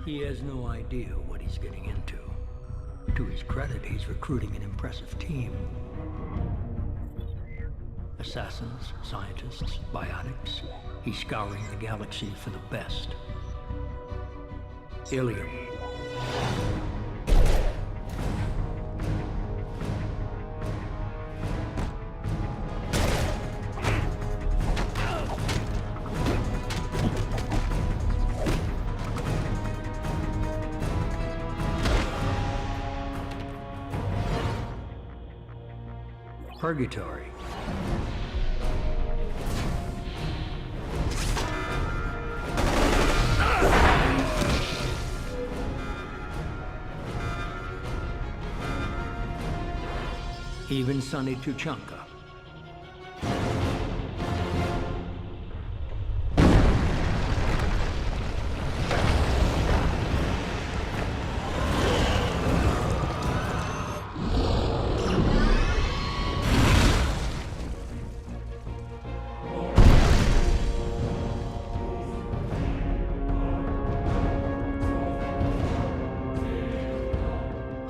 He has no idea what he's getting into. To his credit, he's recruiting an impressive team. Assassins, scientists, biotics. He's scouring the galaxy for the best. Ilium. Purgatory. Even Sonny Tuchanka.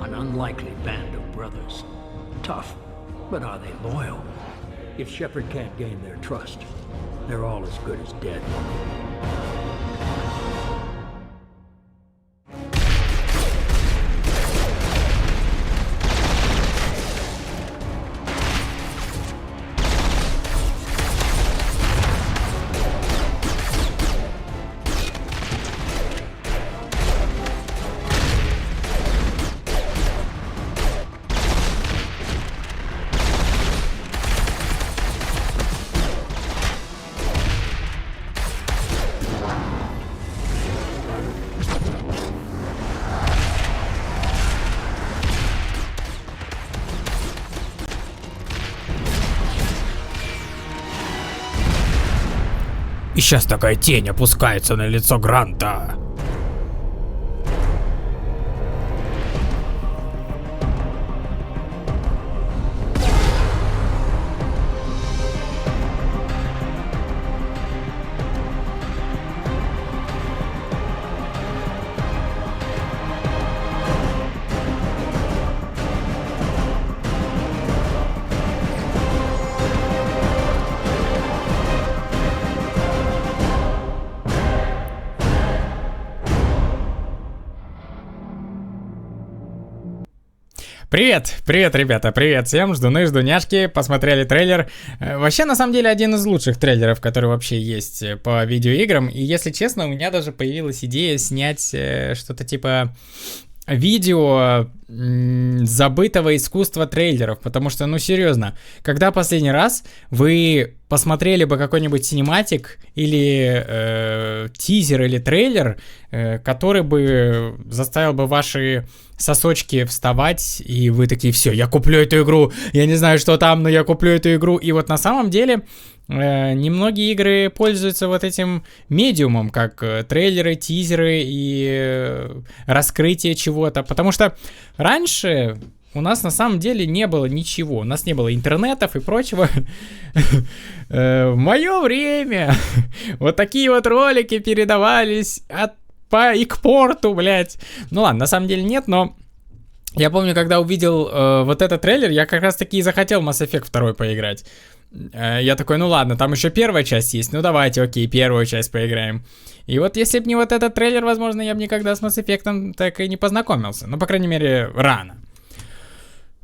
An unlikely band of brothers. Tough, but are they loyal? If Shepard can't gain their trust, they're all as good as dead. И сейчас такая тень опускается на лицо Гранта. Привет, ребята, привет всем, ждуняшки, посмотрели трейлер. Вообще, на самом деле, один из лучших трейлеров, который вообще есть по видеоиграм. И, если честно, у меня даже появилась идея снять что-то типа видео забытого искусства трейлеров. Потому что, ну серьезно, когда последний раз вы посмотрели бы какой-нибудь синематик или тизер или трейлер, который бы заставил бы ваши сосочки вставать, и вы такие: все, я куплю эту игру, я не знаю, что там, но я куплю эту игру. И вот на самом деле немногие игры пользуются вот этим медиумом, как трейлеры, тизеры и раскрытие чего-то. Потому что раньше у нас на самом деле не было ничего. У нас не было интернетов и прочего. В мое время вот такие вот ролики передавались и к порту, блядь. Ну ладно, на самом деле нет, но я помню, когда увидел вот этот трейлер, я как раз таки и захотел Mass Effect 2 поиграть. Я такой: ну ладно, там еще первая часть есть, ну давайте, окей, первую часть поиграем. И вот если бы не вот этот трейлер, возможно, я бы никогда с Mass Effect так и не познакомился. Ну, по крайней мере, рано.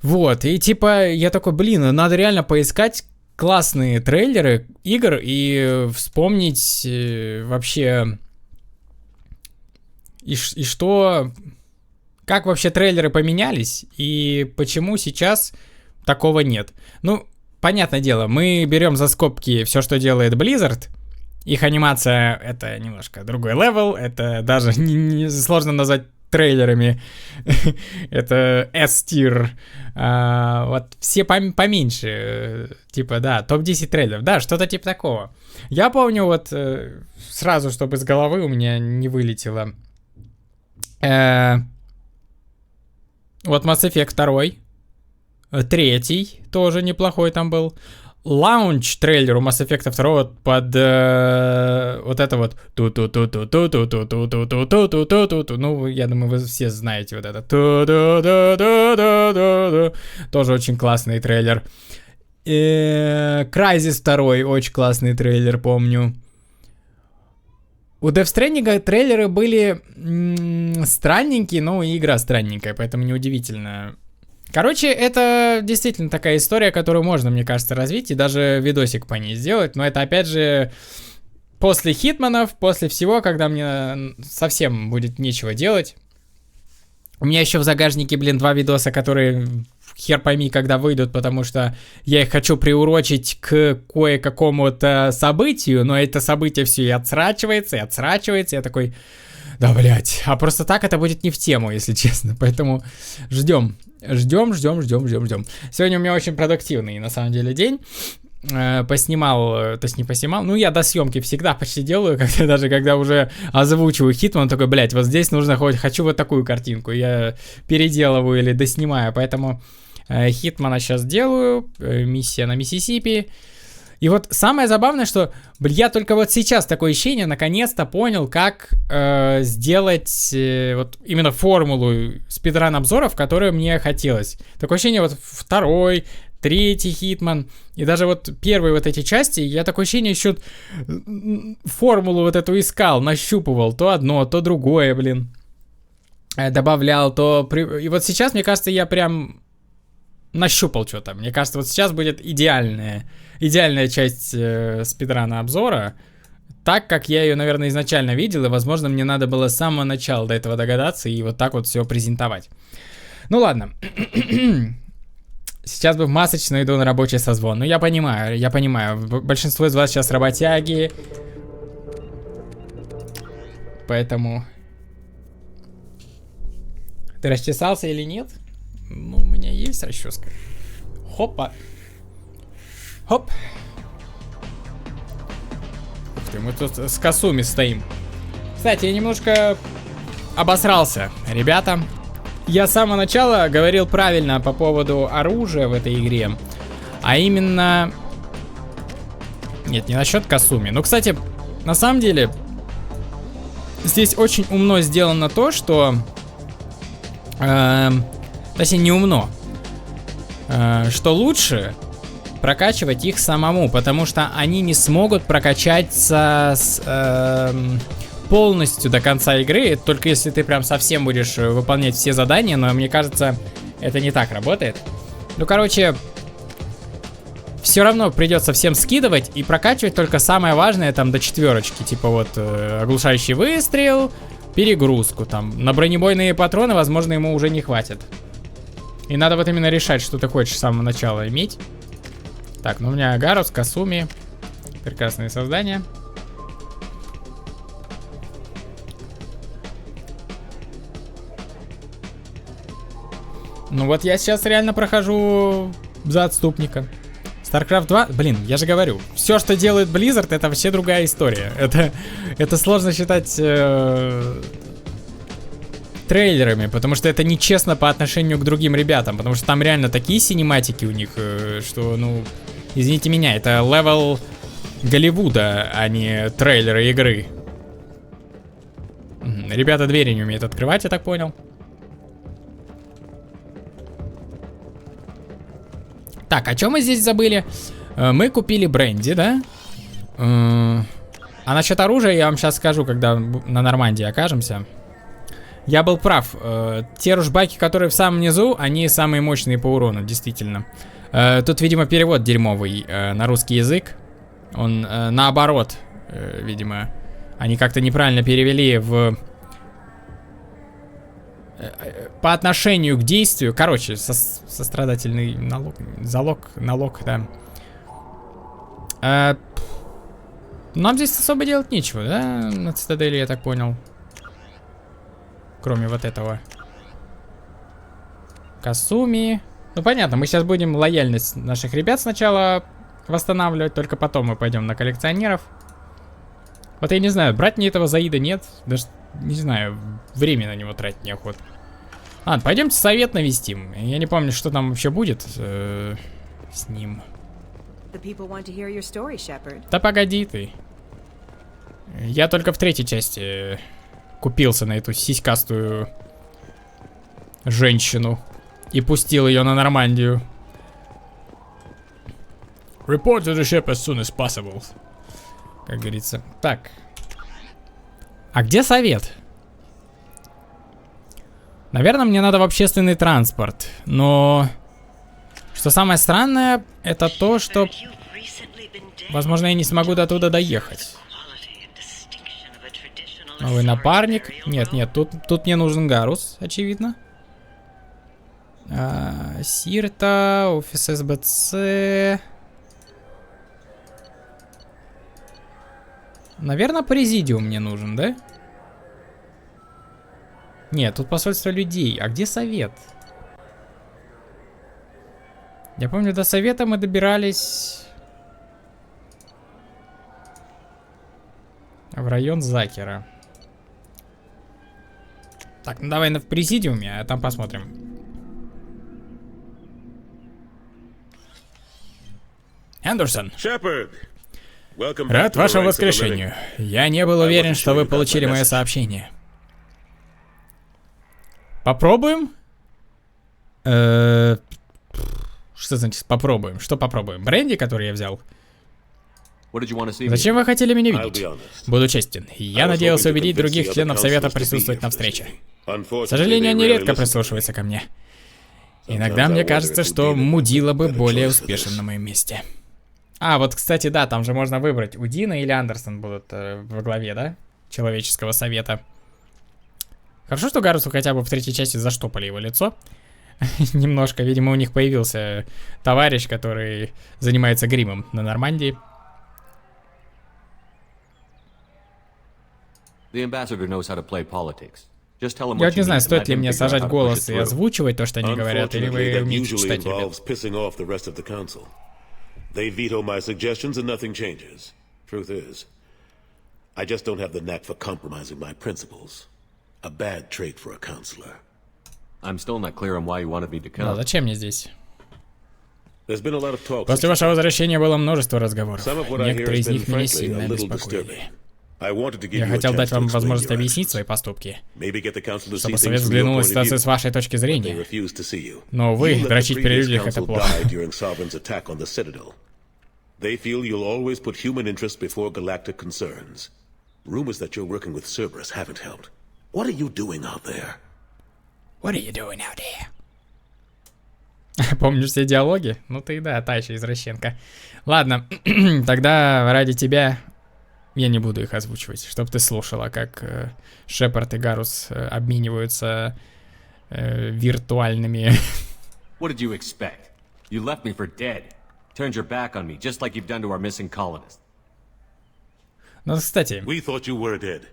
Вот, и типа, я такой: блин, надо реально поискать классные трейлеры игр и вспомнить вообще... И что, как вообще трейлеры поменялись, и почему сейчас такого нет. Ну, понятное дело, мы берем за скобки все, что делает Blizzard. Их анимация — это немножко другой левел, это даже не сложно назвать трейлерами. Это S-тир. Вот все поменьше, типа, да, топ-10 трейлеров, да, что-то типа такого. Я помню вот сразу, чтобы с головы у меня не вылетело. Вот Mass Effect 2, 3 тоже неплохой там был. лаунч трейлеру Mass Effect 2 под вот это вот ту-ту-ту-ту-ту-ту-ту-ту-ту-ту-ту-ту-ту-ту. Ну, я думаю, вы все знаете вот это. Ту-ту-ту-ту-ту-ту. Тоже очень классный трейлер. Crysis 2 очень классный трейлер, помню. У Death Stranding трейлеры были странненькие, но и игра странненькая, поэтому неудивительно. Короче, это действительно такая история, которую можно, мне кажется, развить и даже видосик по ней сделать. Но это, опять же, после Хитманов, после всего, когда мне совсем будет нечего делать. У меня еще в загажнике, 2 видоса, которые хер пойми, когда выйдут, потому что я их хочу приурочить к кое-какому-то событию, но это событие все и отсрачивается, Я такой, да, блять, а просто так это будет не в тему, если честно, поэтому ждем. Сегодня у меня очень продуктивный, на самом деле, день. Поснимал, то есть не поснимал, ну я до съемки всегда почти делаю, когда уже озвучиваю Хитман, такой, блять, вот здесь нужно хочу вот такую картинку, я переделываю или доснимаю, поэтому Хитмана сейчас делаю, миссия на Миссисипи. И вот самое забавное, что, я только вот сейчас такое ощущение, наконец-то понял, как сделать вот именно формулу спидран-обзоров, которую мне хотелось. Такое ощущение, вот 2-й, 3-й Хитман, и даже вот первые вот эти части, я такое ощущение еще формулу вот эту искал, нащупывал, то одно, то другое, добавлял, И вот сейчас, мне кажется, я прям нащупал что-то. Мне кажется, вот сейчас будет идеальная часть спидрана обзора, так, как я ее, наверное, изначально видел, и, возможно, мне надо было с самого начала до этого догадаться и вот так вот все презентовать. Ну ладно. Сейчас бы в масочную иду на рабочий созвон. Ну, я понимаю. Большинство из вас сейчас работяги. Поэтому... Ты расчесался или нет? Ну, у меня есть расческа. Хопа. Хоп. Ух ты, мы тут с Касуми стоим. Кстати, я немножко обосрался, ребята. Я с самого начала говорил правильно по поводу оружия в этой игре. А именно... Нет, не насчет Касуми. Ну, кстати, на самом деле... Здесь очень умно сделано то, что... Точнее, не умно. Что лучше прокачивать их самому, потому что они не смогут прокачаться полностью до конца игры, только если ты прям совсем будешь выполнять все задания, но мне кажется, это не так работает. Ну, короче, все равно придется всем скидывать и прокачивать только самое важное там до 4, типа вот оглушающий выстрел, перегрузку там. На бронебойные патроны, возможно, ему уже не хватит. И надо вот именно решать, что ты хочешь с самого начала иметь. Так, ну у меня Гарус, Касуми. Прекрасные создания. Ну вот я сейчас реально прохожу за отступника. StarCraft 2, блин, я же говорю, все, что делает Blizzard, это вообще другая история. Это сложно считать трейлерами, потому что это нечестно по отношению к другим ребятам, потому что там реально такие синематики у них, что, ну, извините меня, это левел Голливуда, а не трейлеры игры. Ребята двери не умеют открывать, я так понял. Так, о чем мы здесь забыли? Мы купили бренди, да? А насчет оружия я вам сейчас скажу, когда на Нормандии окажемся. Я был прав. Те ружбаки, которые в самом низу, они самые мощные по урону, действительно. Тут, видимо, перевод дерьмовый на русский язык. Он наоборот, видимо, они как-то неправильно перевели в... По отношению к действию, короче, сострадательный налог, да. Нам здесь особо делать нечего, да, на цитадели, я так понял. Кроме вот этого. Касуми. Ну, понятно, мы сейчас будем лояльность наших ребят сначала восстанавливать, только потом мы пойдем на коллекционеров. Вот я не знаю, брать мне этого Заида нет, даже, не знаю, время на него тратить неохота. Ладно, пойдемте совет навестим. Я не помню, что там вообще будет с ним. The people want to hear your story, Shepard. Да погоди ты. Я только в третьей части купился на эту сиськастую женщину и пустил ее на Нормандию. Report to the ship as soon as possible. Как говорится. Так. А где совет? Наверное, мне надо в общественный транспорт. Но... Что самое странное, это то, что... Возможно, я не смогу до туда доехать. Новый напарник. Нет, тут мне нужен Гарус, очевидно. Сирта, офис СБЦ. Наверное, президиум мне нужен, да? Нет, тут посольство людей. А где совет? Я помню, до совета мы добирались в район Закера. Так, ну давай в президиуме, а там посмотрим. Андерсон. Рад вашему воскрешению. Я не был уверен, что вы получили мое сообщение. Попробуем? Что значит попробуем? Что попробуем? Бренди, который я взял? Зачем вы хотели меня видеть? Буду честен. Я надеялся убедить других членов совета присутствовать на встрече. К сожалению, они редко прислушиваются ко мне. Иногда мне кажется, что Мудила бы более успешен на моем месте. А, вот, кстати, да, там же можно выбрать, Удина или Андерсон будут во главе, да? Человеческого совета. Хорошо, что Гарусу хотя бы в третьей части заштопали его лицо. Немножко, видимо, у них появился товарищ, который занимается гримом на Нормандии. Я вот не знаю, стоит ли мне сажать голос и озвучивать то, что они говорят, или вы умеете читать, ребят. They veto my suggestions and nothing changes. Truth is, I just don't have the knack for compromising my principles. A bad trait for a counselor. I'm still not clear on why you wanted me to come. Да, зачем мне здесь? There's been a lot of talk. После вашего возвращения было множество разговоров. Некоторые из них меня сильно беспокоили. Я хотел дать вам возможность объяснить свои поступки, чтобы совет взглянул на ситуацию с вашей точки зрения. Но вы, дрочить при людях, это плохо. They feel you'll always put human interests before galactic concerns. Rumors that you're working with Cerberus haven't helped. What are you doing out there? What are you doing out there? Помнишь все диалоги? Ну ты да, та еще извращенка. Ладно, тогда ради тебя я не буду их озвучивать, чтобы ты слушала, как Шепард и Гарус обмениваются виртуальными... What did you expect? You left me for dead. Turned your back on me, just like you've done to our missing colonists. Ну, кстати, We thought you were dead.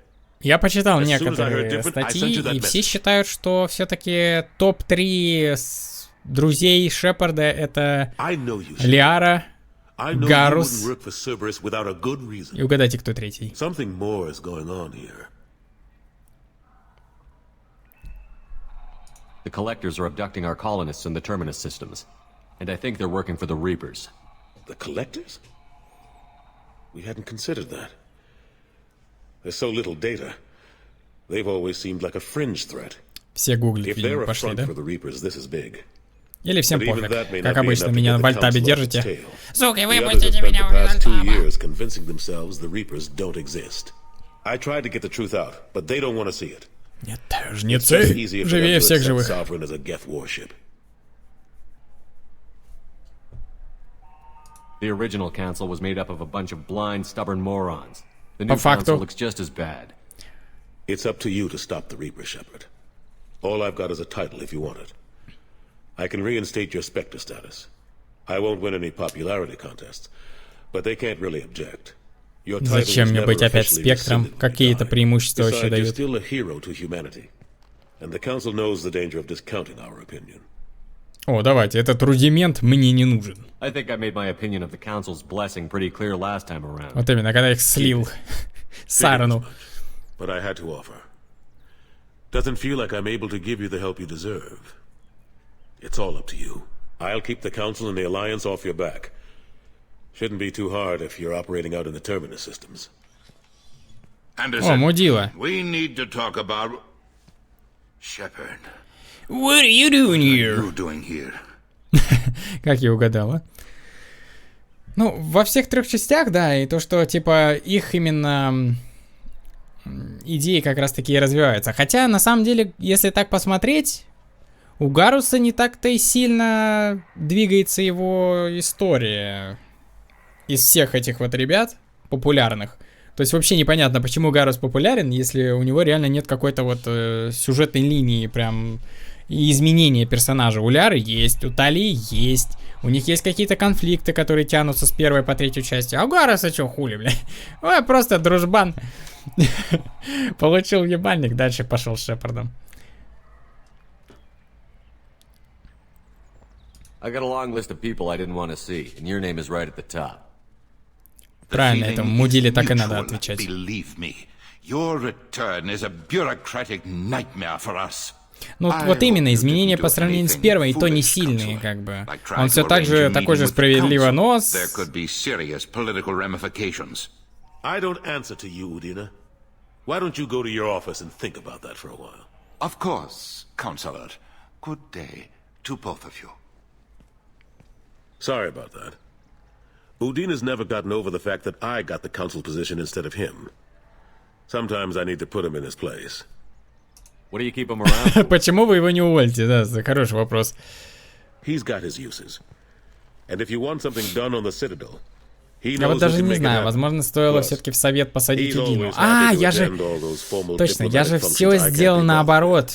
я почитал некоторые статьи, и все считают, что все-таки топ-3 друзей Шепарда это Лиара, Гарус, и угадайте, кто третий. Something more is going on here. The collectors are abducting our colonists in the Terminus systems. And I think they're working for the Reapers. The collectors? We hadn't considered that. There's so little data. They've always seemed like a fringe threat. Все гуглить, If видимо, they're a пошли, front да? for the Reapers, this is big. Или всем But even пофиг. that may Как not be обычно, enough to меня get на the вальтабе council off держите. its tail. Сука, The others have выпустите spent меня the past 2 вальтаба. years convincing themselves the Reapers don't exist. I tried to get the truth out, but they don't want to see it. Нет, It's just жнецы, easier for them живее to всех accept живых. Sovereign as a Geth warship. The original council was made up of a bunch of blind, stubborn morons. The По new факту. council looks just as bad. It's up to you to stop the Reaper, Shepard. All I've got is a title if you want it. I can reinstate your Spectre status. I won't win any popularity contests, but they can't really object. Your title Зачем was мне never быть опять officially спектром? rescinded when you Какие-то died. преимущества вообще Besides, you're дают. still a hero to humanity, and the Council knows the danger of discounting our opinion. О, давайте, этот рудимент мне не нужен. I think I made my opinion of the council's blessing pretty clear last time around. Вот именно, когда их слил Сарану. But I had to offer. Doesn't feel like I'm able to give you the help you deserve. It's all up to you. I'll keep the Council and the Alliance off your back. Shouldn't be too hard if you're operating out in the terminus systems. О, мудила. We need to talk about Shepard. What are you doing here? You doing here? Как я угадала? Ну, во всех 3 частях, да, и то, что, типа, их именно идеи как раз-таки и развиваются. Хотя, на самом деле, если так посмотреть, у Гаруса не так-то и сильно двигается его история из всех этих вот ребят популярных. То есть вообще непонятно, почему Гарус популярен, если у него реально нет какой-то вот сюжетной линии прям и изменения персонажа. У Ляры есть, у Талии есть, у них есть какие-то конфликты, которые тянутся с 1 по 3 части. А у Гаруса что, хули, бля? Ой, просто дружбан. Получил ебальник, дальше пошел с Шепардом. I got a long list of people I didn't want to see, and your name is right at the top. Правильно, этому мудиле так и надо отвечать. Believe me, your return is a bureaucratic nightmare for us. Ну вот именно, изменения по сравнению с 1 и то не сильные, как бы. Он все так же, такой же справедливо нос. There could be serious political ramifications. I don't answer to you, Udina. Why don't you go to your office and think about that for a while? Of course, Counselor. Good day to both of you. Sorry about that. Udina's never gotten over the fact that I got the council position instead of him. Sometimes I need to put him in his place. What do you keep him around for? Почему вы его не уволите? Да, хороший вопрос. He's got his uses. And if you want something done on the Citadel, he Я вот knows who даже can не make it знаю, happen. возможно, стоило Plus, все-таки в совет посадить he's Удину. always А, happy to я же... attend all those formal Точно, я же diplomatic все functions I can't сделал be bothered наоборот.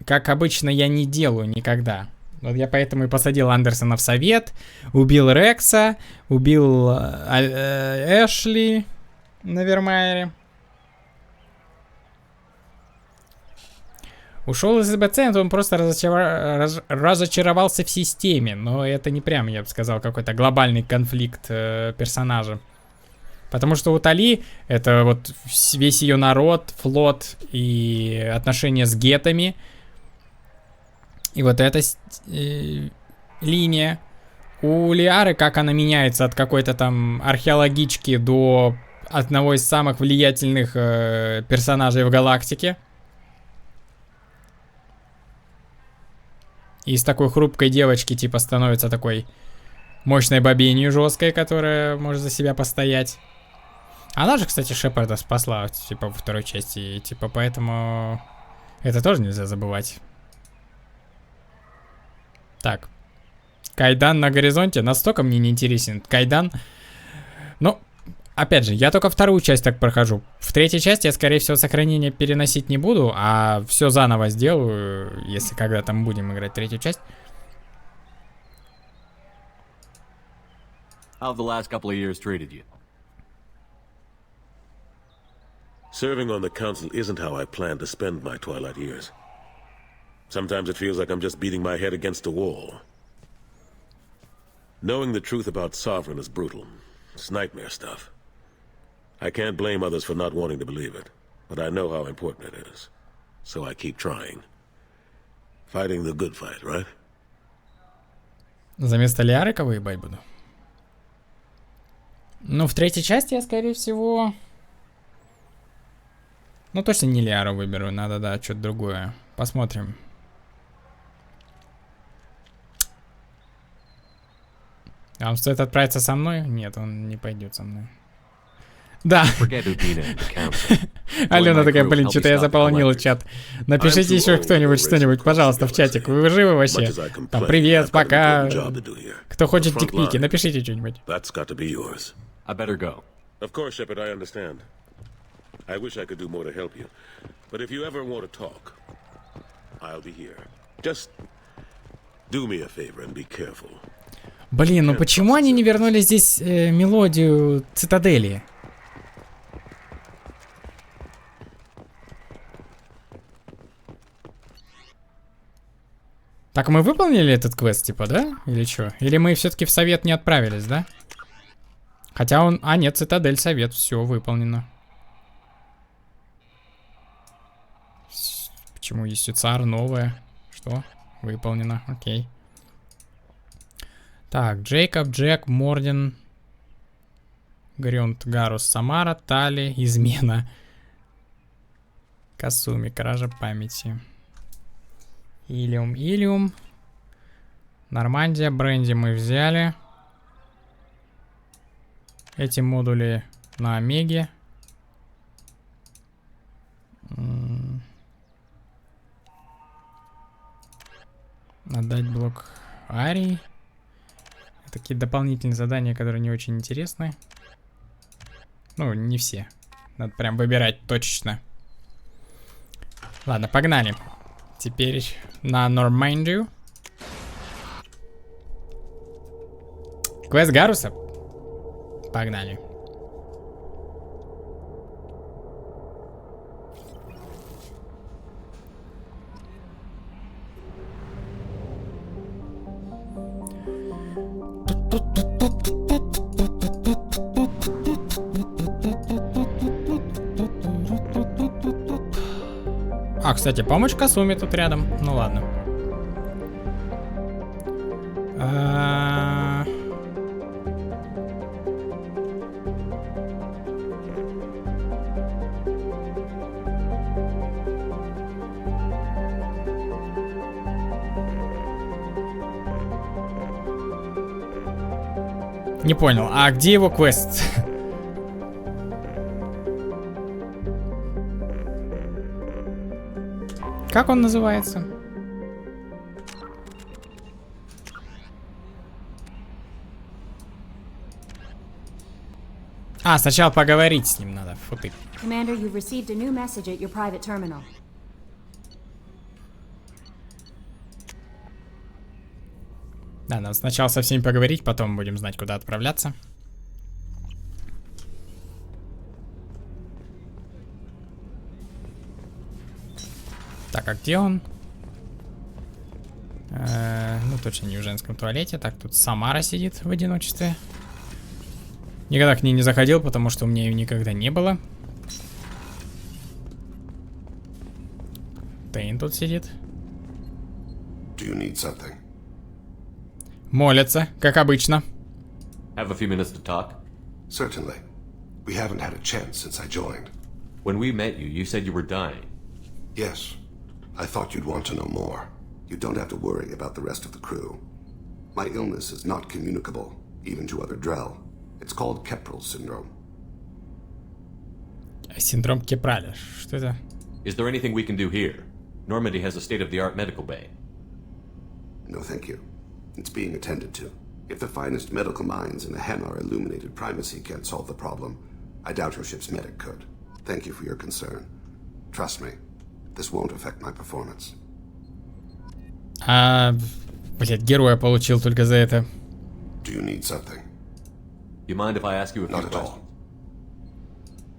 Как обычно я не делаю никогда. Вот я поэтому и посадил Андерсона в совет, убил Рекса, убил Эшли на Вермайере. Ушел из СБЦ, он просто разочаровался в системе. Но это не прям, я бы сказал, какой-то глобальный конфликт персонажа. Потому что у Тали это вот весь ее народ, флот и отношения с гетами. И вот эта линия. У Лиары, как она меняется от какой-то там археологички до одного из самых влиятельных персонажей в галактике. И из такой хрупкой девочки типа становится такой мощной бабенью жесткой, которая может за себя постоять. Она же, кстати, Шепарда спасла, типа, во 2 части. И, типа, поэтому это тоже нельзя забывать. Так. Кайдан на горизонте. Настолько мне не интересен Кайдан. Ну, опять же, я только 2 часть так прохожу. В 3 части я, скорее всего, сохранение переносить не буду, а все заново сделаю, если когда-то мы будем играть 3 часть. How have the last couple of years treated you? Serving on the council isn't how I plan to spend my twilight years. Sometimes it feels like I'm just beating my head against a wall. Knowing the truth about Sovereign is brutal. It's nightmare stuff. I can't blame others for not wanting to believe it, but I know how important it is. So I keep trying. Fighting the good fight, right? За место Лиары кого ебать буду? Ну, в 3 части я, скорее всего... Ну, точно не Лиару выберу. Надо, да, что-то другое. Посмотрим. А он стоит отправиться со мной? Нет, он не пойдет со мной. Да. Алена такая, блин, что-то я заполнил чат. Напишите еще кто-нибудь что-нибудь, пожалуйста, в чатик. Вы живы вообще? Там, привет, пока. Кто хочет тикпики, напишите что-нибудь. I better go. Of course, Shepard, I understand. I wish I could do more to help you. But if you ever want to talk, I'll be here. Just do me a favor and be careful. Блин, ну почему они не вернули здесь мелодию Цитадели? Так, мы выполнили этот квест, типа, да? Или что? Или мы все-таки в совет не отправились, да? Хотя он... А, нет, Цитадель, совет, все выполнено. Почему есть царь новая? Что? Выполнено, окей. Так, Джейкоб, Джек, Морден, Грюнд, Гарус, Самара, Тали, измена. Касуми, кража памяти. Илиум. Нормандия, Бренди мы взяли. Эти модули на Омеге. Отдать блок Арии. Такие дополнительные задания, которые не очень интересны. Ну, не все. Надо прям выбирать точечно. Ладно, погнали. Теперь на Нормандию. Квест Гаруса. Погнали. А, кстати, помощь Касуми тут рядом. Ну ладно. Не понял, а где его квест? Как он называется? А, сначала поговорить с ним надо. Фу ты. Commander, you've received a new message at your private terminal. Да, надо сначала со всеми поговорить, потом будем знать, куда отправляться. Так, а где он? Ну, точно не в женском туалете. Так, тут Самара сидит в одиночестве. Никогда к ней не заходил, потому что у меня ее никогда не было. Тейн тут сидит. Молятся, как обычно. Have a few minutes to talk? Certainly. We haven't had a chance since I joined. When we met you, you said you were dying. Yes. I thought you'd want to know more. You don't have to worry about the rest of the crew. My illness is not communicable, even to other Drell. It's called Kepral's syndrome. Синдром Кеправа. Что это? Is there anything we can do here? Normandy has a state-of-the-art medical bay. No, thank you. It's being attended to. If the finest medical minds in the Hanar illuminated primacy can't solve the problem, I doubt your ship's medic could. Thank you for your concern. Trust me, this won't affect my performance. Блять, героя получил только за это. Do you need something? You mind if I ask you a few Not at questions? all.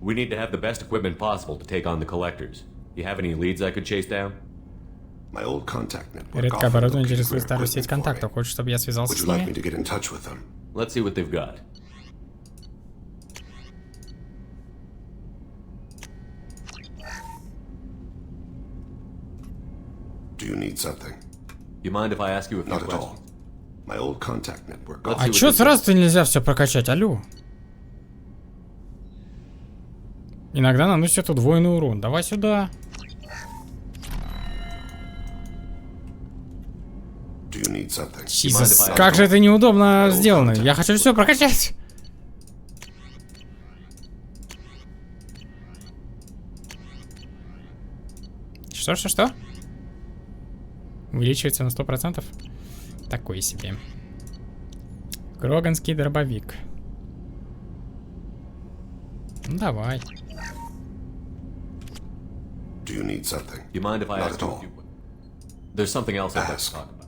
We need to have the best equipment possible to take on the collectors. You have any leads I could chase down? My old contact network. Редко оборудование интересует старую сеть контактов. Хочешь, чтобы я связался Would с you like me ними? to get in touch with them? Let's see what they've got. Do you need something? You mind if I ask you a few Not at all. questions? My old contact network. Let's А see what чё they've got. сразу-то нельзя все прокачать? Алло. Иногда наносит удвоенный урон. Давай сюда. Do you need something? Jesus, как же это неудобно сделано. Я хочу все прокачать. Что? Увеличивается на 100%? Такой себе. Гроганский дробовик. Ну, давай. Do you need something? You mind if I Not ask at you a all. few? There's something else I'd like to Ask. talk about.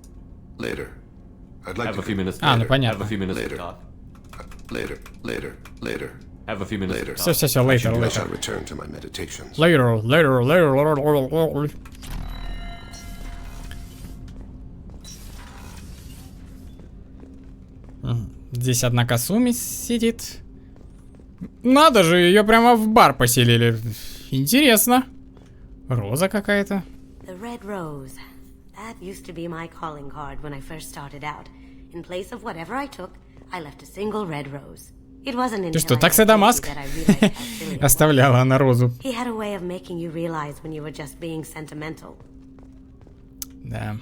Later. I'd like Have to a few minutes. А, ну Have a понятно. few minutes to Later. talk. Later. Have a few minutes to Все, talk. все, I later. shall return to my meditations. Later. Здесь одна Касуми сидит. Надо же, ее прямо в бар поселили. Интересно. Роза какая-то. The Red Rose. That used to be my calling card when I first started out. In place of whatever I took, I left a single red rose. It wasn't Ты что, until I так met Садамаск? Casey that I realized how silly it was. Оставляла она розу. He had a way of making you realize when you were just being sentimental. Да.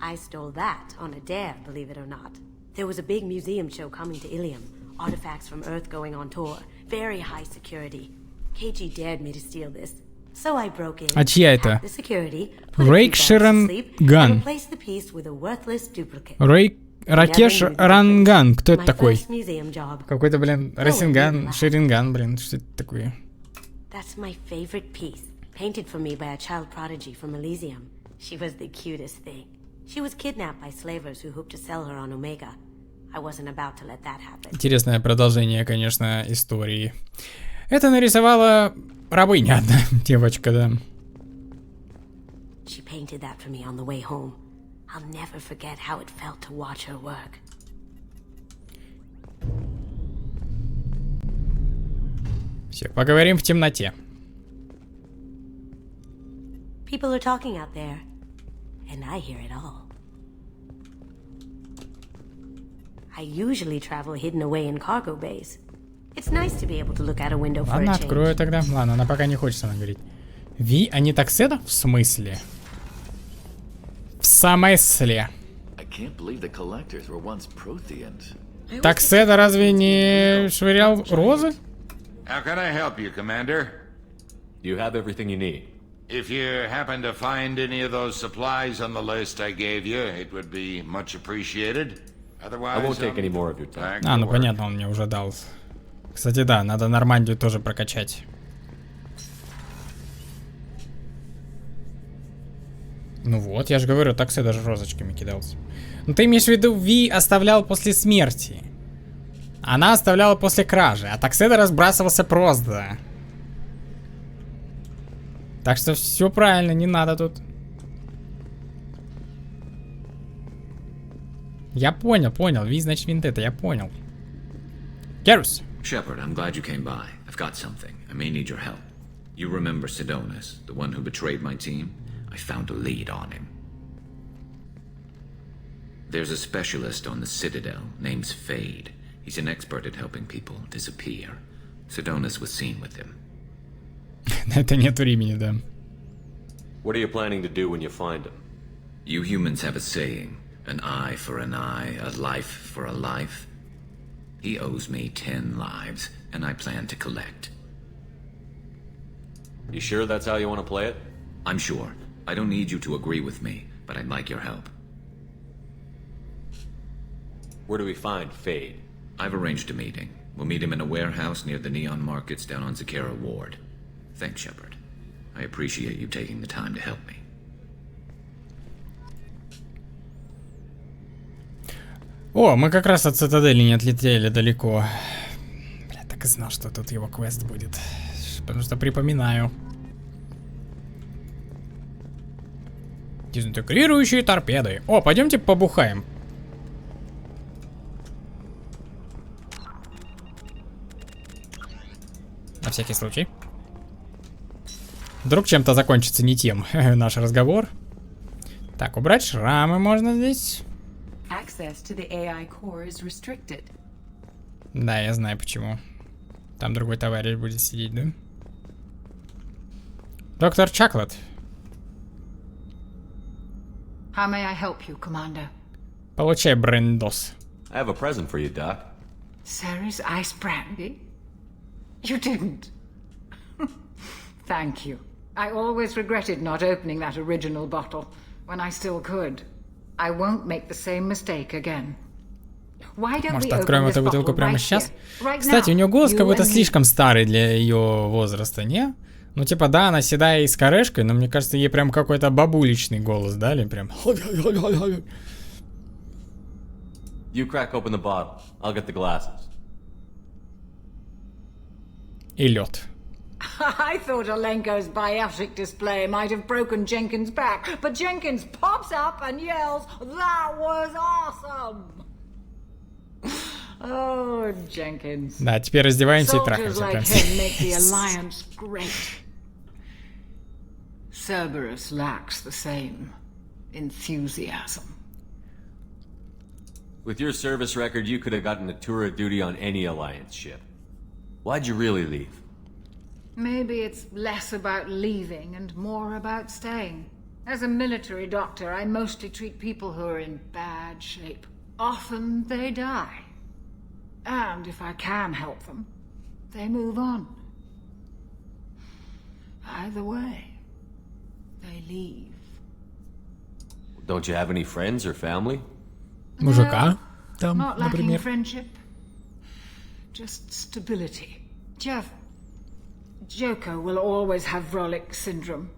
I stole that on a dare, believe it or not. There was a big museum show coming to Ilium. Artifacts from Earth going on tour. Very high security. KG dared me to steal this. So I broke in, А чья это? hacked the security, put a Рейк few guards to sleep, Ширанган. and replaced the piece with a worthless duplicate. Ракеш Ранган. Кто это My такой? first museum job. Какой-то, блин, Росинган, Ширинган, блин, что это такое? That's my favorite piece, painted for me by a child prodigy from Elysium. She was the cutest thing. She was kidnapped by slavers who hoped to sell her on Omega. I wasn't about to let that happen. Интересное продолжение, конечно, истории. Это нарисовала рабыня одна, девочка, да. She painted that for me on the way home. I'll never forget how it felt to watch her work. Все, поговорим в темноте. People are talking out there, and I hear it all. I usually travel hidden away in cargo bays. It's nice to be able to look out a window for Ладно, a change. открою тогда. Ладно, она пока не хочет со мной говорить. Ви, а не такседа? В смысле? В смысле? I can't believe the collectors were once Protheans. Такседа разве не швырял розы? How can I help you, Commander? You have everything you need. If you happen to find any of those supplies on the list I gave you, it would be much appreciated. Otherwise, I won't take any more of your time. back А, to ну work. понятно, он мне уже дал. Кстати, да, надо Нормандию тоже прокачать. Ну вот, я же говорю, такседа даже розочками кидался. Ну ты имеешь в виду, Ви оставлял после смерти. Она оставляла после кражи, а такседа разбрасывался просто. Так что все правильно, не надо тут. Я понял. Ви, значит, Винтета, я понял. Керус. Shepard, I'm glad you came by. I've got something. I may need your help. You remember Sidonus, the one who betrayed my team? I found a lead on him. There's a specialist on the Citadel, name's Fade. He's an expert at helping people disappear. Sidonus was seen with him. На это нет времени, да. What are you planning to do when you find him? You humans have a saying, an eye for an eye, a life for a life. He owes me 10 lives, and I plan to collect. You sure that's how you want to play it? I'm sure. I don't need you to agree with me, but I'd like your help. Where do we find Fade? I've arranged a meeting. We'll meet him in a warehouse near the Neon Markets down on Zakera Ward. Thanks, Shepard. I appreciate you taking the time to help me. О, мы как раз от цитадели не отлетели далеко. Бля, так и знал, что тут его квест будет. Потому что припоминаю. Дезинтегрирующие торпеды. О, пойдемте побухаем. На всякий случай. Вдруг чем-то закончится не тем наш разговор. Так, убрать шрамы можно здесь. Access to the AI core is restricted. Да, я знаю почему. Там другой товарищ будет сидеть, да? Доктор Чаклет. How may I help you, Commander? Получай брендос. I have a present for you, Doc. Sarah's ice brandy? You didn't. Thank you. I always regretted not opening that original bottle when I still could. I won't make the same mistake again. Why don't Может, we откроем open эту this бутылку bottle прямо right сейчас? here, right Кстати, у now, нее голос you какой-то and me. слишком старый для ее возраста, не? Ну, типа, да, она седая и с корешкой, но мне кажется, ей прям какой-то бабуличный голос дали, прям. You crack open the bottle. I'll get the glasses. И лед. I thought Alenko's biotic display might have broken Jenkins' back, but Jenkins pops up and yells, "That was awesome!" Oh, Jenkins. Да, теперь раздеваемся и Soldiers трахаемся. like Прям. him make the Alliance great. Cerberus lacks the same enthusiasm. With your service record, you could have gotten a tour of duty on any Alliance ship. Why'd you really leave? Maybe it's less about leaving and more about staying. As a military doctor, I mostly treat people who are in bad shape. Often they die. And if I can help them, they move on. Either way, they leave. Don't you have any friends or family? Мужика там, Not lacking например. friendship. Just stability. Jeff, Joker will always have Vrolic syndrome.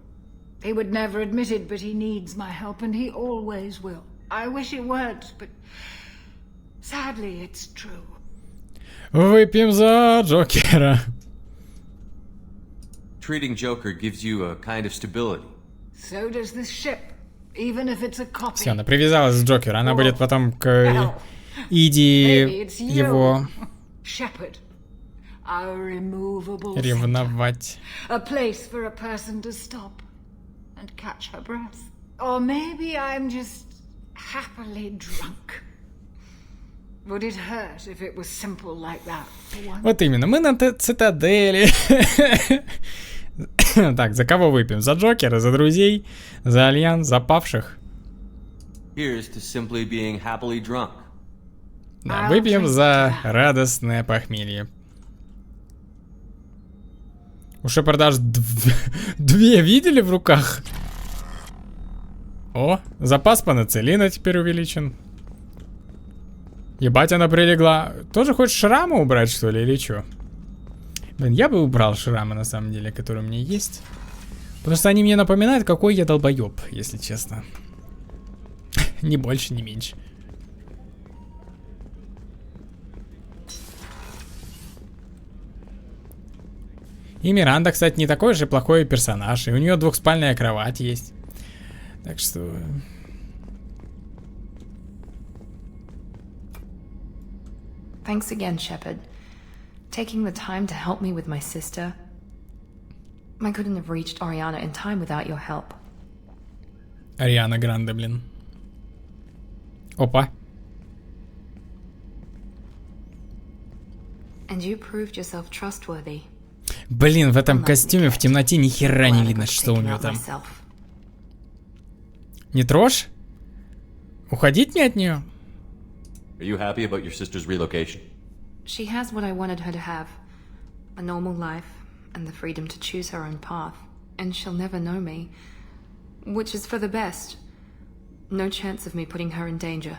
He would never admit it, but he needs my help, and he always will. I wish it weren't, but sadly it's true. Выпьем за Джокера. Treating Joker gives you a kind of stability. So does this ship, even if it's a copy. Все, она привязалась к Джокеру. Она будет потом к Иди его Shepherd, our immovable ревновать. center. A place for a person to stop and catch her breath. Or maybe I'm just happily drunk. Would it hurt if it was simple like that for one? Вот именно, мы на цитадели. Так, за кого выпьем? За Джокера, за друзей, за Альянс, за павших? Here's to simply being happily drunk. Да, выпьем за радостное похмелье. Уже продаж две видели в руках? О, запас панацелина теперь увеличен. Ебать, она прилегла. Тоже хочешь шрамы убрать, что ли, или чё? Блин, я бы убрал шрамы, на самом деле, которые у меня есть. Потому что они мне напоминают, какой я долбоеб, если честно. Ни больше, ни меньше. И Миранда, кстати, не такой же плохой персонаж. И у нее двухспальная кровать есть. Так что... Thanks again, Shepard. Taking the time to help me with my sister. I couldn't have reached Oriana in time without your help. Ариана Гранде, блин. Опа. And you proved yourself trustworthy. Блин, в этом костюме в темноте ни хера не видно, что у него там. Не трожь? Уходить мне от нее? Are you happy about your sister's relocation? She has what I wanted her to have. A normal life and the freedom to choose her own path. And she'll never know me. Which is for the best. No chance of me putting her in danger.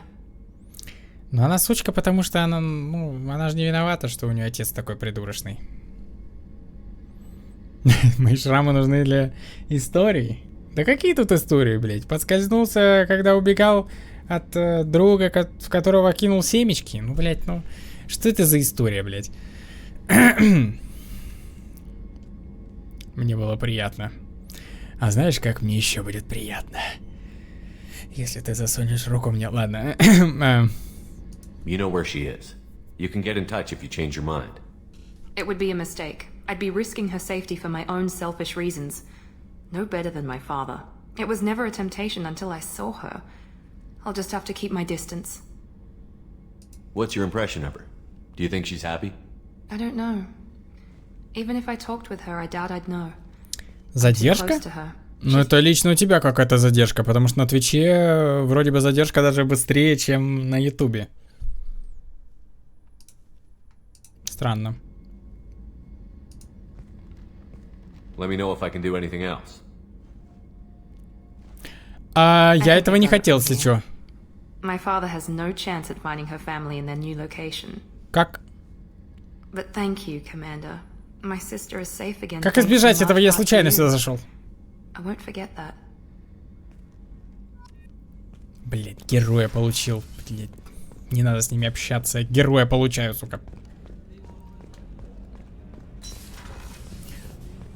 Ну она сучка, потому что она, ну, она же не виновата, что у нее отец такой придурочный. Мои шрамы нужны для истории. Да какие тут истории, блять? Подскользнулся, когда убегал от друга, в которого кинул семечки. Ну, блять, ну... Что это за история, блять? Мне было приятно. А знаешь, как мне еще будет приятно? Если ты засунешь руку мне... Ладно. You know where she is. You can get in touch if you change your mind. It would be a mistake. I'd be risking her safety for my own selfish reasons. No better than my father. It was never a temptation until I saw her. I'll just have to keep my distance. What's your impression of her? Do you think she's happy? I don't know. Even if I talked with her, I doubt I'd know. Задержка? Ну это лично у тебя какая-то задержка, потому что на Твиче вроде бы задержка даже быстрее, чем на Ютубе. Странно. Let me know if I can do anything else. Я этого не хотел, если чё. My father has no chance at finding her family in their new location. Как? But thank you, Commander. My sister is safe again. Как избежать этого? Я случайно сюда зашел. I won't forget that. Блять, героя получил. Блять. Не надо с ними общаться. Героя получаю, сука.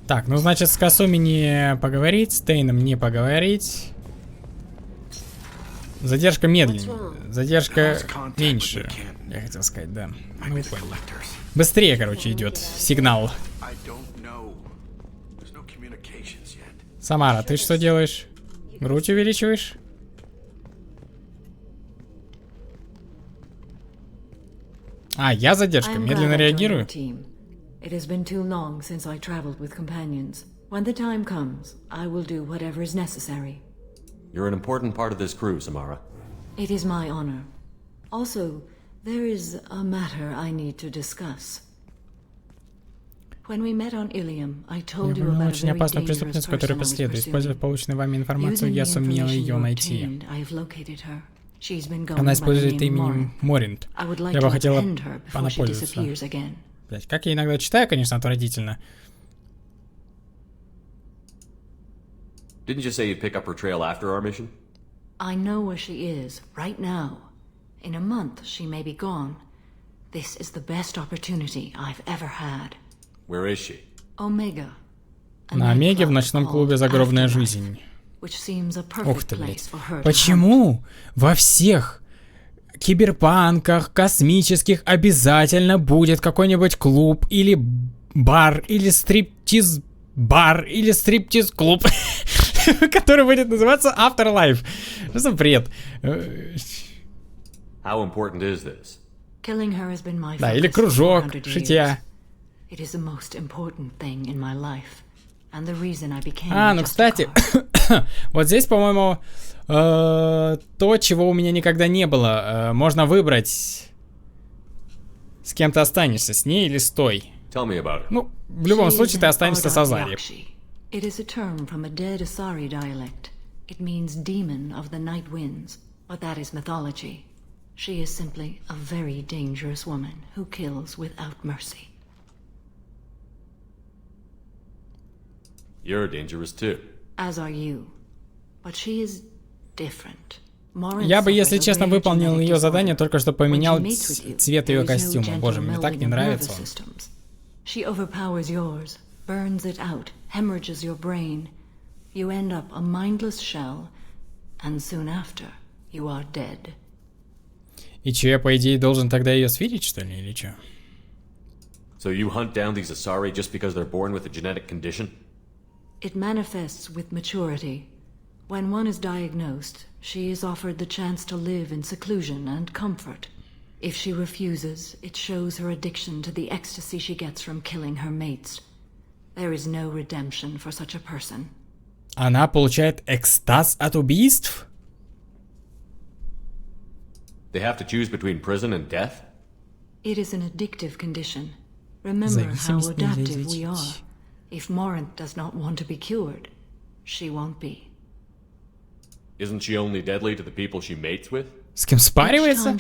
Так, ну значит с Касуми не поговорить, с Тейном не поговорить. Задержка медленнее. Задержка меньше. Я хотел сказать, да. Ну, понял. Быстрее, короче, идет сигнал. Самара, ты что делаешь? Грудь увеличиваешь? А, я задержка, медленно реагирую. It has been too long since I traveled with companions. When the time comes, I will do whatever is necessary. You're an important part of this crew, Samara. It is my honor. Also, there is a matter I need to discuss. When we met on Ilium, I told you about a очень very опасную dangerous преступницу, person I которую was преследую. Используя pursuing. полученную вами информацию, Using я the сумел information ее you найти. obtained, I have located her. She's been going Она by the использует name именем Morin. Моринт. I would like Я to бы хотела apprehend her before она she пользуется. disappears again. Блять, как я иногда читаю, конечно, отвратительно. Didn't you say you'd pick up her trail after our mission? I know where she is, right now. In a month, she may be gone. This is the best opportunity I've ever had. Where is she? Omega. На Омеге в ночном клубе «Загробная жизнь». Which seems a Ух perfect ты, place блядь. for her to Почему во всех киберпанках космических обязательно будет какой-нибудь клуб или бар, или стриптиз-бар, или стриптиз-клуб, который будет называться Afterlife? Что за бред? How important is this? Killing her has been my Да, или focus for кружок, 400 шитья. years. It is the most important thing in my life, and the reason I became А, ну, just a кстати, вот здесь, по-моему, то, чего у меня никогда не было. Можно выбрать, с кем ты останешься, с ней или с той. Tell me about it. Ну, в любом случае, ты останешься с Азарией. It is a term from a dead Asari dialect. It means demon of the night winds, but that is mythology. She is simply a very dangerous woman who kills without mercy. You're dangerous too. As are you. But she is different. Я бы, если честно, выполнил ее задание, только что поменял цвет ее костюма. Боже, мне так не нравится он. She overpowers yours, burns it out, hemorrhages your brain. You end up a mindless shell, and soon after, you are dead. И че, я, по идее, должен тогда ее сферить, что ли, или че? So you hunt down these Asari just because they're born with a genetic condition? It manifests with maturity. When one is diagnosed, she is offered the chance to live in seclusion and comfort. If she refuses, it shows her addiction to the ecstasy she gets from killing her mates. There is no redemption for such a person. Она получает экстаз от убийств? They have to choose between prison and death? It is an addictive condition. Remember how adaptive we are. If Morinth does not want to be cured, she won't be. Isn't she only deadly to the people she mates with? С кем спаривается? Она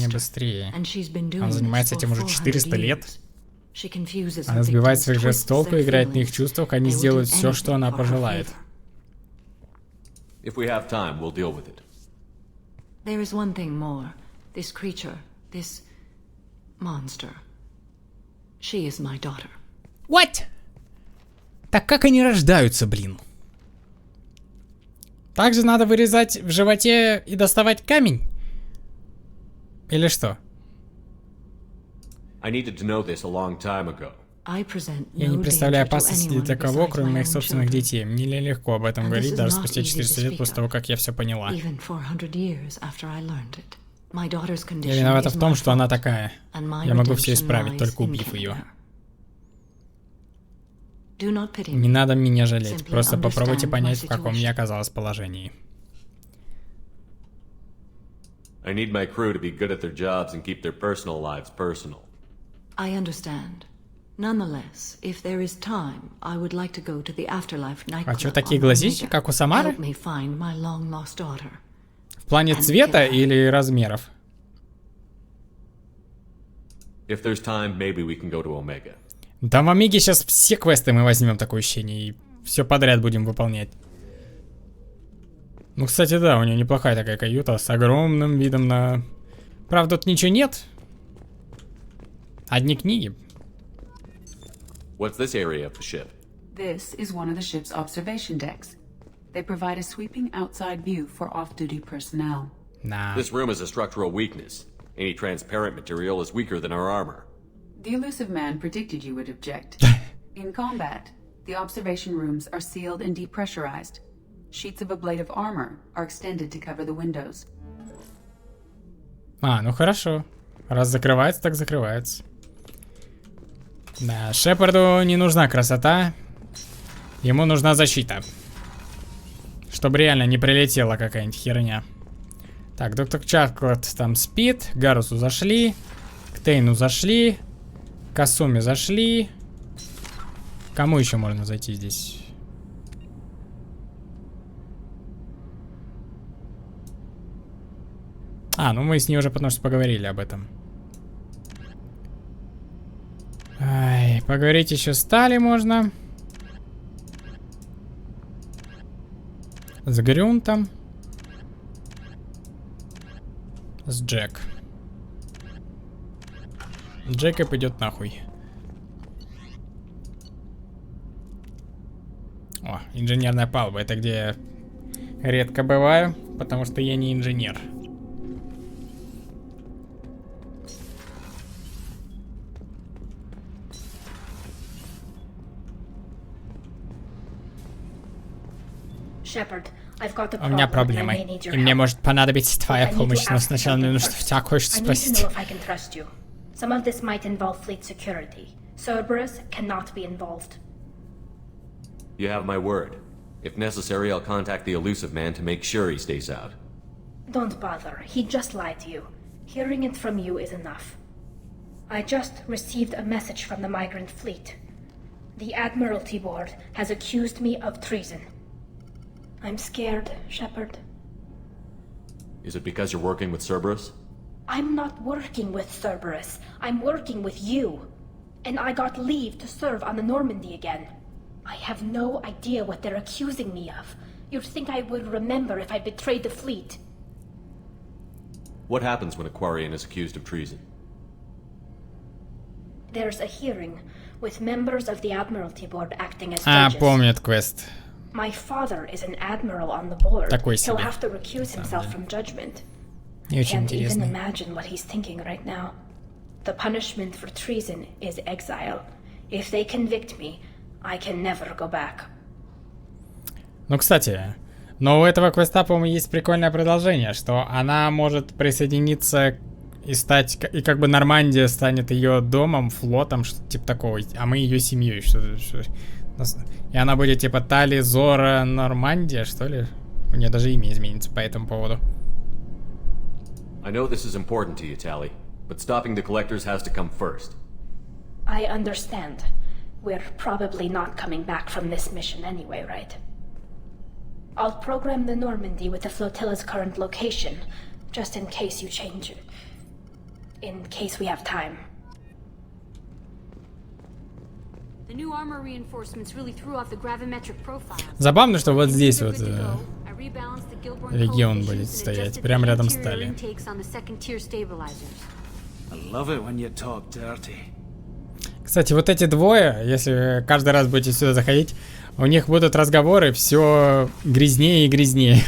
быстрее. Она занимается этим уже 400 лет. Она сбивает своих жертв с толку, играет на их чувствах, они сделают все, что она пожелает. If we have time, we'll deal with it. There is one thing more. This creature, this monster. She is my daughter. What? Так как они рождаются, блин? Также надо вырезать в животе и доставать камень? Или что? I needed to know this a long time ago. Я не представляю опасности для такого, кроме моих собственных детей. Мне легко об этом говорить, даже спустя 400 лет после того, как я все поняла. Я виновата в том, что она такая. Я могу все исправить, только убив ее. Не надо меня жалеть, просто попробуйте понять, в каком я оказалась положении. I need my crew to be good at their jobs and keep their personal lives personal. I understand. Nonetheless, if there is time, I would like to go to the Afterlife nightclub. А что, такие глазищи, как у Самары? Help me find my long-lost daughter. В плане цвета или размеров? If there's time, maybe we can go to Omega. Да в Омеге сейчас все квесты мы возьмем, такое ощущение, и все подряд будем выполнять. Ну, кстати, да, у нее неплохая такая каюта с огромным видом на... Правда, тут ничего нет. Одни книги. What's this area of the ship? This is one of the ship's observation decks. They provide a sweeping outside view for off-duty personnel. Nah. This room is a structural weakness. Any transparent material is weaker than our armor. The elusive man predicted you would object. In combat, the observation rooms are sealed and depressurized. Sheets of ablative armor are extended to cover the windows. А, ну хорошо. Раз закрывается, так закрывается. Да, Шепарду не нужна красота. Ему нужна защита. Чтобы реально не прилетела какая-нибудь херня. Так, доктор Чаклет там спит. К Гарусу зашли. К Тейну зашли. К Асуме зашли. Кому еще можно зайти здесь? А, ну мы с ней уже потому что поговорили об этом. Ай, поговорить еще с Тали можно. С Грюнтом. С Джек. Джекоб идет нахуй. О, инженерная палуба. Это где я редко бываю, потому что я не инженер. У меня проблемы, и мне может понадобиться твоя помощь, но сначала мне нужно тебя кое-что спросить. Some of this might involve fleet security. Cerberus cannot be involved. You have my word. If necessary, I'll contact the elusive man to make sure he stays out. Don't bother. He just lied to you. Hearing it from you is enough. I just received a message from the migrant fleet. The Admiralty Board has accused me of treason. I'm scared, Shepard. Is it because you're working with Cerberus? I'm not working with Cerberus. I'm working with you. And I got leave to serve on the Normandy again. I have no idea what they're accusing me of. You'd think I would remember if I betrayed the fleet. What happens when a Quarian is accused of treason? There's a hearing with members of the Admiralty Board acting as judges. Помнит квест. My father is an admiral on the board. Такой He'll себе. have to recuse himself from judgment. Не очень Can't even интересно. imagine what he's thinking right now. The punishment for treason is exile. If they convict me, I can never go back. Ну, кстати, но у этого квеста, по-моему, есть прикольное продолжение, что она может присоединиться и стать, и как бы Нормандия станет ее домом, флотом, что-то типа такого, а мы ее семьей, и она будет типа Тали, Зора, Нормандия, что ли? У нее даже имя изменится по этому поводу. I know this is important to you, Tally, but stopping the collectors has to come first. I understand. We're probably not coming back from this mission anyway, right? I'll program the Normandy with the flotilla's current location, just in case you change it. In case we have time. The new armor reinforcements really threw off the gravimetric profile. Забавно, что вот здесь вот легион будет стоять, прямо рядом с Тали. Кстати, вот эти двое, если каждый раз будете сюда заходить, у них будут разговоры все грязнее и грязнее.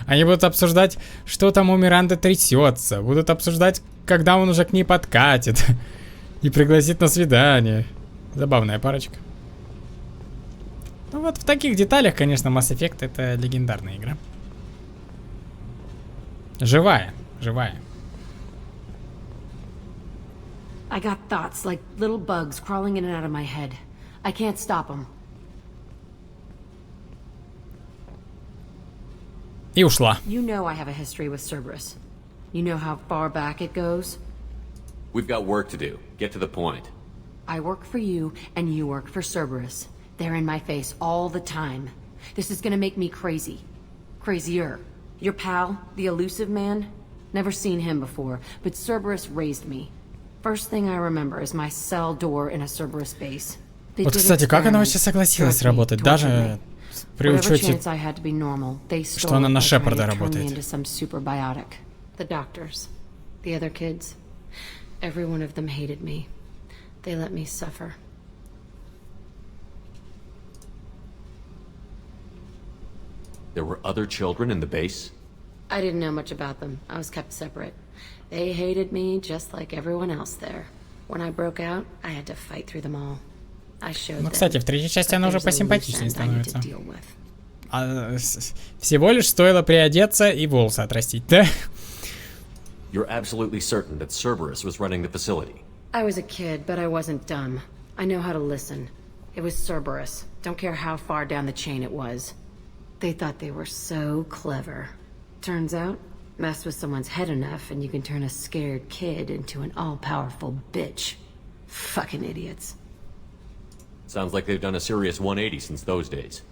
Они будут обсуждать, что там у Миранды трясется, будут обсуждать, когда он уже к ней подкатит и пригласит на свидание. Забавная парочка. Ну вот в таких деталях, конечно, Mass Effect это легендарная игра. Живая, живая. I got thoughts like little bugs crawling in and out of my head. I can't stop them. И ушла. You know I have a history with Cerberus. You know how far back it goes? We've got work to do. Get to the point. I work for you, and you work for Cerberus. They're in my face all the time. This is gonna make me crazy. Crazier. Your pal, the elusive man? Never seen him before, but Cerberus raised me. First thing I remember is my cell door in a Cerberus base. Вот, кстати, как она вообще согласилась работать, даже при учете, что она на Шепарда работает. The doctors, the other kids, every one of them hated me. They let me suffer. There were other children in the base? I didn't know much about them. I was kept separate. They hated me just like everyone else there. When I broke out, I had to fight through them all. I showed them. Ну, кстати, в третьей части она уже посимпатичнее становится. Всего лишь стоило приодеться и волосы отрастить, да? You're absolutely certain that Cerberus was running the facility? I was a kid, but I wasn't dumb. I know how to listen. It was Cerberus. Don't care how far down the chain it was. They thought they were so clever. Turns out, mess with someone's head enough and you can turn a scared kid into an all-powerful bitch. Fucking idiots. Sounds like they've done a serious 180 since those days.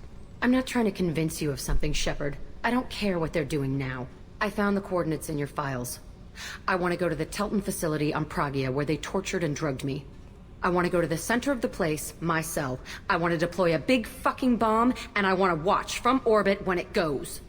I'm not trying to convince you of something, Shepard. I don't care what they're doing now. I found the coordinates in your files. I want to go to the Telton facility on Pragia where they tortured and drugged me. I want to go to the center of the place, my cell. I want to deploy a big fucking bomb, and I want to watch from orbit when it goes.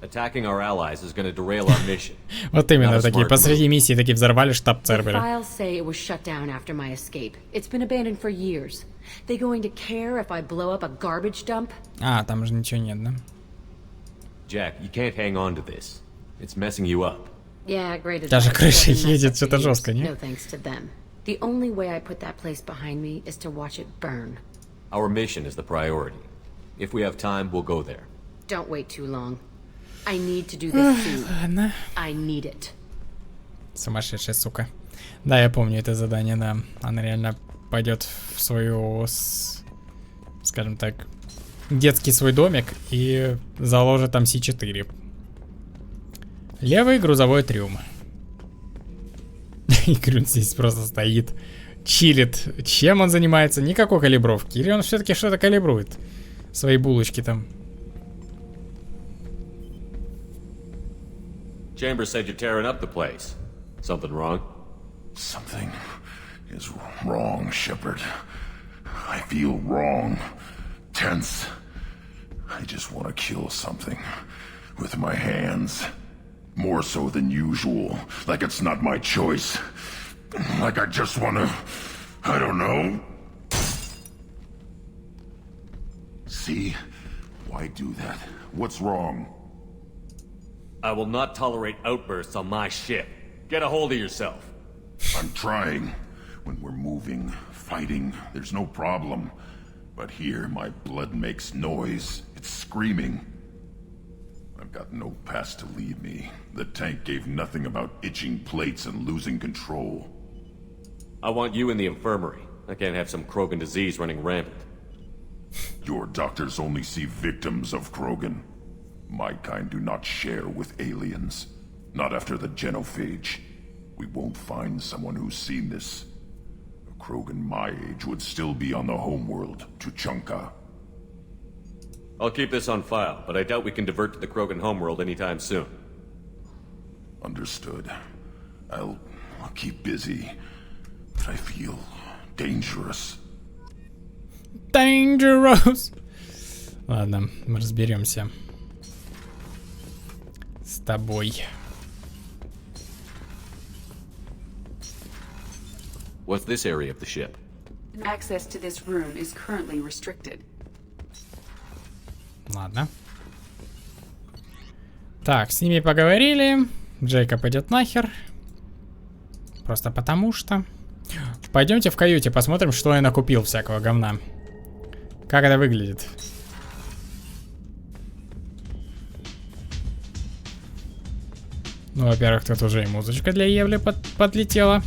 Attacking our allies is going to derail our mission. Вот именно, такие посреди миссии таки взорвали штаб The Цербера. files say it was shut down after my escape. It's been abandoned for years. They going to care if I blow up a garbage dump? А, там же ничего нет, да? Jack, you can't hang on to this. It's messing you up. Yeah, great. Даже крыша едет, что-то жестко, не? No thanks to them. The only way I put that place behind me is to watch it burn. Our mission is the priority. If we have time, we'll go there. Don't wait too long. I need to do this soon. Ладно. I need it. Сумасшедшая сука. Да, я помню это задание, да. Она реально пойдет в свою, скажем так, детский свой домик и заложит там С4. Левый грузовой трюм. И Крюн здесь просто стоит, чилит. Чем он занимается? Никакой калибровки. Или он все-таки что-то калибрует? Свои булочки там. Chambers said you're tearing up the place. Something wrong? Something is wrong, Shepard. I feel wrong. Tense. I just want to kill something. With my hands. More so than usual. Like it's not my choice. Like I just want to... I don't know. See? Why do that? What's wrong? I will not tolerate outbursts on my ship. Get a hold of yourself. I'm trying. When we're moving, fighting, there's no problem. But here, my blood makes noise. It's screaming. I've got no past to lead me. The tank gave nothing about itching plates and losing control. I want you in the infirmary. I can't have some Krogan disease running rampant. Your doctors only see victims of Krogan. My kind do not share with aliens. Not after the genophage. We won't find someone who's seen this. A Krogan my age would still be on the homeworld, Tuchanka. I'll keep this on file, but I doubt we can divert to the Krogan homeworld anytime soon. Understood. I'll keep busy. But I feel dangerous. Dangerous. Ладно, мы разберемся с тобой. What's this area of the ship? Access to this room is currently restricted. Ладно. Так, с ними поговорили. Джейкоб идет нахер. Просто потому что. Пойдемте в каюте, посмотрим, что я накупил всякого говна. Как это выглядит. Ну, во-первых, тут уже и музычка для Евли подлетела.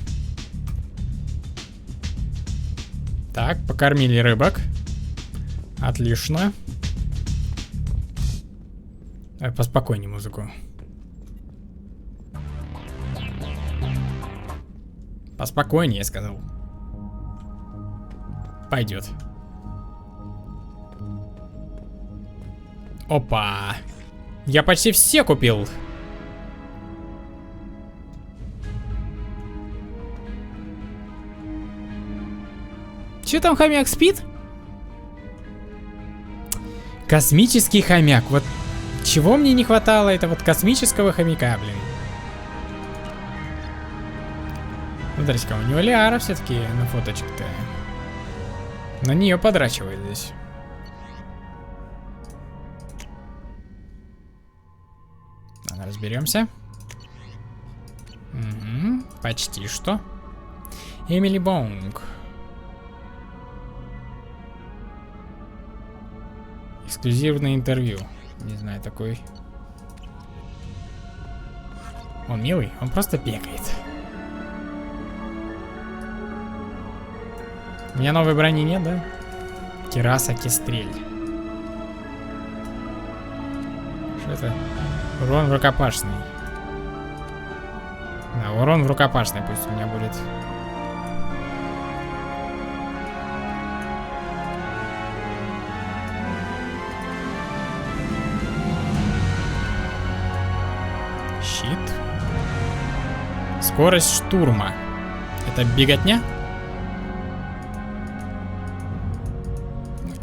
Так, покормили рыбок. Отлично. Давай поспокойнее музыку. Поспокойнее, я сказал. Пойдет. Опа. Я почти все купил. Че там хомяк спит? Космический хомяк. Вот чего мне не хватало, это вот космического хомяка, блин. Смотрите-ка, у него Лиара все-таки на фоточек-то. На нее подрачивает здесь. Ладно, разберемся. Угу, почти что. Эмили Бонг. Эксклюзивное интервью. Не знаю, такой. Он милый, он просто бегает. У меня новой брони нет, да? Кираса, Кистрель. Что это? Урон в рукопашный. Да, урон в рукопашный пусть у меня будет. Щит. Скорость штурма. Это беготня?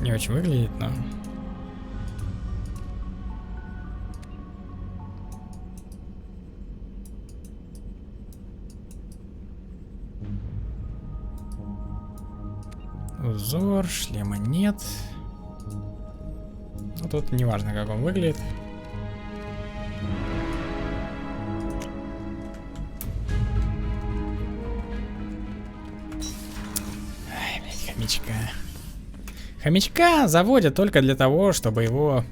Не очень выглядит, но... Узор, шлема нет. Ну тут не важно, как он выглядит. Ай, блядь, хомячка. Хомячка заводят только для того, чтобы его...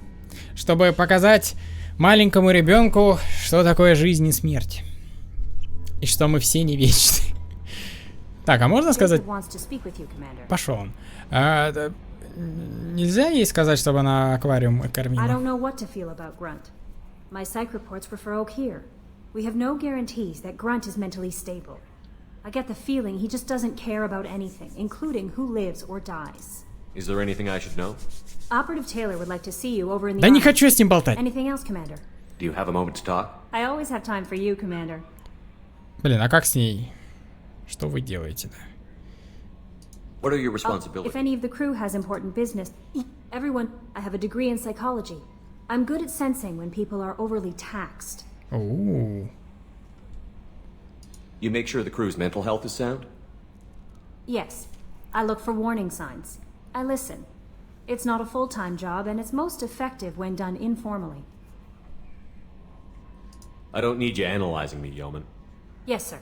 Чтобы показать маленькому ребенку, что такое жизнь и смерть. И что мы все не вечны. Так, а можно сказать... Пошел он. Нельзя ей сказать, чтобы она аквариум кормила? I don't know what to feel about Grunt. My psych reports were for Oak here. We have no guarantees that Grunt is mentally stable. I get the feeling he just doesn't care about anything, including who lives or dies. Is there anything I should know? Operative Taylor would like to see you over in the Да не хочу с ним болтать. Anything else, Commander? Do you have a moment to talk? I always have time for you, Commander. Блин, а как с ней? Что вы делаете-то? What are your responsibilities? If any of the crew has important business, everyone, I have a degree in psychology. I'm good at sensing when people are overly taxed. Ooh. You make sure the crew's mental health is sound? Yes. I look for warning signs. I listen. It's not a full-time job, and it's most effective when done informally. I don't need you analyzing me, Yeoman. Yes, sir.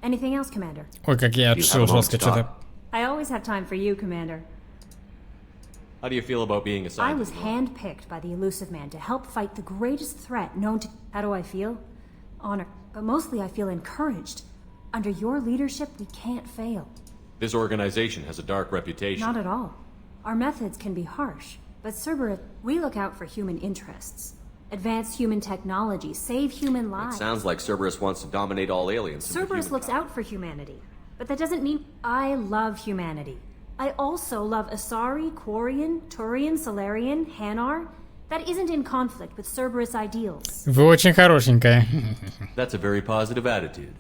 Anything else, Commander? Ой, как я отшил жестко что-то. I always have time for you, Commander. How do you feel about being assigned? I was handpicked by the Elusive Man to help fight the greatest threat known to... How do I feel? Honor. But mostly I feel encouraged. Under your leadership, we can't fail. This organization has a dark reputation. Not at all. Our methods can be harsh, but Cerberus, we look out for human interests. Advance human technology, save human lives. It sounds like Cerberus wants to dominate all aliens. Cerberus looks out for humanity, but that doesn't mean I love humanity. I also love Asari, Quarian, Turian, Solarian, Hanar. That isn't in conflict with Cerberus ideals. Вы очень хорошенькая. That's a very positive attitude.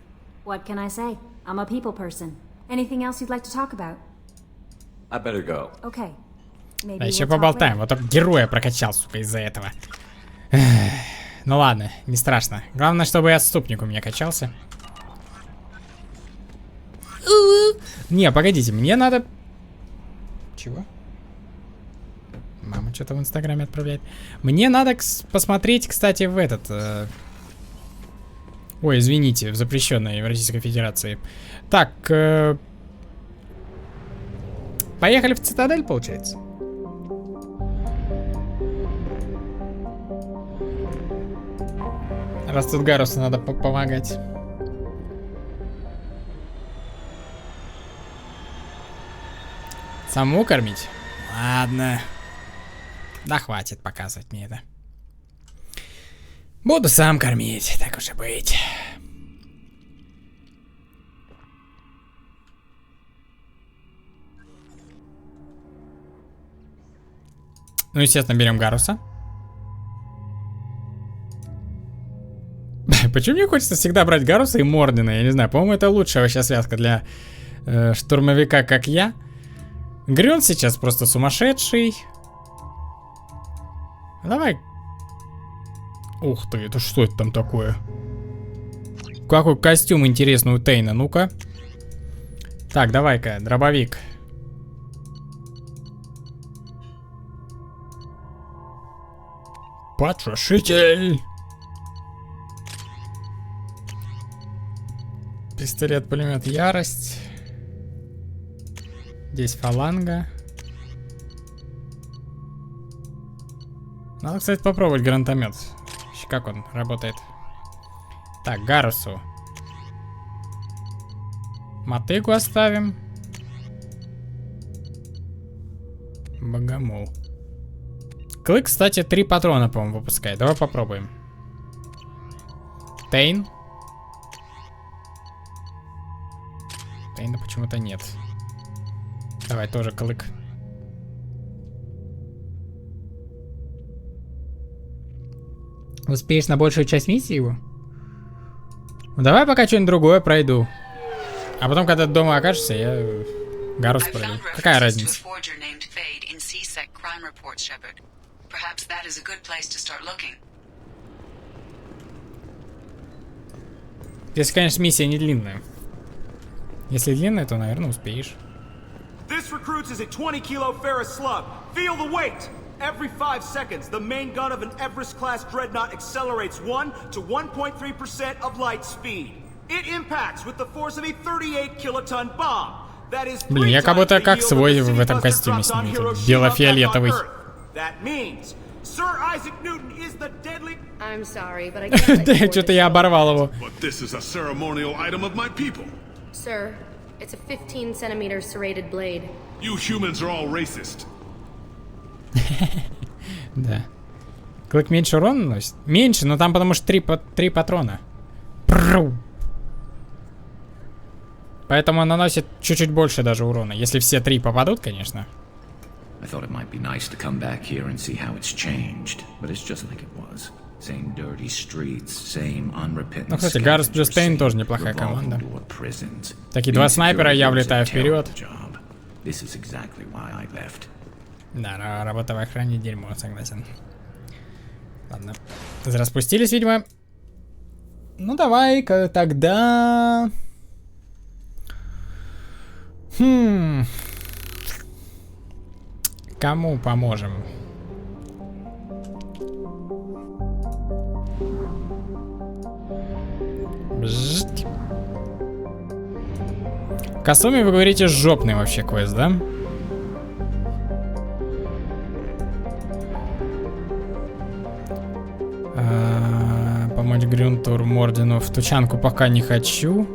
What can I say? I'm a people person. Anything else you'd like to talk about? I better go. Okay. Maybe Да, еще we'll talk поболтаем. later. Вот так героя прокачал, сука, из-за этого. Ну ладно, не страшно. Главное, чтобы и отступник у меня качался. Не, погодите, мне надо... Чего? Мама что-то в Инстаграме отправляет. Мне надо посмотреть, кстати, в этот... Ой, извините, в запрещенной в Российской Федерации. Так, поехали в Цитадель, получается. Раз тут Гарусу надо помогать. Саму кормить? Ладно. Да хватит показывать мне это. Буду сам кормить, так уж и быть. Ну, естественно, берем Гаруса. Почему мне хочется всегда брать Гаруса и Мордена? Я не знаю, по-моему, это лучшая вообще связка для штурмовика, как я. Грён сейчас просто сумасшедший. Давай. Ух ты, это что это там такое? Какой костюм интересный у Тейна, ну-ка. Так, давай-ка, дробовик. Потрошитель. Пистолет-пулемет Ярость. Здесь фаланга. Надо, кстати, попробовать гранатомет. Как он работает. Так, Гарусу. Мотыгу оставим. Богомол. Клык, кстати, 3 патрона, по-моему, выпускает. Давай попробуем. Тейн. Тейна почему-то нет. Давай тоже клык. Успеешь на большую часть миссии его? Ну, давай пока что-нибудь другое пройду. А потом, когда ты дома окажешься, я Гарус пройду. Какая разница? Если, конечно, миссия не длинная. Если длинная, то, наверное, успеешь. This recruits is a 20-kilo ferrous slug. Feel the weight. Every 5 seconds, the main gun of an Everest-class dreadnought accelerates 1 to 1.3% of light speed. It impacts with the force of a 38-kiloton bomb. That is 3 Блин, я как будто как свой в этом костюме сниму. Бело-фиолетовый. That means Sir Isaac Newton is the deadly. I'm sorry, but I can't. Да, что-то я оборвал его. But this is a ceremonial item of my people. Sir, it's a 15-centimeter serrated blade. You humans are all racist. Да. Клык меньше урона наносит? Меньше, но там потому что 3 патрона. Пру. Поэтому он наносит чуть-чуть больше даже урона. Если все 3 попадут, конечно. I thought it might be nice to come back here and see how it's changed, but it's just like it was. Same dirty streets, same unrepentant. Ну, кстати, Гарус плюс Тейн тоже неплохая команда. Такие 2 снайпера, я влетаю вперед. This is exactly why I left. Да, работа в охране дерьмо, согласен. Ладно. Распустились, видимо. Ну, давай-ка тогда... Кому поможем? Бжт. Косуми, вы говорите, жопный вообще квест, да? Помочь Грюнтур, Мордину в Тучанку пока не хочу.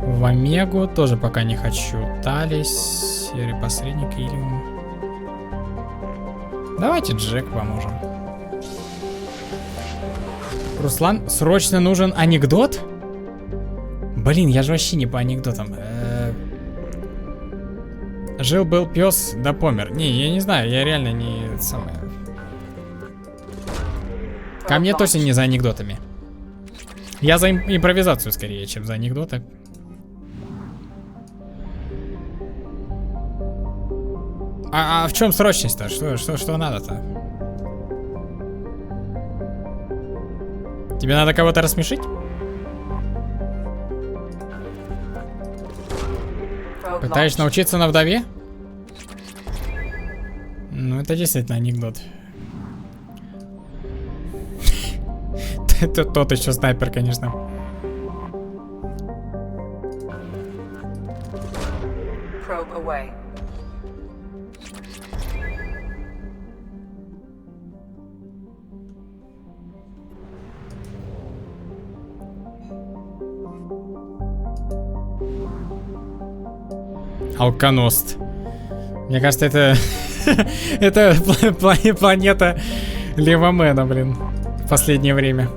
В Омегу тоже пока не хочу. Талис, Серый Посредник, Илиум. Давайте Джек поможем. Руслан, срочно нужен анекдот? Блин, я же вообще не по анекдотам. Жил-был пес, да помер. Не, я не знаю, я реально не самое. Ко мне точно не за анекдотами. Я за импровизацию скорее, чем за анекдоты. А в чем срочность-то? Что надо-то? Тебе надо кого-то рассмешить? Пытаешься научиться на вдове? Ну, это действительно анекдот. Это тот еще снайпер, конечно. Алконост. Мне кажется, это... это планета Левомена, блин. В последнее время.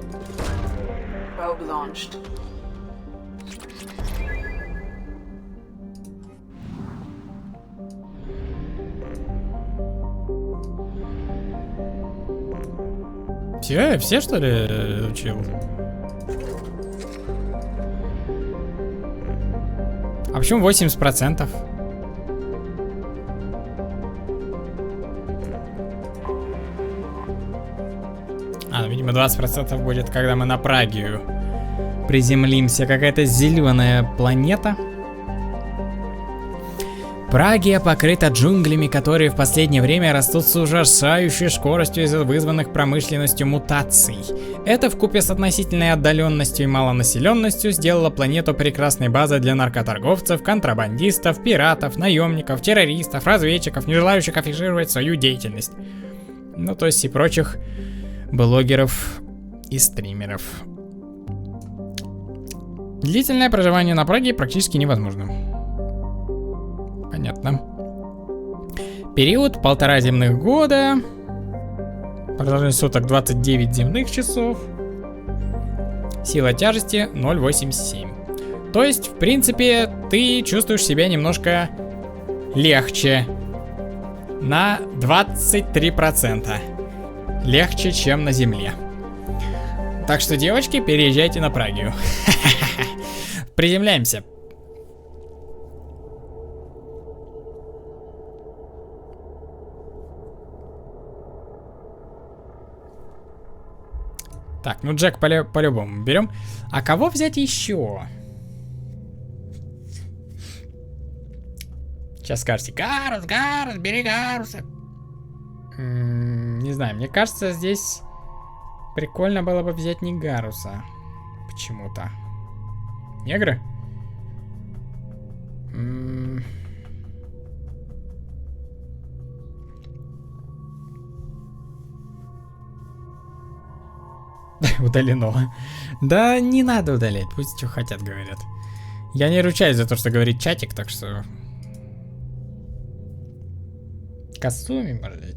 Все что ли учил? А почему 80%? Видимо, 20% будет, когда мы на Прагию приземлимся. Какая-то зеленая планета. Прагия покрыта джунглями, которые в последнее время растут с ужасающей скоростью из-за вызванных промышленностью мутаций. Это вкупе с относительной отдаленностью и малонаселенностью сделало планету прекрасной базой для наркоторговцев, контрабандистов, пиратов, наемников, террористов, разведчиков, не желающих афишировать свою деятельность. Ну, то есть и прочих блогеров и стримеров. Длительное проживание на Праге практически невозможно. Понятно. Период 1,5 земных года. Продолжительность суток 29 земных часов. Сила тяжести 0,87. То есть, в принципе, ты чувствуешь себя немножко легче. На 23%. Легче, чем на Земле. Так что, девочки, переезжайте на Прагию. Приземляемся. Так, ну Джек по-любому берем. А кого взять еще? Сейчас скажете, Гарус, бери Гаруса. Не знаю, мне кажется, здесь прикольно было бы взять не Гаруса. Почему-то. Негры? Удалено. Да не надо удалять, пусть что хотят говорят. Я не ручаюсь за то, что говорит чатик, так что... Касуми, блядь.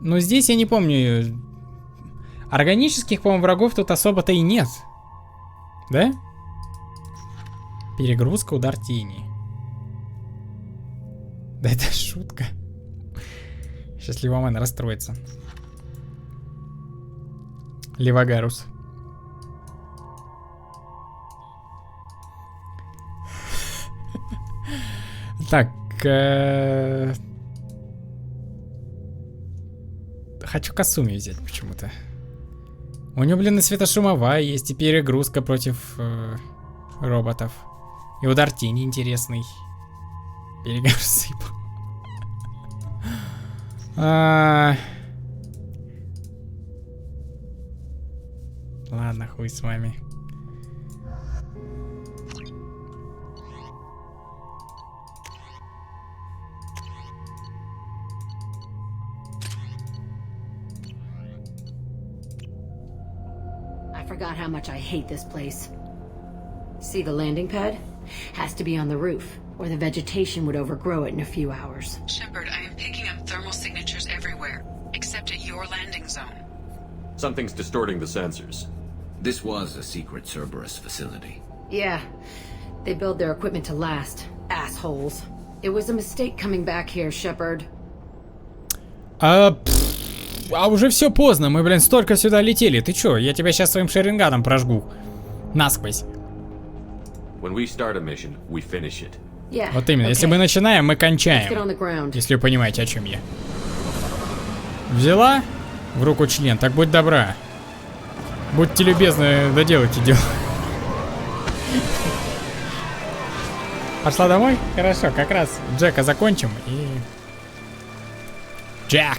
Но здесь я не помню. Органических, по-моему, врагов тут особо-то и нет. Да? Перегрузка, удар тени. Да это шутка. Сейчас Ливамэн расстроится. Ливагарус. Так. Хочу Касуми взять почему-то. У него, блин, и светошумовая есть, и перегрузка против роботов. И удар тени интересный. Перегруз. Ладно, хуй с вами. I forgot how much I hate this place. See the landing pad? Has to be on the roof, or the vegetation would overgrow it in a few hours. Shepard, I am picking up thermal signatures everywhere, except at your landing zone. Something's distorting the sensors. This was a secret Cerberus facility. Yeah, they build their equipment to last. Assholes. It was a mistake coming back here, Shepard. А уже все поздно, мы, блин, столько сюда летели. Ты чё, я тебя сейчас своим шеринганом прожгу. Насквозь. When we start a mission, we finish it. Yeah, вот именно, okay. Если мы начинаем, мы кончаем. Если вы понимаете, о чем я. Взяла в руку член, так будь добра. Будьте любезны, доделайте дело. Пошла домой? Хорошо, как раз Джека закончим и... Джек!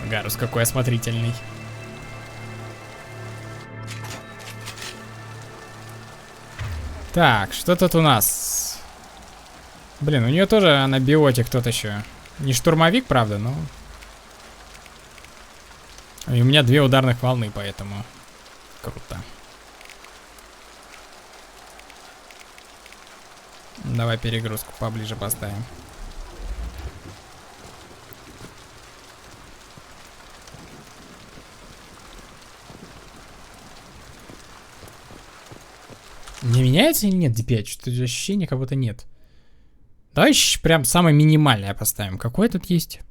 Гарус какой осмотрительный. Так, что тут у нас? Блин, у нее тоже анабиотик тот еще. Не штурмовик, правда, но... И у меня 2 ударных волны, поэтому... Круто. Давай перегрузку поближе поставим. Не меняется или нет DPI? Что-то ощущения как будто нет. Давай прям самое минимальное поставим. Какое тут есть?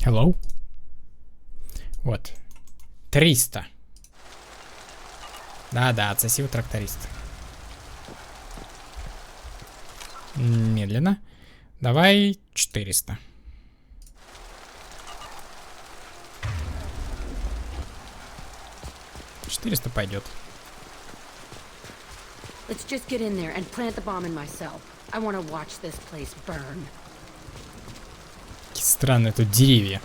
Hello? Вот. 300. Да-да, отсоси у тракториста. Медленно. Давай 400. 400 пойдет. Let's just get in there and plant the bomb in my cell. I want to watch this place burn. Какие странные тут деревья.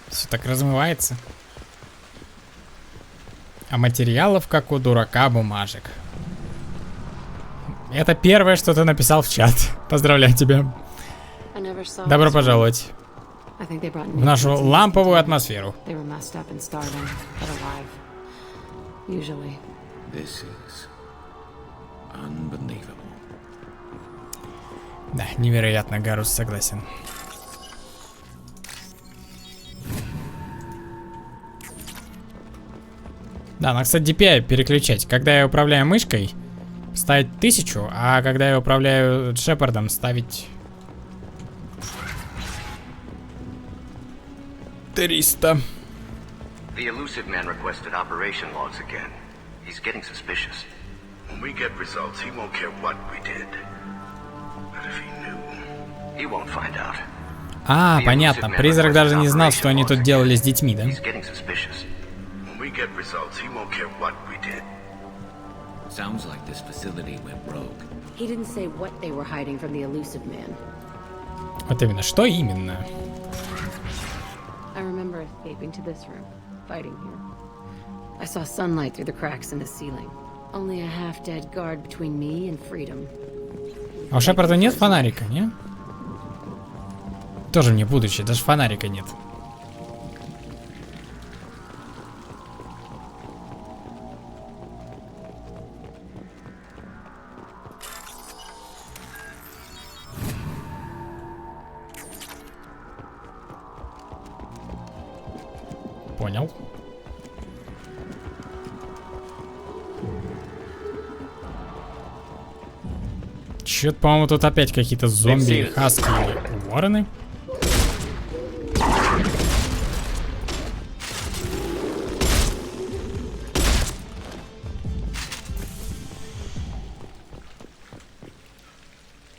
Все так размывается. А материалов, как у дурака, бумажек. Это первое, что ты написал в чат. Поздравляю тебя. Добро пожаловать в нашу ламповую атмосферу. Да, невероятно, Гарус, согласен. Да, надо, кстати, DPI переключать. Когда я управляю мышкой, ставить 1000, а когда я управляю Шепардом, ставить 300. The elusive man requested operation logs again. He's getting suspicious. When we get results, he won't care what we did. But if he knew, he won't find out. А, понятно. Призрак даже не знал, что они тут делали с детьми, да? He's getting suspicious. When we get results, he won't care what we did. Sounds like this facility went rogue. He didn't say what they were hiding from the elusive man. Вот именно, что именно? I remember escaping to this room, fighting here. I saw sunlight through the cracks in the ceiling. Only a half-dead guard between me and freedom. А у Шепарда нет фонарика, не? Тоже мне будущее, даже фонарика нет. Понял. Чё-то, по-моему, тут опять какие-то зомби, хаски или вороны.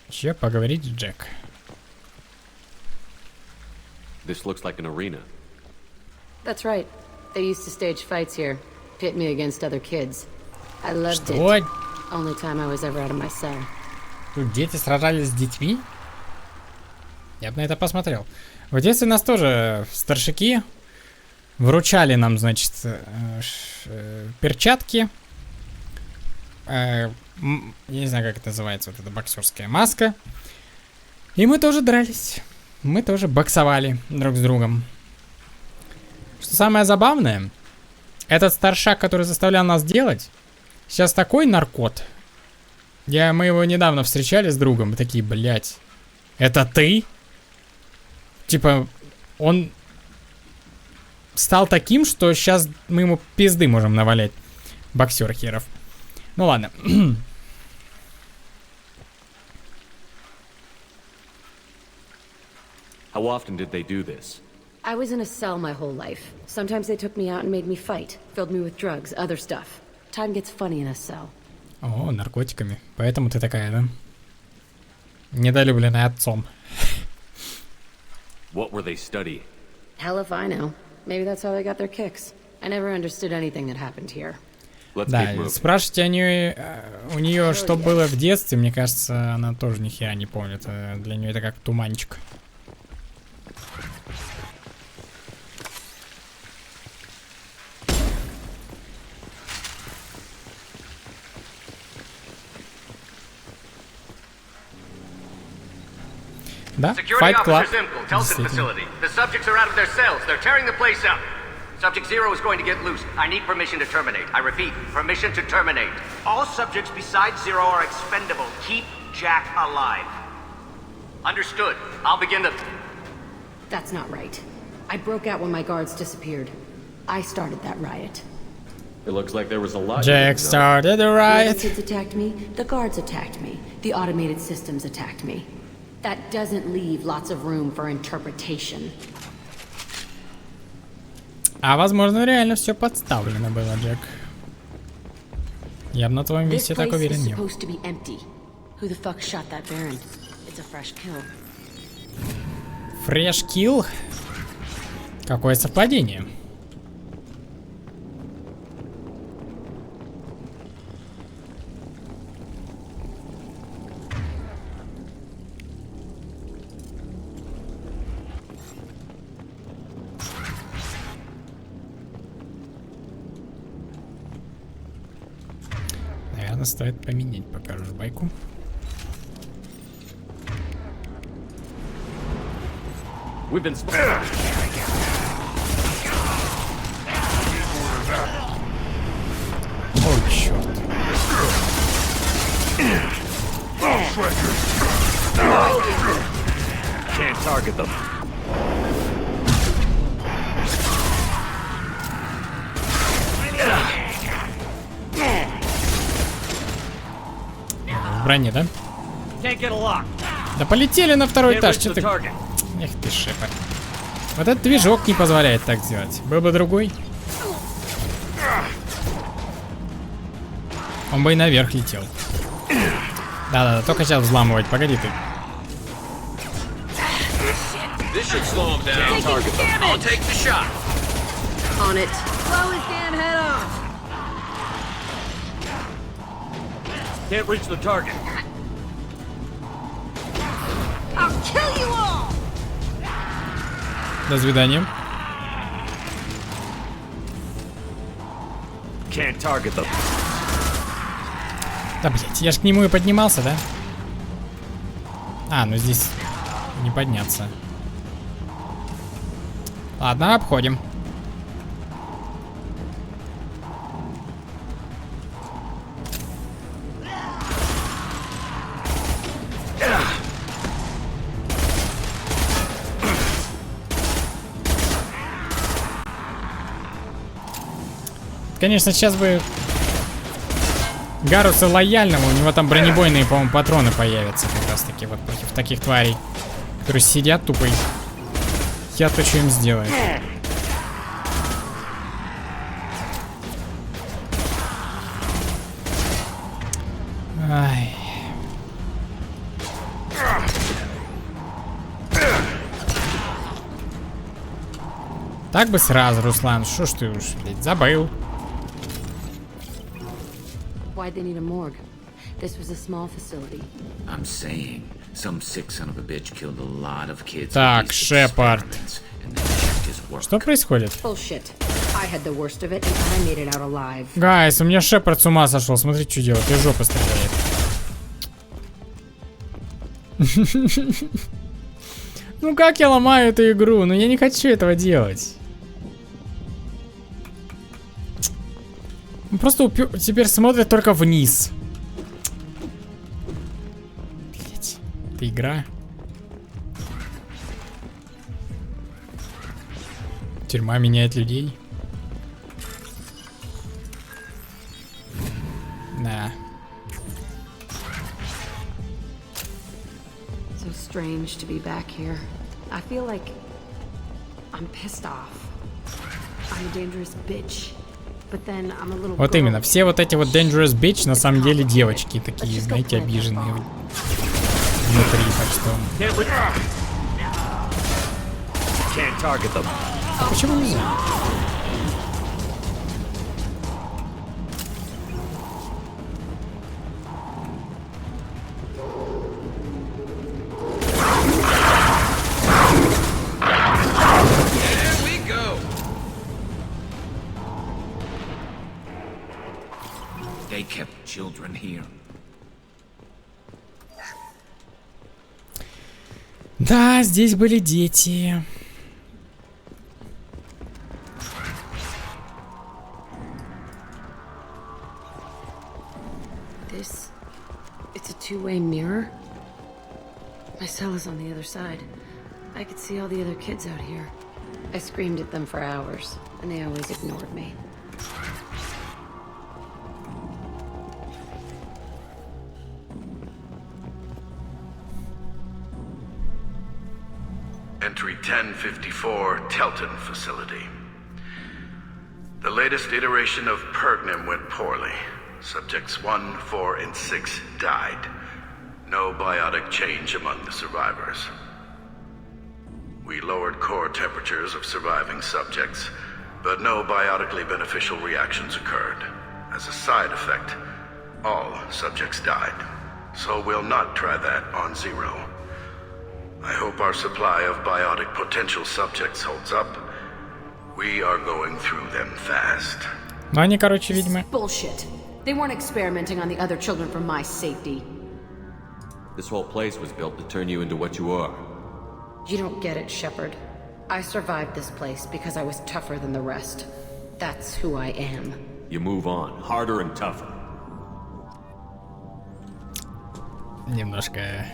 Че поговорить, Джек? This looks like an arena. That's right. They used to stage fights here, pit me against other kids. I loved Что? it. Only time I was ever out of my cell. Тут дети сражались с детьми? Я бы на это посмотрел. В детстве нас тоже старшики вручали нам, значит, перчатки. Я не знаю, как это называется, вот эта боксерская маска. И мы тоже дрались. Мы тоже боксовали друг с другом. Что самое забавное, этот старшак, который заставлял нас делать, сейчас такой наркот. Мы его недавно встречали с другом, и такие, блядь, это ты? Типа, он стал таким, что сейчас мы ему пизды можем навалять. Боксер херов. Ну ладно. How often did they do this? I was in a cell my whole life. Sometimes they took me out and made me fight, filled me with drugs, other stuff. Time gets funny in a cell. О, наркотиками. Поэтому ты такая, да? Недолюбленная отцом. What were they studying? Hell if I know. Maybe that's how they got their kicks. I never understood anything that happened here. Да, спрашивайте у нее, что было в детстве, мне кажется, она тоже ни хера не помнит. Для нее это как туманчик. Да, Security Fight Club. Officer Zimkel, Telson facility. The subjects are out of their cells. They're tearing the place up. Subject 0 is going to get loose. I need permission to terminate. I repeat, permission to terminate. All subjects besides 0 are expendable. Keep Jack alive. Understood. I'll begin the... That's not right. I broke out when my guards disappeared. I started that riot. It looks like there was a lot. Jack started the riot. The kids attacked me. The guards attacked me. The automated systems attacked me. That doesn't leave lots of room for interpretation. А возможно, реально все подставлено было, Джек. Я бы на твоем месте так уверен не был. It's a fresh kill. Fresh kill? Какое совпадение? Наверное, стоит поменять пока байку. We've been Ой, черт. Can't target them. В броне, да? Can't get a lock. Да полетели на второй Can't этаж, reach что the ты... target. Эх ты, Шепард. Вот этот движок не позволяет так сделать. Был бы другой. Он бы и наверх летел. Да-да-да, только сейчас взламывать. Погоди ты. This should slow him down. Target them. I'll take the shot. On it. Blow his damn head off. Can't reach the target. I'll kill you all. До свидания. Can't target them. Да, блять, я ж к нему и поднимался, да? А, ну здесь не подняться. Ладно, обходим. Конечно, сейчас бы Гаруса лояльного, у него там бронебойные, по-моему, патроны появятся как раз таки вот против таких тварей, которые сидят тупо и я то, что им сделаю. Ай. Так бы сразу, Руслан, шо ж ты уж, блядь, забыл. Why'd they need a morgue? This was a small facility. I'm saying, some sick son of a bitch killed a lot of kids. Так, Шепард. Что происходит? Bullshit. I had the worst of it, and I made it out alive. Гайс, у меня Шепард с ума сошел. Смотри, что делает. И жопа стреляет. Ну как я ломаю эту игру? Ну я не хочу этого делать. Он просто теперь смотрит только вниз. Блять, это игра. Тюрьма меняет людей. Да. So strange to be back here. I feel like I'm pissed off. I'm a dangerous bitch. But then I'm a little Вот именно, все вот эти вот Dangerous Bitch на самом деле девочки такие, знаете, обиженные внутри, так что... А почему нельзя? They kept children here. Да, здесь были дети. This... It's a two-way mirror? My cell is on the other side. I could see all the other kids out here. I screamed at them for hours, and they always ignored me. Entry 1054, Telton facility. The latest iteration of Pergnum went poorly. Subjects 1, 4, and 6 died. No biotic change among the survivors. We lowered core temperatures of surviving subjects, but no biotically beneficial reactions occurred. As a side effect, all subjects died. So we'll not try that on Zero. I hope our supply of biotic potential subjects holds up. We are going through them fast. Ну они, короче, видимо... Bullshit. They weren't experimenting on the other children for my safety. This whole place was built to turn you into what you are. You don't get it, Shepard. I survived this place because I was tougher than the rest. That's who I am. You move on, harder and tougher. Немножко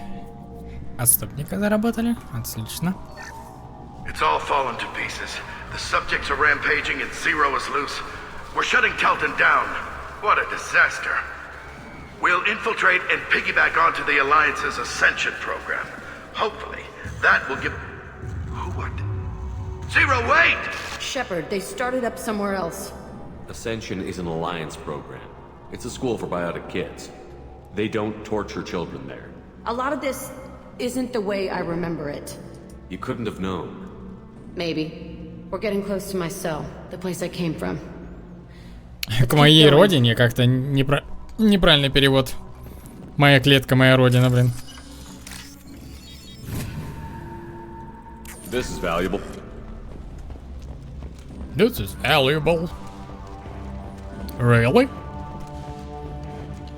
отступника заработали. Отлично. It's all fallen to pieces. The subjects are rampaging and Zero is loose. We're shutting Telton down. What a disaster. We'll infiltrate and piggyback onto the Alliance's Ascension program. Hopefully, that will give... What? Zero, wait! Shepard, they started up somewhere else. Ascension is an Alliance program. It's a school for biotic kids. They don't torture children there. A lot of this isn't the way I remember it. You couldn't have known. Maybe. We're getting close to my cell, the place I came from. К моей родине как-то неправильный перевод. Моя клетка, моя родина, блин. This is valuable. This is valuable. Really?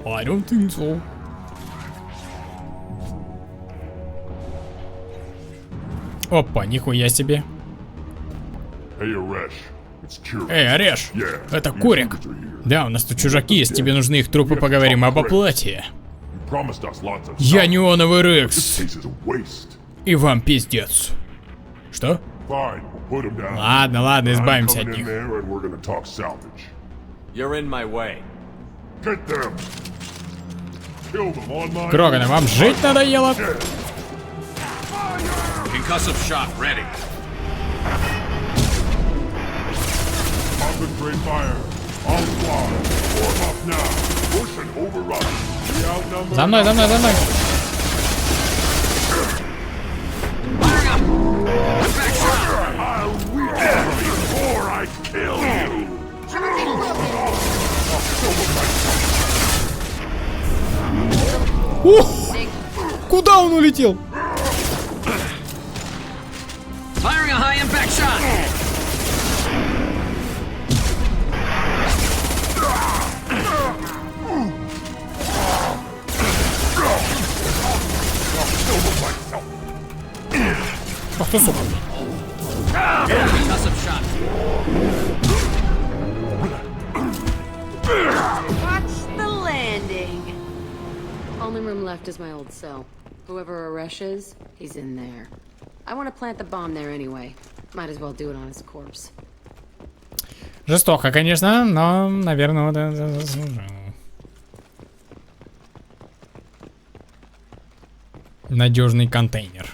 I don't think so. Опа, нихуя себе. Эй, Ореш, это Курик. Да, у нас тут чужаки есть, тебе нужны их трупы, поговорим об оплате. Я неоновый Рекс. И вам пиздец. Что? Ладно, ладно, избавимся от них. Кроганы, вам жить надоело? Concussive shot ready. Concentrate fire. I'll fly. Warm up now. Push and overrun. We outnumber. За мной, за мной, за мной. Firing up. Back shot. I'll reach before I kill you. Куда он улетел? Firing a high impact shot. Ах ты, сука. Concussive shot. Watch the landing. Only room left is my old cell. Whoever Aresh is, he's in there. I want to plant the bomb there anyway. Might as well do it on his corpse. Жестоко, конечно, но, наверное, вот это заслужил. Надежный контейнер.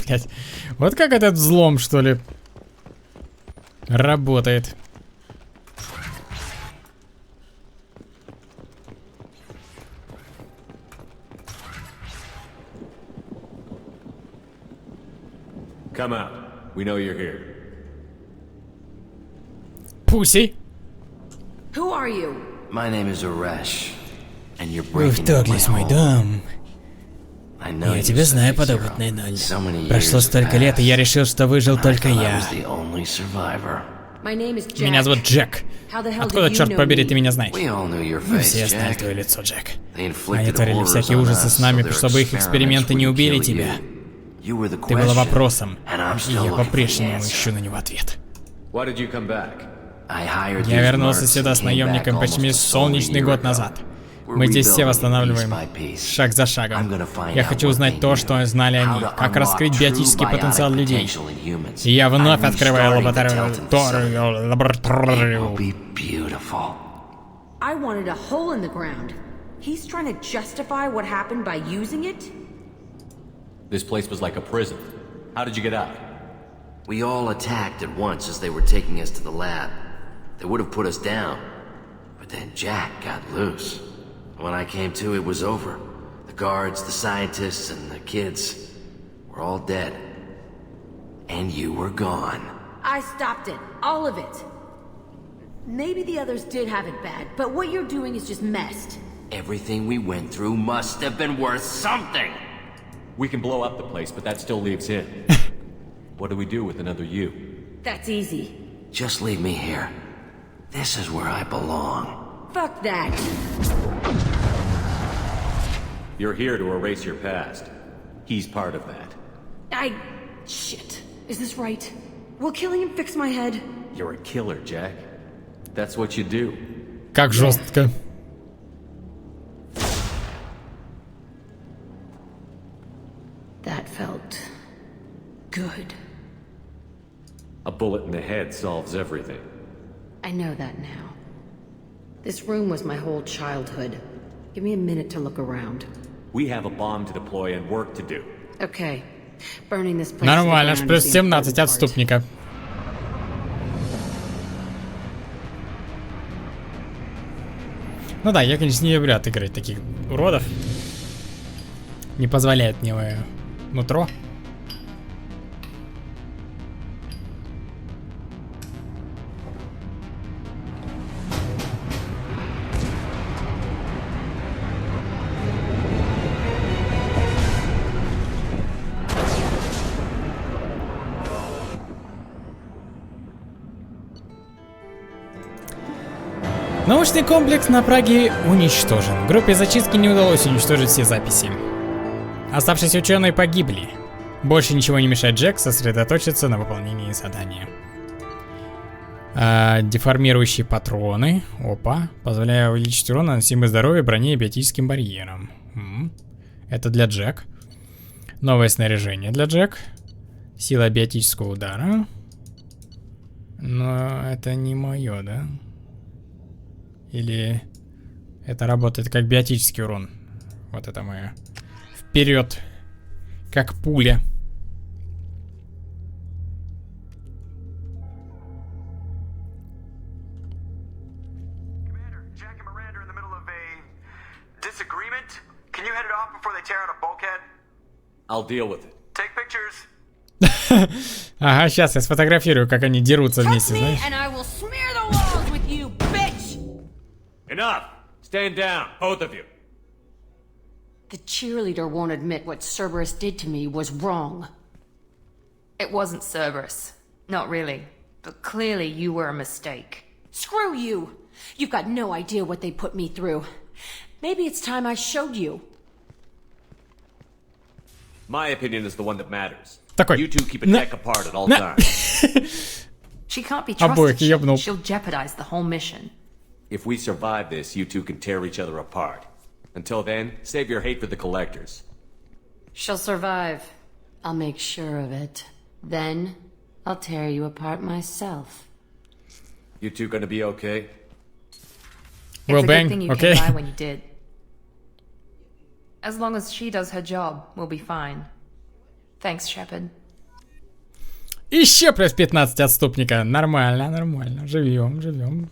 Блять, вот как этот взлом, что ли, работает. Come out. We know you're here. Pussy. Who are you? My name is Aresh, and you're Вы breaking into my вторглись в мой home. дом. I know Я you тебя знаю, said подопытный Zero. ноль. So many Прошло years столько лет, и я решил, что выжил только I я. was the only survivor. My name is Jack. Меня зовут Джек. How the hell Откуда, did you черт know побери, me? ты меня знаешь? We all knew your Мы face, все знали Jack. твое лицо, Джек. They Они inflicted творили horrors всякие on ужасы us, с нами, so their чтобы их experiments эксперименты не wouldn't убили kill тебя. you. You were the Ты была question, вопросом, and I'm и still я looking for the по-прежнему answer. ищу на него ответ. Why did you come back? I hired Я these вернулся mercs сюда and с came наемником back почти almost a солнечный year год ago. назад. Мы здесь все восстанавливаем шаг за шагом. Я хочу узнать то, что знали они, как раскрыть биотический потенциал людей. И я вновь открываю лабораторию. I wanted a hole in the ground. He's trying to justify what happened by using it? This place was like a prison. How did you get out? We all attacked at once as they were taking us to the lab. They would have put us down. But then Jack got loose. When I came to, it was over. The guards, the scientists, and the kids were all dead. And you were gone. I stopped it. All of it. Maybe the others did have it bad, but what you're doing is just messed. Everything we went through must have been worth something. We can blow up the place, but that still leaves him. What do we do with another you? That's easy. Just leave me here. This is where I belong. Fuck that. You're here to erase your past. He's part of that. Shit. Is this right? Will killing him fix my head? You're a killer, Jack. That's what you do. Как жестко. That felt good. A bullet in the head solves everything. I know that now. This room was my whole childhood. Give me a minute to look around. We have a bomb to deploy and work to do. Okay. Burning this place. Нормально, аж плюс 17 отступника. Ну да, я, конечно, не люблю отыгрывать таких уродов. Не позволяет мне мое нутро. Научный комплекс на Праге уничтожен. Группе зачистки не удалось уничтожить все записи. Оставшиеся ученые погибли. Больше ничего не мешает Джек сосредоточиться на выполнении задания. Деформирующие патроны. Опа. Позволяя увеличить урон, наносимый здоровью, броне и биотическим барьером. Это для Джек. Новое снаряжение для Джек. Сила биотического удара. Но это не мое, да? Или это работает как биотический урон? Вот это мое. Вперед. Как пуля. Commander, Jack and Miranda are in the middle of a disagreement. Can you head it off before they tear out a bulkhead? I'll deal with it. Take pictures. Ага, сейчас я сфотографирую, как они дерутся вместе, знаешь? Enough! Stand down, both of you. The cheerleader won't admit what Cerberus did to me was wrong. It wasn't Cerberus. Not really. But clearly you were a mistake. Screw you! You've got no idea what they put me through. Maybe it's time I showed you. My opinion is the one that matters. Такой. You two keep a deck apart at all times. She can't be trusted. She'll jeopardize the whole mission. If we survive this, you two can tear each other apart. Until then, save your hate for the collectors. She'll survive. I'll make sure of it. Then, I'll tear you apart myself. You two gonna be okay? Well, bang, thing you came by when you did. As long as she does her job, we'll be fine. Thanks, Shepard. Еще плюс 15 отступника. Нормально, нормально. Живем, живем.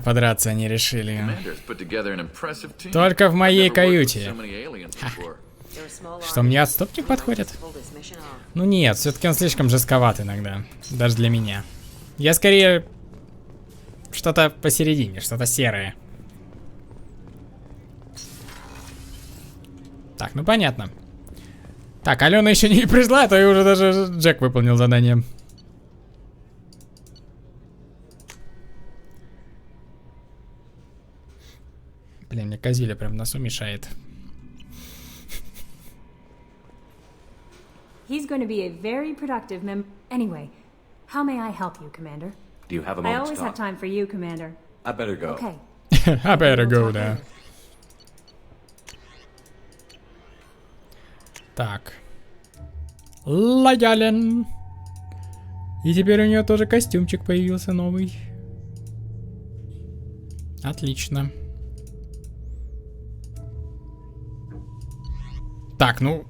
Подраться они решили. Только в моей каюте. Что, мне отступник подходит? Ну нет, все-таки он слишком жестковат иногда. Даже для меня. Я скорее что-то посередине, что-то серое. Так, ну понятно. Так, Алена еще не пришла, а то и уже даже Джек выполнил задание. Блин, мне Козиля прям носу мешает. He's going to be a very productive member. Anyway, how may I help you, Commander? Do you have a I moment always to have talk? time for you, Commander. I better go. Okay. I better go, да. Так. Лоялен. И теперь у нее тоже костюмчик появился новый. Отлично. Так, ну...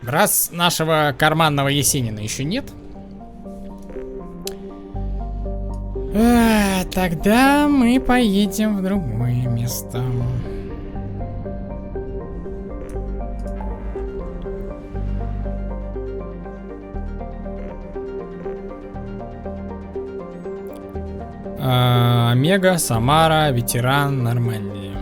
Раз нашего карманного Есенина еще нет... тогда мы поедем в другое место. Омега, Самара, ветеран, Нормандия.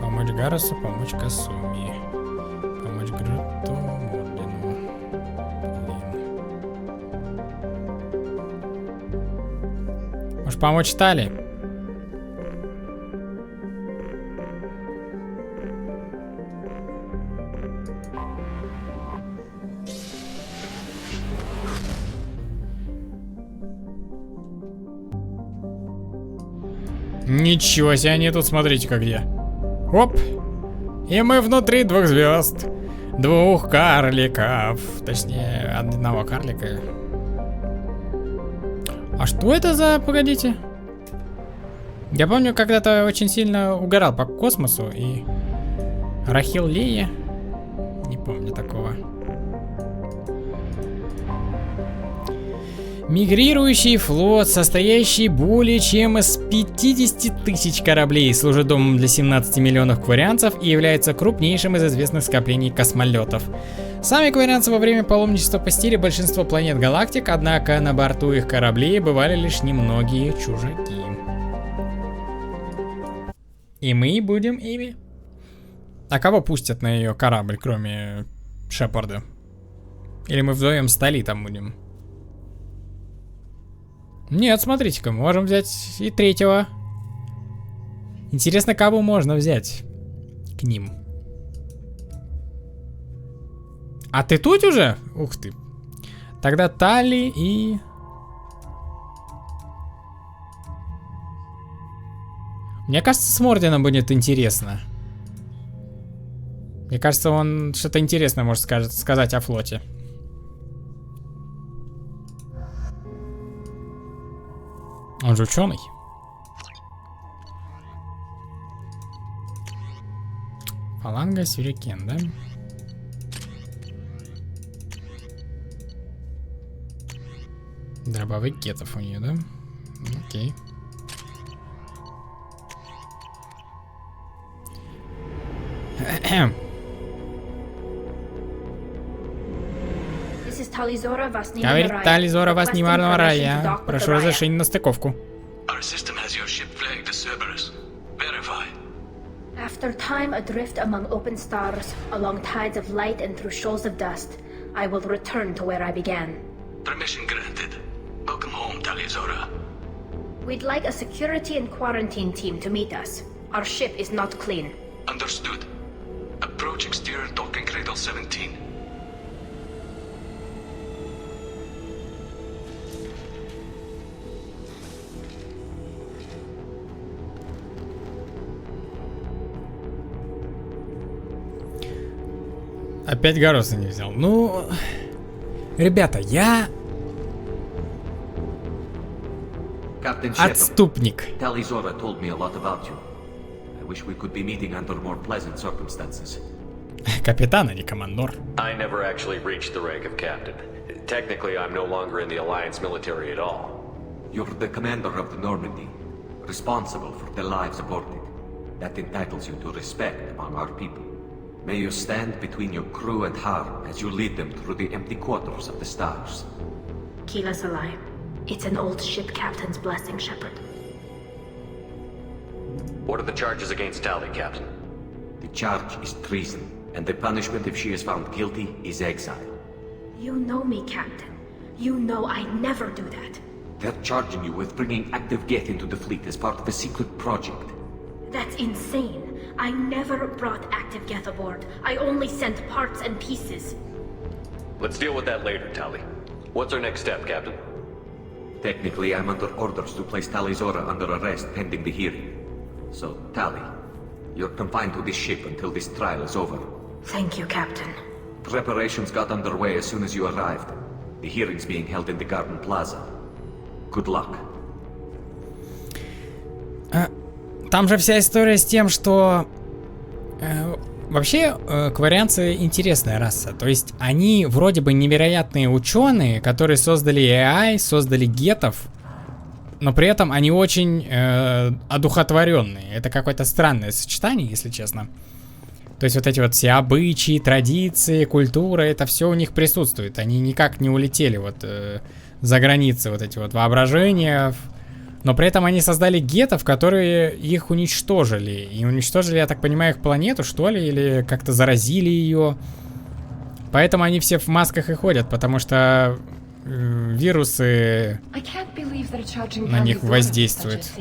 Помочь Гарресу, помочь Касуми. Помочь Грюту, Мордину. Блин. Может помочь Тали? Ничего себе, они тут, смотрите-ка где. Оп! И мы внутри 2 звезд. 2 карликов. Точнее, 1 карлика. А что это за... Погодите. Я помню, когда-то очень сильно угорал по космосу и... Рахил Лея. Не помню такого. Мигрирующий флот, состоящий более чем из 50 тысяч кораблей, служит домом для 17 миллионов кварианцев и является крупнейшим из известных скоплений космолетов. Сами кварианцы во время паломничества посетили большинство планет галактик, однако на борту их кораблей бывали лишь немногие чужаки. И мы будем ими. А кого пустят на ее корабль, кроме Шепарда? Или мы вдвоем с Тали там будем? Нет, смотрите-ка, мы можем взять и 3-го. Интересно, кого можно взять к ним. А ты тут уже? Ух ты. Тогда Тали и... Мне кажется, с Мордином будет интересно. Мне кажется, он что-то интересное может сказать о флоте. Он же ученый. Фаланга, сюрикен, да? Дробовик кетов у нее, да? Окей. Говорит, Тализора вас не марного рая. Прошу разрешения на стыковку. After time adrift among open stars, along tides of light and through shoals of dust, I will return to where I began. Permission granted. Welcome home, Talizora. We'd like a security and quarantine team to meet us. Our ship is not clean. Understood. Approach exterior docking cradle 17. Опять Гароса не взял. Ну, ребята, я отступник. Talizora told me a lot about you. I wish we could be meeting under more pleasant circumstances. Капитан, а не командор. I never actually reached the rank of captain. Technically, I'm no longer in the Alliance military at all. You're the commander of the Normandy, responsible for the lives aborted. That entitles you to respect among our people. May you stand between your crew and harm as you lead them through the empty quarters of the stars. Keep us alive. It's an old ship captain's blessing, Shepard. What are the charges against Tali, Captain? The charge is treason, and the punishment if she is found guilty is exile. You know me, Captain. You know I never do that. They're charging you with bringing active Geth into the fleet as part of a secret project. That's insane. I never brought active Geth aboard. I only sent parts and pieces. Let's deal with that later, Tali. What's our next step, Captain? Technically, I'm under orders to place Tali Zora under arrest pending the hearing. So, Tali, you're confined to this ship until this trial is over. Thank you, Captain. Preparations got underway as soon as you arrived. The hearing's being held in the Garden Plaza. Good luck. Там же вся история с тем, что вообще кварианцы интересная раса. То есть они вроде бы невероятные ученые, которые создали AI, создали гетов, но при этом они очень одухотворенные. Это какое-то странное сочетание, если честно. То есть вот эти вот все обычаи, традиции, культура, это все у них присутствует. Они никак не улетели вот за границы вот эти вот воображения. Но при этом они создали гетов, которые их уничтожили. И уничтожили, я так понимаю, их планету, что ли, или как-то заразили ее. Поэтому они все в масках и ходят, потому что вирусы на них воздействуют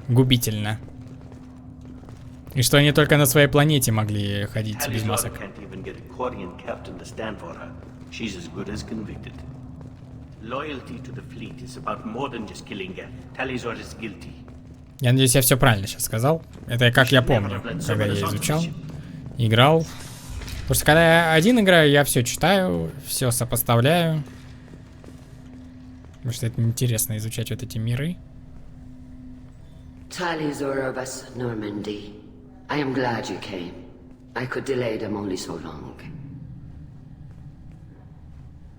губительно. И что они только на своей планете могли ходить без масок. Я надеюсь, я все правильно сейчас сказал. Это как я помню, когда я изучал, играл. Потому что когда я один играю, я все читаю, все сопоставляю. Потому что это интересно изучать вот эти миры. Tali Zora vas Normandy. I am glad you came. I could delay them only so long.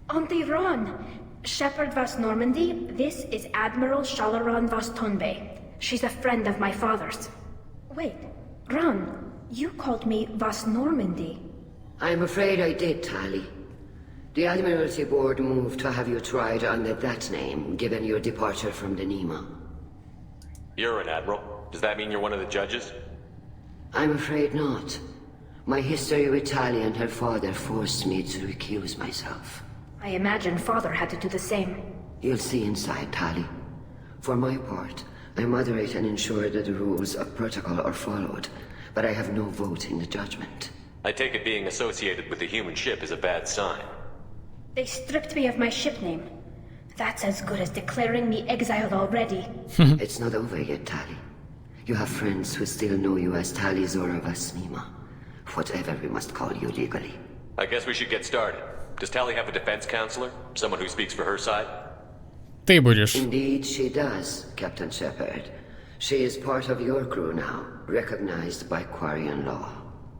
Auntie Ron! Shepherd vas Normandy, this is Admiral Shalaran vas Tonbe. She's a friend of my father's. Wait, Ron, you called me vas Normandy. I'm afraid I did, Tali. The Admiralty Board moved to have you tried under that name, given your departure from the Nima. You're an admiral. Does that mean you're one of the judges? I'm afraid not. My history with Tali and her father forced me to recuse myself. I imagine father had to do the same. You'll see inside, Tali. For my part, I moderate and ensure that the rules of protocol are followed, but I have no vote in the judgment. I take it being associated with the human ship is a bad sign. They stripped me of my ship name. That's as good as declaring me exiled already. It's not over yet, Tali. You have friends who still know you as Tali Zora vas Nima. Whatever we must call you legally. I guess we should get started. Does Tali have a defense counselor? Someone who speaks for her side? Ты будешь. Indeed she does, Captain Shepard. She is part of your crew now, recognized by Quarian law.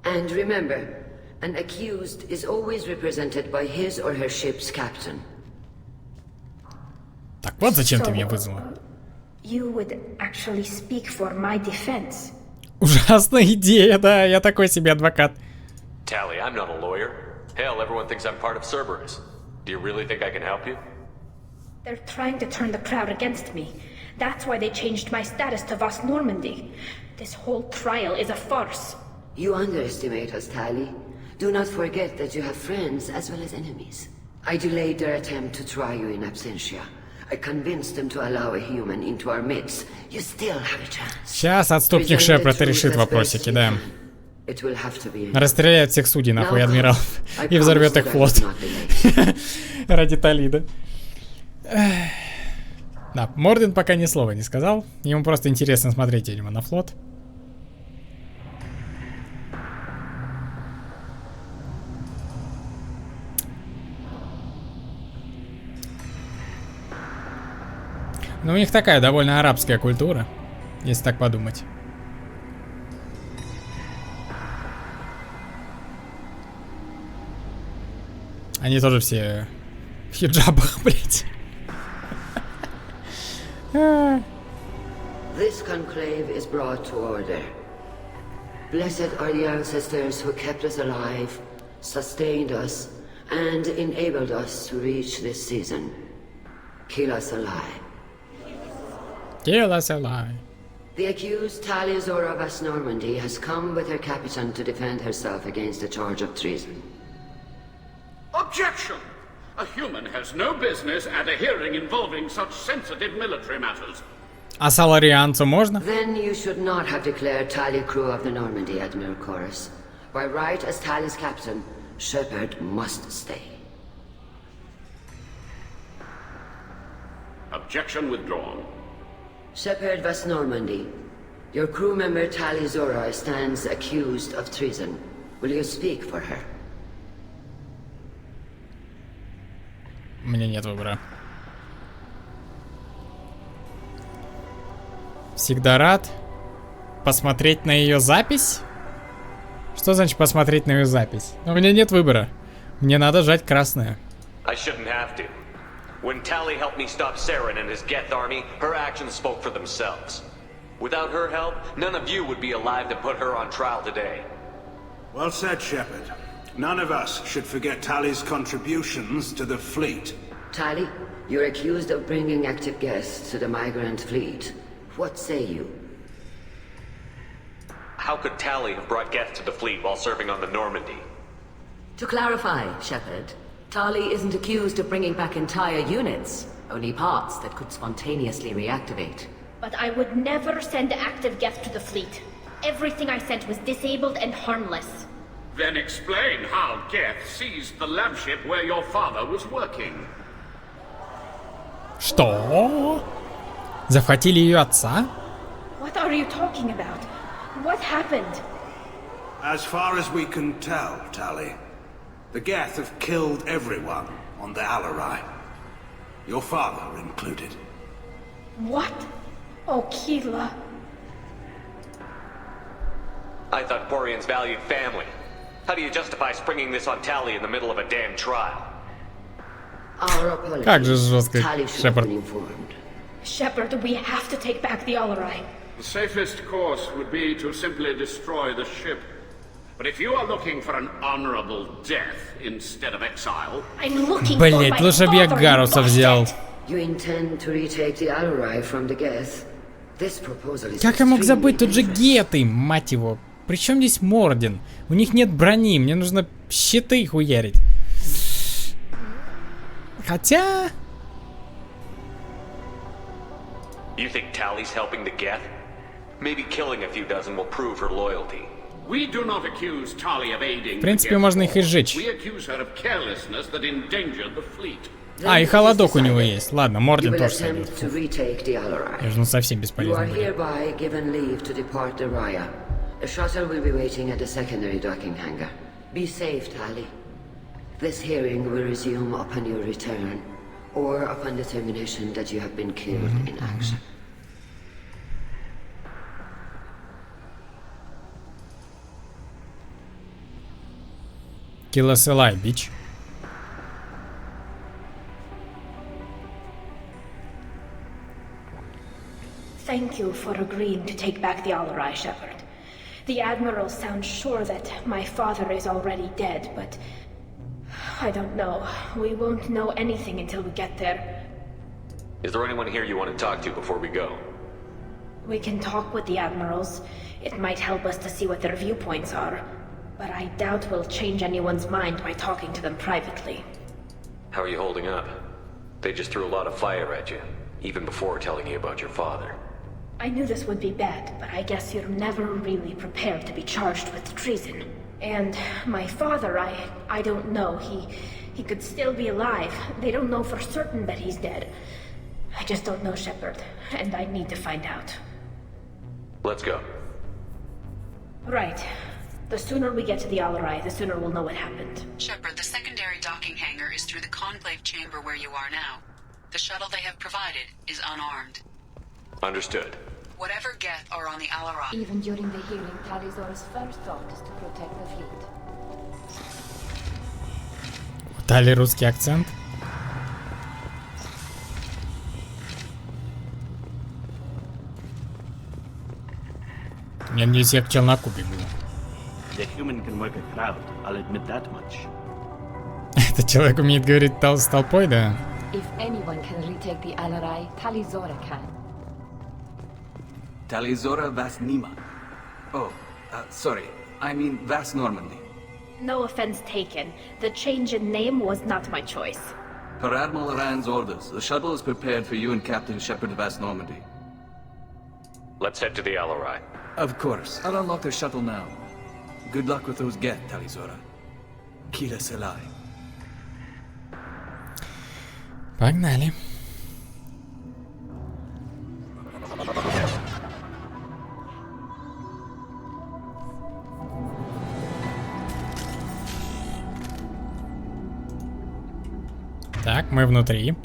And remember, an accused is always represented by his or her ship's captain. Так вот зачем ты меня вызвала. You would actually speak for my defense. Ужасная идея, да, я такой себе адвокат. Tali, I'm not a lawyer. Hell, everyone thinks I'm part of Cerberus. Do you really think I can help you? They're trying to turn the crowd against me. That's why they changed my status to Vas Normandy. This whole trial is a farce. You underestimate us, Tali. Do not forget that you have friends as well as enemies. I delayed their attempt to try you in absentia. I convinced them to allow a human into our midst. You still have a chance. Сейчас отступник Шепард решит вопросики, да. Расстреляет всех судей, нахуй, адмиралов. И взорвет их флот. Ради Тали, да? Да, Морден пока ни слова не сказал. Ему просто интересно смотреть, видимо, на флот. Ну, у них такая довольно арабская культура, если так подумать. Они тоже все в хиджабах, блять. This conclave is brought to order. Blessed are the ancestors who kept us alive, sustained us, and enabled us to reach this season. Kill us alive. Kill us alive. The accused Tali Zora vas Normandy has come with her captain to defend herself against a charge of treason. Objection! A human has no business at a hearing involving such sensitive military matters. А саларианцу можно? Then you should not have declared Tali crew of the Normandy, Admiral Chorus. By right as Tali's captain, Shepard must stay. Objection withdrawn. Shepard West Normandy, your crew member Tali Zora stands accused of treason. Will you speak for her? У меня нет выбора. Всегда рад посмотреть на ее запись. Что значит посмотреть на ее запись? У меня нет выбора. Мне надо жать красное. I shouldn't have to. When Tali helped me stop Saren and his Geth army, her actions spoke for themselves. Without her help, none of you would be alive to put her on trial today. Well said, Shepard. None of us should forget Tali's contributions to the fleet. Tali, you're accused of bringing active guests to the migrant fleet. What say you? How could Tali have brought Geth to the fleet while serving on the Normandy? To clarify, Shepard, Tali isn't accused of bringing back entire units, only parts that could spontaneously reactivate. But I would never send active Geth to the fleet. Everything I sent was disabled and harmless. Then explain how Geth seized the lab ship where your father was working. Что? Захватили ее отца? What are you talking about? What happened? As far as we can tell, Tali, the Geth have killed everyone on the Alarai. Your father included. What? Oh, Keela. I thought Porian's valued family. How do you justify springing this on Tali in the middle of a damn trial? Как же жестко, Шепард. Shepard, we have to take back the Alarai. The safest course would be to simply destroy the ship. But if you are looking for an honorable death instead of exile... I'm looking for my Блять, лучше бы я Гаруса взял. You intend to retake the Alarai from the Geth? This proposal is Как я мог забыть, тут же геты, мать его. Причем здесь Морден? У них нет брони, мне нужно щиты хуярить. Хотя... You think Tali's helping the Geth? Maybe killing a few dozen will prove her loyalty. We do not accuse Tali of aiding. В принципе, можно их и сжечь. We accuse her of carelessness that endangered the fleet. А, и холодок у него есть. Ладно, Морден тоже сойдет. Я же совсем You бесполезно are будет. hereby given leave to depart the Raya. A shuttle will be waiting at the secondary docking hangar. Be safe, Tali. This hearing will resume upon your return, or upon determination that you have been killed in action. Kill us alive, bitch. Thank you for agreeing to take back the Alarai, Shepard. The Admiral sounds sure that my father is already dead, but... I don't know. We won't know anything until we get there. Is there anyone here you want to talk to before we go? We can talk with the Admirals. It might help us to see what their viewpoints are. But I doubt we'll change anyone's mind by talking to them privately. How are you holding up? They just threw a lot of fire at you, even before telling you about your father. I knew this would be bad, but I guess you're never really prepared to be charged with treason. And my father, I don't know. He could still be alive. They don't know for certain that he's dead. I just don't know, Shepard, and I need to find out. Let's go. Right. The sooner we get to the Alarai, the sooner we'll know what happened. Shepard, the secondary docking hangar is through the conclave chamber where you are now. The shuttle they have provided is unarmed. Understood. Whatever Geth are on the Alarai... Even during the hearing, Talizora's first thought is to protect the fleet. Дали русский акцент. Я надеюсь, я к челноку бегу. The human can work a crowd, I'll admit that much. Этот человек умеет говорить с толпой, да? If anyone can retake the Alarai, Talizora can. Talizora Vas Nima. Oh, sorry. I mean Vas Normandy. No offense taken. The change in name was not my choice. Per Admiral Rand's orders, the shuttle is prepared for you and Captain Shepard Vas Normandy. Let's head to the Alarai. Of course. I'll unlock the shuttle now. Good luck with those Geth, Talizora. Kila Selai. Погнали. мы внутри.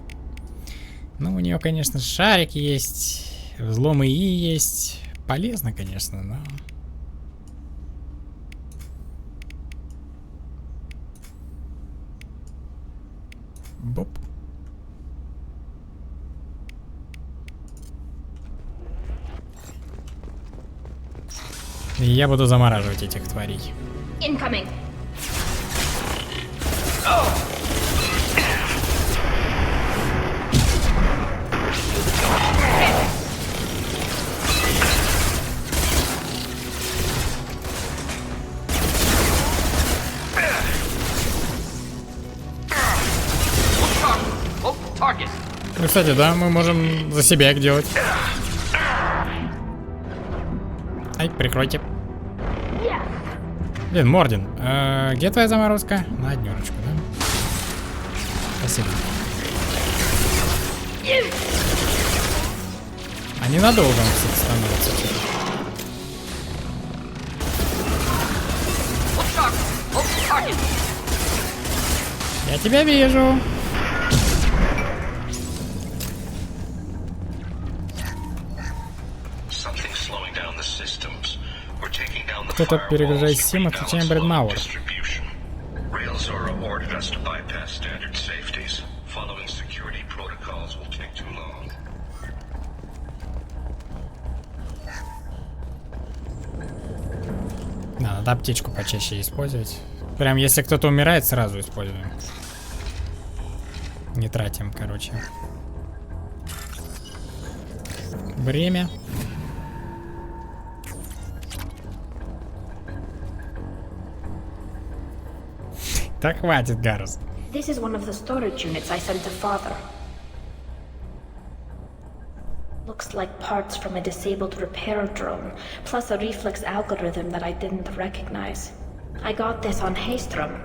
Ну, у нее, конечно, шарик есть, взлом ИИ есть. Полезно, конечно, но... Боп. И я буду замораживать этих тварей. Incoming. Ну, кстати, да, мы можем за себя их делать. Ай, прикройте. Блин, Мордин, где твоя заморозка? На однерочку, да? Спасибо. А ненадолго он, кстати, становится. Я тебя вижу. Кто-то перегружает систему, отключаем Брэдмауэр. Надо аптечку почаще использовать. Прям если кто-то умирает, сразу используем. Не тратим, короче. Время. Так хватит, Гарус. This is one of the storage units I sent to Father. Looks like parts from a disabled repair drone, plus a reflex algorithm that I didn't recognize. I got this on Haystrom.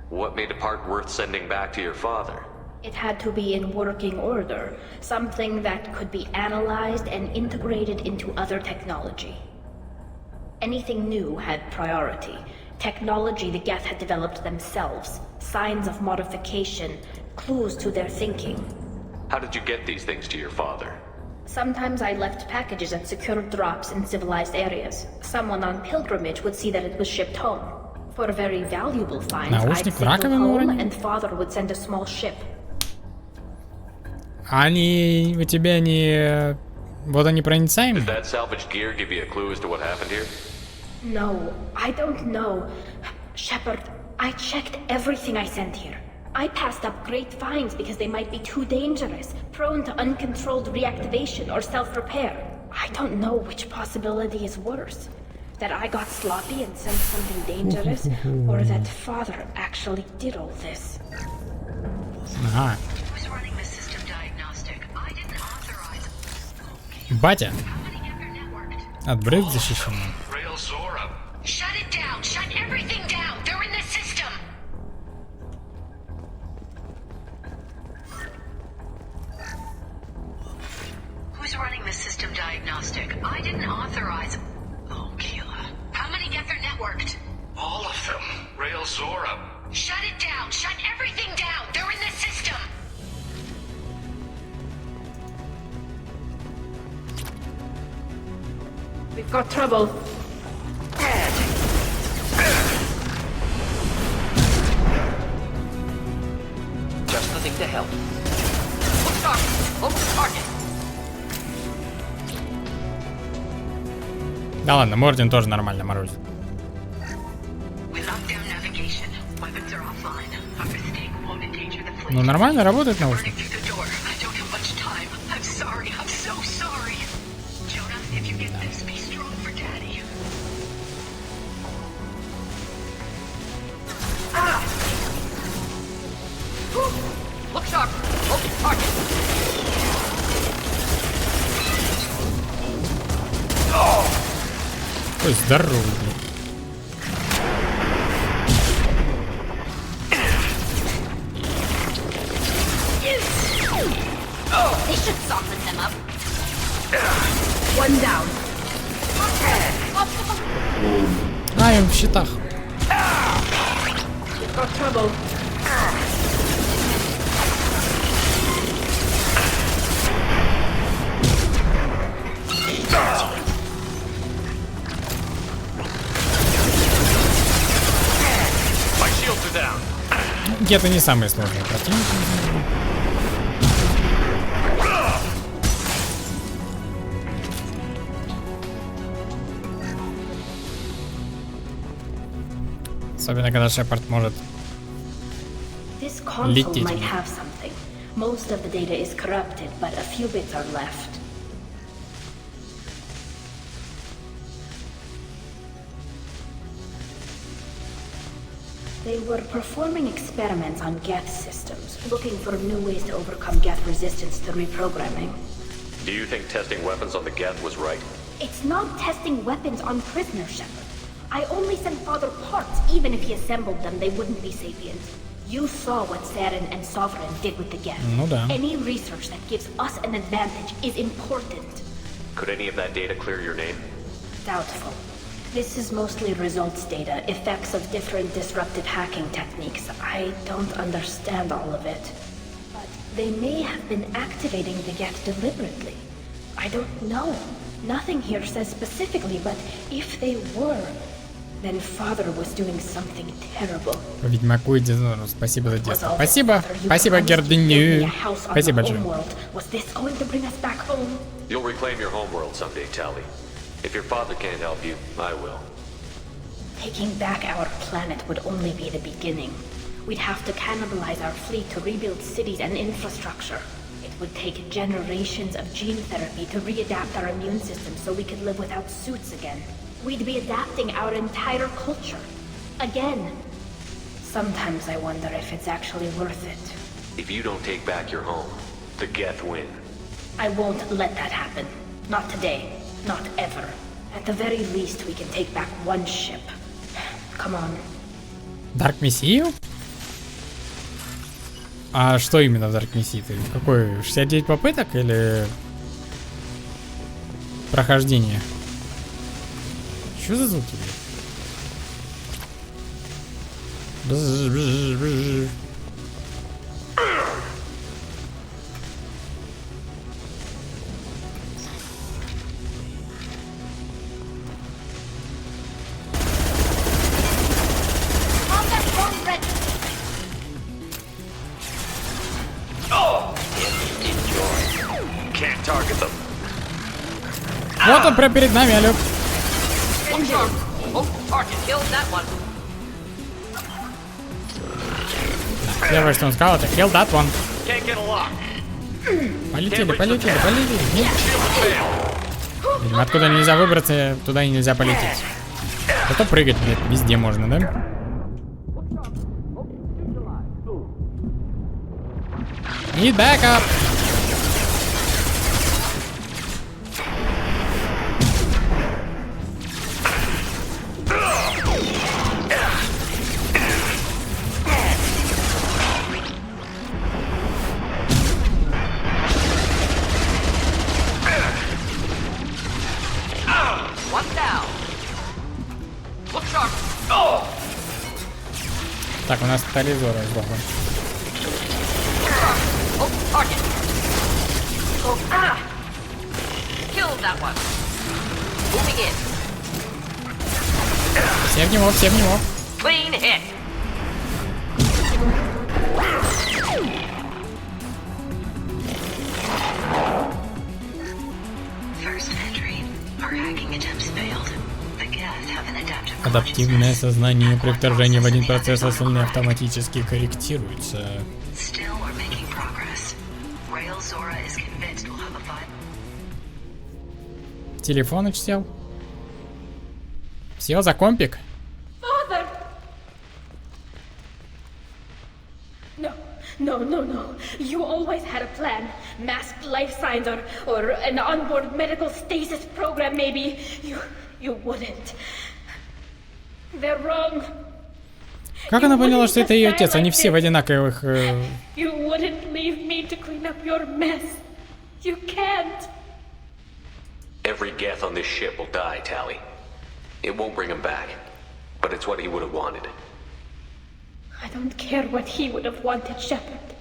What made a part worth sending back to your father? It had to be in working order, something that could be analyzed and integrated into other technology. Anything new had priority. Technology the Geth had developed themselves, signs of modification, clues to their thinking. How did you get these things to your father? Sometimes I left packages at secure drops in civilized areas. Someone on pilgrimage would see that it was shipped home. For very valuable finds, I'd signal home, and Father would send a small ship. Они у тебя не водонепроницаемые? Did that salvaged gear give you a clue as to what happened here? No, I don't know. Shepard, I checked everything I sent here. I passed up great finds because they might be too dangerous, prone to uncontrolled reactivation or self-repair. I don't know which possibility is worse. That I got sloppy and sent something dangerous, or that Father actually did all this. Ага. Батя. От брызг защищен. Shut it down! Shut everything down! They're in the system! Who's running the system diagnostic? I didn't authorize... Oh, Keela. How many get their networked? All of them. Rail Zora. Shut it down! Shut everything down! They're in the system! We've got trouble. Just the thing to help. Look target! Look target! Да ладно, Мордин тоже нормально морозит. Ну нормально работает наушник. Look sharp! Look target! Ой, здоровый, блин. They should soften them up. One down. А, им в щитах. We've got trouble. Геты не самые сложные противники. Особенно когда Шепард может This console might have something. Most of the data is corrupted, but a few bits are left. They were performing experiments on Geth systems, looking for new ways to overcome Geth resistance to reprogramming. Do you think testing weapons on the Geth was right? It's not testing weapons on prisoners, Shepard. I only sent Father parts. Even if he assembled them, they wouldn't be sapient. You saw what Saren and Sovereign did with the Geth. Ну да. Any research that gives us an advantage is important. Could any of that data clear your name? Doubtful. This is mostly results data, effects of different disruptive hacking techniques. I don't understand all of it. But they may have been activating the Geth deliberately. I don't know. Nothing here says specifically, but if they were, then Father was doing something terrible. По Ведьмаку и Дизонору спасибо за детство. Спасибо. Спасибо, Гердиню. Спасибо большое. Was this going to bring us back home? You'll reclaim your homeworld someday, Tali. If your father can't help you, I will. Taking back our planet would only be the beginning. We'd have to cannibalize our fleet to rebuild cities and infrastructure. It would take generations of gene therapy to readapt our immune system so we could live without suits again. We'd be adapting our entire culture. Again. Sometimes I wonder if it's actually worth it. If you don't take back your home, the Geth win. I won't let that happen. Not today. Not ever. At the very least, we can take back one ship. Come on. Dark Messiah? А что именно в Dark Messiah? Какой? 69 попыток или прохождение? Что за звуки? Вот он прямо перед нами, алё. Первое, что он сказал, это kill that one. Полетели, полетели, полетели. Видимо, откуда нельзя выбраться, туда и нельзя полететь. Зато прыгать везде можно, да? И бэкап. Так, у нас Тализора сдохла. Все в него, все в него. Адаптивное сознание при вторжении в один процесс остальные автоматически корректируются. Телефон сел. Все, за компик. No. You always had a plan. Masked life signs or an onboard medical stasis program maybe. You wouldn't. They're wrong. Как она поняла, что это ее отец? Они все в одинаковых... You wouldn't leave me to clean up your mess. You can't. Every Geth on this ship will die, Tali. It won't bring him back, but it's what he would have wanted. I don't care what he would have wanted, Shepard.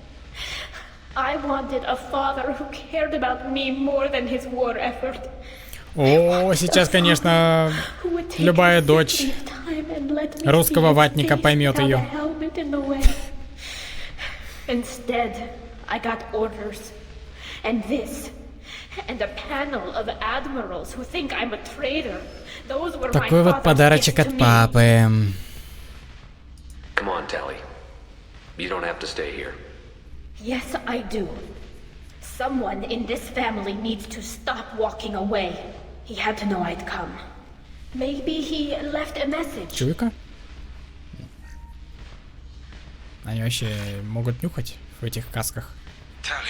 I wanted a father who cared about me more than his war effort. О, сейчас, конечно, любая дочь русского ватника поймет ее. Instead, I got orders. And this. And a panel of admirals who think I'm a traitor. Those were my Такой вот подарочек от папы. Come on, Tally. You don't have to stay here. Yes, I do. Someone in this family needs to stop walking away. He had to know I'd come. Maybe he left a message. Чуйка? Они вообще могут нюхать в этих касках. Tally,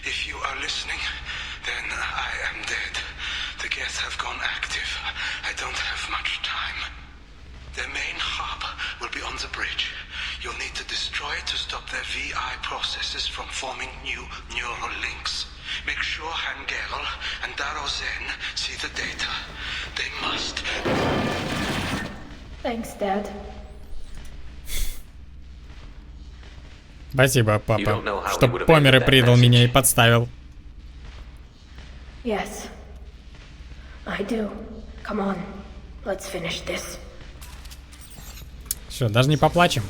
if you are listening, then I am dead. The Geth have gone active. I don't have much time. The main hub will be on the bridge. You'll need to destroy it to stop their VI processes from forming new neural links. Make sure Hangerl and Darozen see the data. They must. Thanks, Dad. Спасибо, папа, что помер и предал меня и подставил. Yes, I do. Come on, let's finish this. Все, даже не поплачем.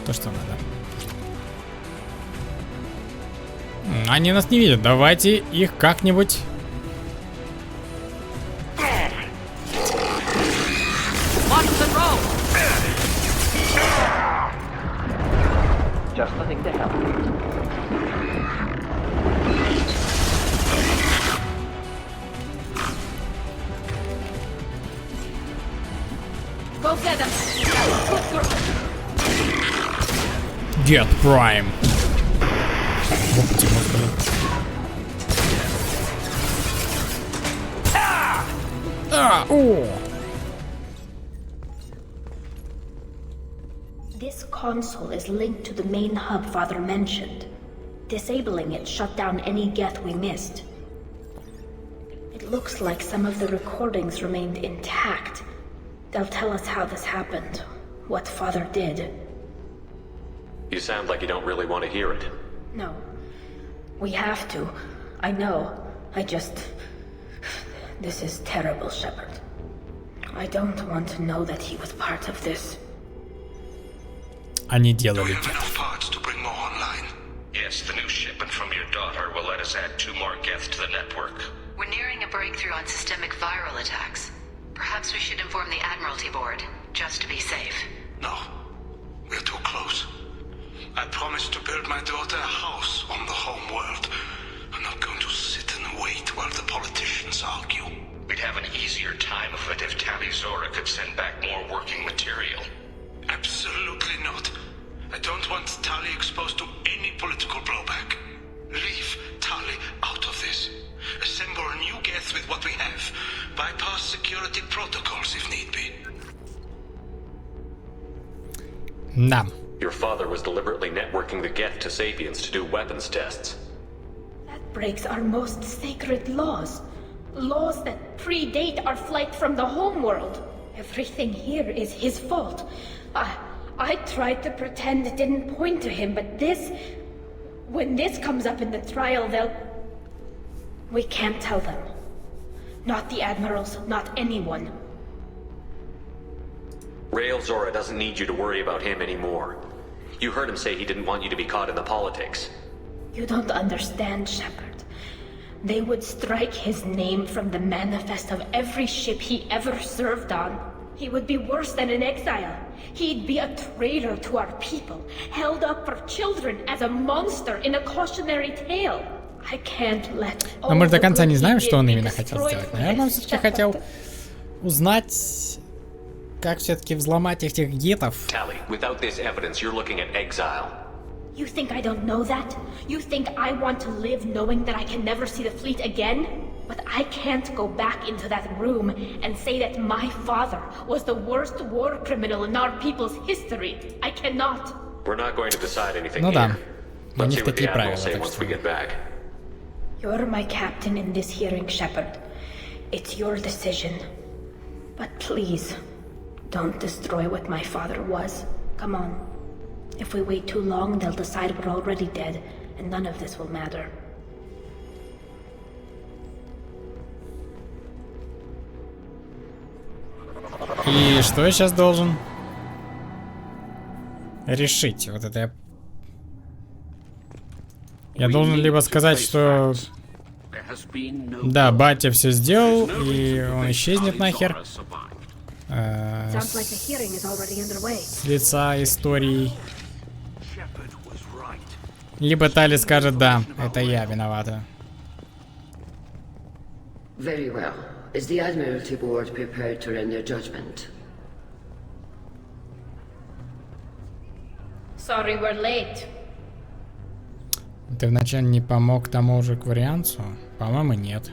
То, что надо. Они нас не видят. Давайте их как-нибудь. Just the thing to help. Go get them. Good girl. Get Prime. This console is linked to the main hub Father mentioned. Disabling it shut down any Geth we missed. It looks like some of the recordings remained intact. They'll tell us how this happened, what Father did. You sound like you don't really want to hear it. No. We have to. I know. This is terrible, Shepard. I don't want to know that he was part of this. Они делали parts to bring more online. Yes, the new shipment from your daughter will let us add 2 more Geth to the network. We're nearing a breakthrough on systemic viral attacks. Perhaps we should inform the Admiralty Board, just to be safe. No. We're too close. I promised to build my daughter a house on the home world. I'm not going to sit and wait while the politicians argue. We'd have an easier time of it if Tally Zora could send back more working material. Absolutely not. I don't want Tally exposed to any political blowback. Leave Tally out of this. Assemble a new Geth with what we have. Bypass security protocols if need be. Да. Your father was deliberately networking the Geth to Sapiens to do weapons tests. That breaks our most sacred laws. Laws that predate our flight from the homeworld. Everything here is his fault. I tried to pretend it didn't point to him, but this... When this comes up in the trial, they'll... We can't tell them. Not the admirals, not anyone. Rail Zora doesn't need you to worry about him anymore. You heard him say he didn't want you to be caught in the politics. You don't understand, Shepard. They would strike his name from the manifest of every ship he ever served on. He would be worse than an exile. He'd be a traitor to our people, held up for children as a monster in a cautionary tale. I can't let... Но мы же до конца не знаем, что он именно хотел сделать. Наверное, он все-таки хотел узнать, как все-таки взломать этих гетов. Tally, without this evidence, you're looking at exile. You think I don't know that? You think I want to live knowing that I can never see the fleet again? But I can't go back into that room and say that my father was the worst war criminal in our people's history. I cannot. We're not going to decide anything Ну да, here. у Let's них see what the такие Admiral правила, say так once что... we get back. You're my captain in this hearing, Shepard. It's your decision. But please, don't destroy what my father was. Come on. If we wait too long, they'll decide we're already dead, and none of this will matter. И что я сейчас должен решить? Вот это я должен либо сказать, что да, батя все сделал, и он исчезнет нахер с лица истории. Либо Тали скажет, да, это я виновата. Very well. Is the Admiralty Board prepared to render judgment? Sorry we're late. Ты вначале не помог тому же кварианцу? По-моему, нет.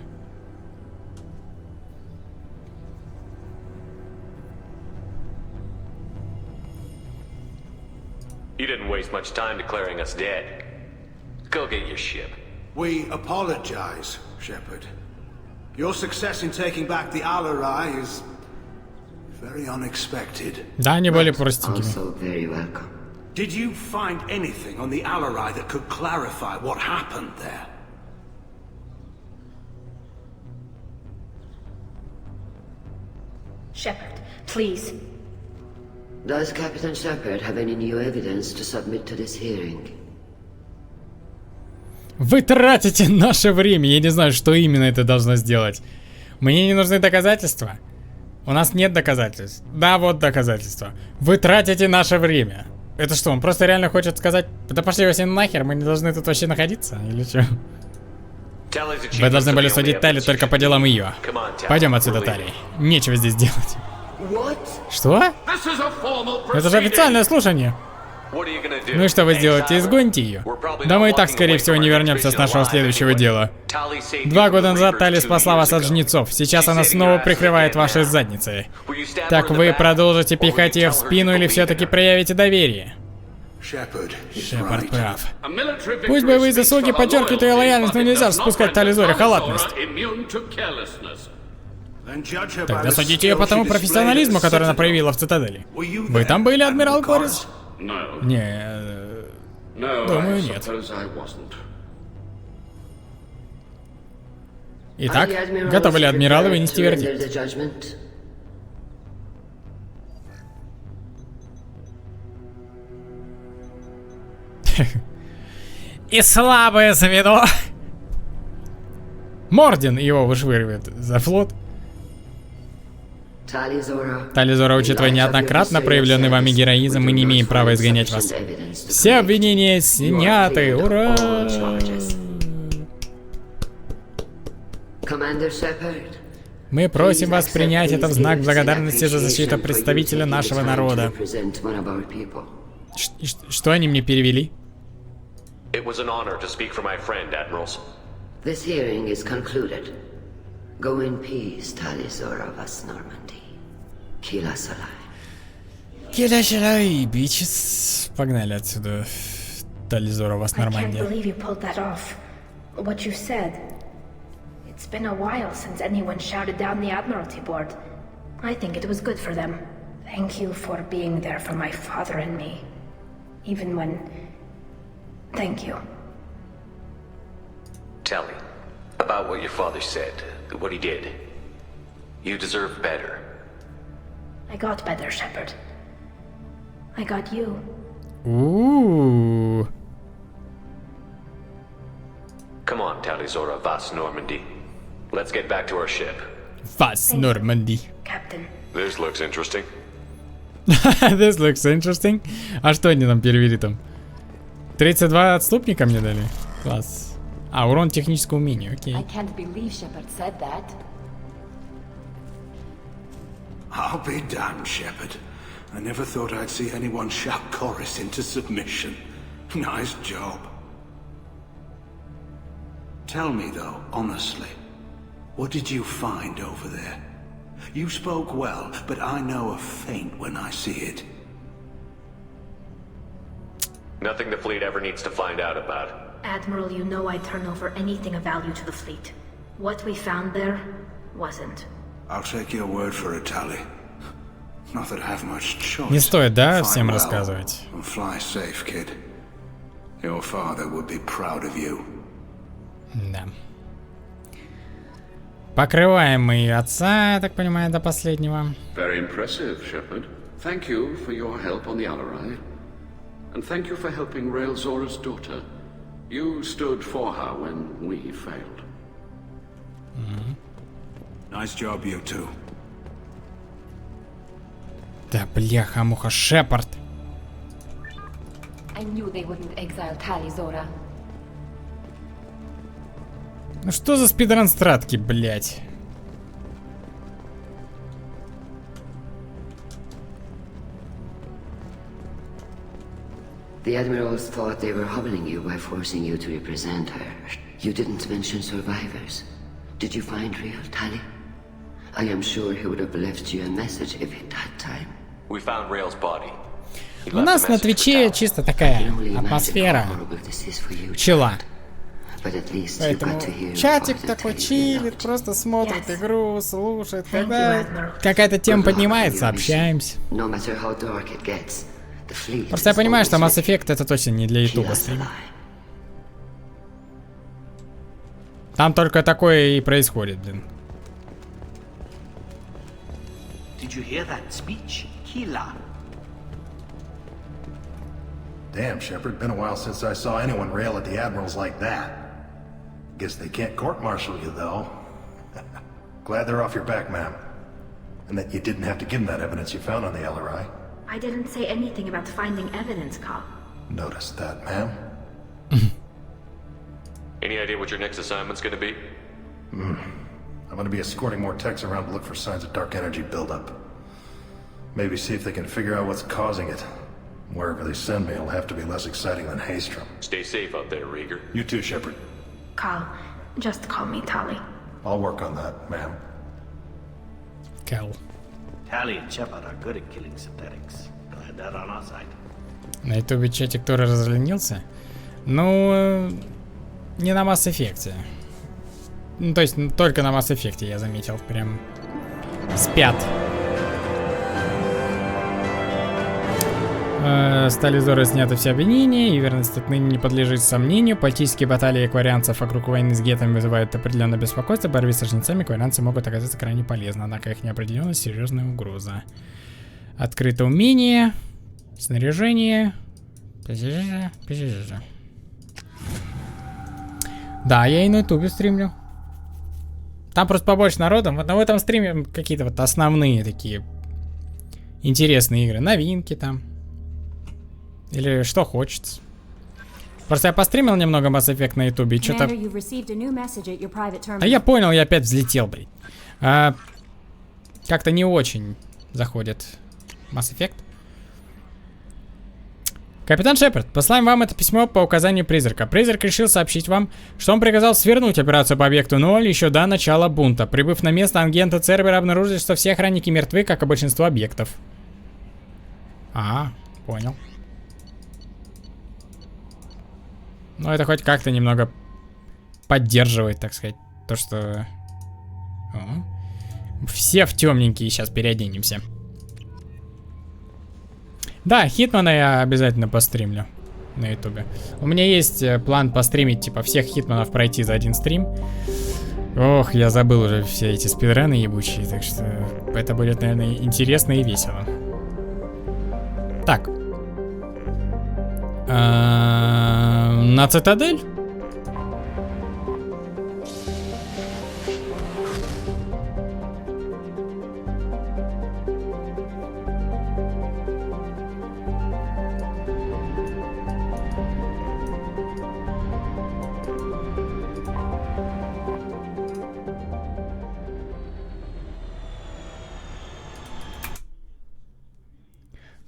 You didn't waste much time declaring us dead. Go get your ship. We apologize, Shepard. Your success in taking back the Alarai is very unexpected. Да, они были простенькими. Also very welcome. Did you find anything on the Alarai that could clarify what happened there? Shepard, please. Does Captain Shepard have any new evidence to submit to this hearing? Вы тратите наше время. Я не знаю, что именно это должно сделать. Мне не нужны доказательства. У нас нет доказательств. Да, вот доказательства. Вы тратите наше время. Это что, он просто реально хочет сказать: да пошли вы все нахер, мы не должны тут вообще находиться? Или что? Вы должны были судить Тали только по делам ее. Пойдем отсюда, Тали. Нечего здесь делать. Что? Это же официальное слушание. Ну и что вы сделаете? Изгоните ее? Да мы и так, скорее всего, не вернемся с нашего следующего дела. 2 года назад Тали спасла вас от жнецов. Сейчас она снова прикрывает ваши задницы. Так вы продолжите пихать ее в спину или все-таки проявите доверие? Шепард прав. Пусть боевые заслуги подчеркивают ее лояльность, но нельзя спускать Тали Зоре халатность. Тогда судите ее по тому профессионализму, который она проявила в Цитадели. Вы там были, адмирал Корис? Не, думаю, нет. Итак, готовы ли адмиралы вынести вердикт? И слабое звено. Морден его вышвыривает за флот. Тали Зора, учитывая неоднократно проявленный вами героизм, мы не имеем права изгонять вас. Все обвинения сняты, ура! Мы просим вас принять это в знак благодарности за защиту представителя нашего народа. Что они мне перевели? This hearing is concluded. Go in peace, Tali Zora vas Normandy. Kila Salai. Kila Salai, bitches. Погнали отсюда. Тали Зора вас Нормандия. I can't believe you pulled that off. What you said. It's been a while since anyone shouted down the Admiralty Board. I think it was good for them. Thank you for being there for my father and me. Even when... Thank you. Tell me about what your father said, what he did. You deserve better. I got better, Shepard. I got you. Ooh. Come on, Tali Zora vas Normandy. Let's get back to our ship. Vas Normandy. Captain. This looks interesting. This looks interesting. А что они нам перевели там? 32 отступника мне дали? Класс. А, урон технического умения, окей. I can't believe Shepard said that. I'll be damned, Shepard. I never thought I'd see anyone shout Chorus into submission. Nice job. Tell me though, honestly, what did you find over there? You spoke well, but I know a feint when I see it. Nothing the fleet ever needs to find out about. Admiral, you know I'd turn over anything of value to the fleet. What we found there wasn't. I'll take your word for it, Tali. Not that I have much choice. Не стоит, да, всем рассказывать. Fly safe, kid. Your father would be proud of you. Да. Покрываем мы отца, я так понимаю, до последнего. Very impressive, Shepard. Thank you for your help on the Alarai. And thank you for helping Rael Zora's daughter. You stood for her when we failed. Nice job, you two. Да, бляха-муха, Шепард. I knew they wouldn't exile Tali, Zora. Ну что за спидран-стратки, блять? The Admirals thought they were humbling you by forcing you to represent her. You didn't mention survivors. Did you find Rael, Tali? I am sure he would have left you a message if he'd had time. We found Rael's body. У нас на Твиче чисто такая атмосфера чила. Поэтому чатик такой чилит, просто смотрит игру, слушает. Когда какая-то тема поднимается, общаемся. Просто я понимаю, что Mass Effect это точно не для ютуба стрим. Там только такое и происходит, блин. Did you hear that speech, Kila? Damn, Shepard, been a while since I saw anyone rail at the admirals like that. Guess they can't court-martial you, though. Glad they're off your back, ma'am. And that you didn't have to give them that evidence you found on the LRI. I didn't say anything about finding evidence, Carl. Noticed that, ma'am. Any idea what your next assignment's gonna be? I'm gonna be escorting more techs around to look for signs of dark energy buildup. Maybe see if they can figure out what's causing it. Wherever they send me, it'll have to be less exciting than Haystrom. Stay safe out there, Rieger. You too, Shepard. Carl, just call me Tali. I'll work on that, ma'am. Cal. Tali and Shepard are good at killing synthetics. Glad that on our side. На ютубе чатик тоже разленился. Ну, не на Mass Effect. Ну, то есть, только на Mass Effect я заметил. Прям спят. Стали Зоры сняты все обвинения, и верность отныне не подлежит сомнению. Политические баталии экварианцев вокруг войны с гетами вызывают определенное беспокойство. В борьбе с жнецами экварианцы могут оказаться крайне полезны, однако их неопределенность — серьезная угроза. Открыто умение, снаряжение. Да, я и на ютубе стримлю. Там просто побольше народу. Вот в этом стриме какие-то вот основные такие интересные игры. Новинки там. Или что хочется. Просто я постримил немного Mass Effect на ютубе и что-то... А я понял, я опять взлетел, блин. Как-то не очень заходит Mass Effect. Капитан Шепард, посылаем вам это письмо по указанию призрака. Призрак решил сообщить вам, что он приказал свернуть операцию по объекту 0 еще до начала бунта. Прибыв на место, агенты Цербера обнаружили, что все охранники мертвы, как и большинство объектов. Понял. Ну, это хоть как-то немного поддерживает, так сказать, то, что... Все в темненькие сейчас переоденемся. Да, Хитмана я обязательно постримлю на ютубе. У меня есть план постримить, типа, всех Хитманов пройти за один стрим. Ох, я забыл уже все эти спидраны ебучие, так что это будет, наверное, интересно и весело. Так. На Цитадель?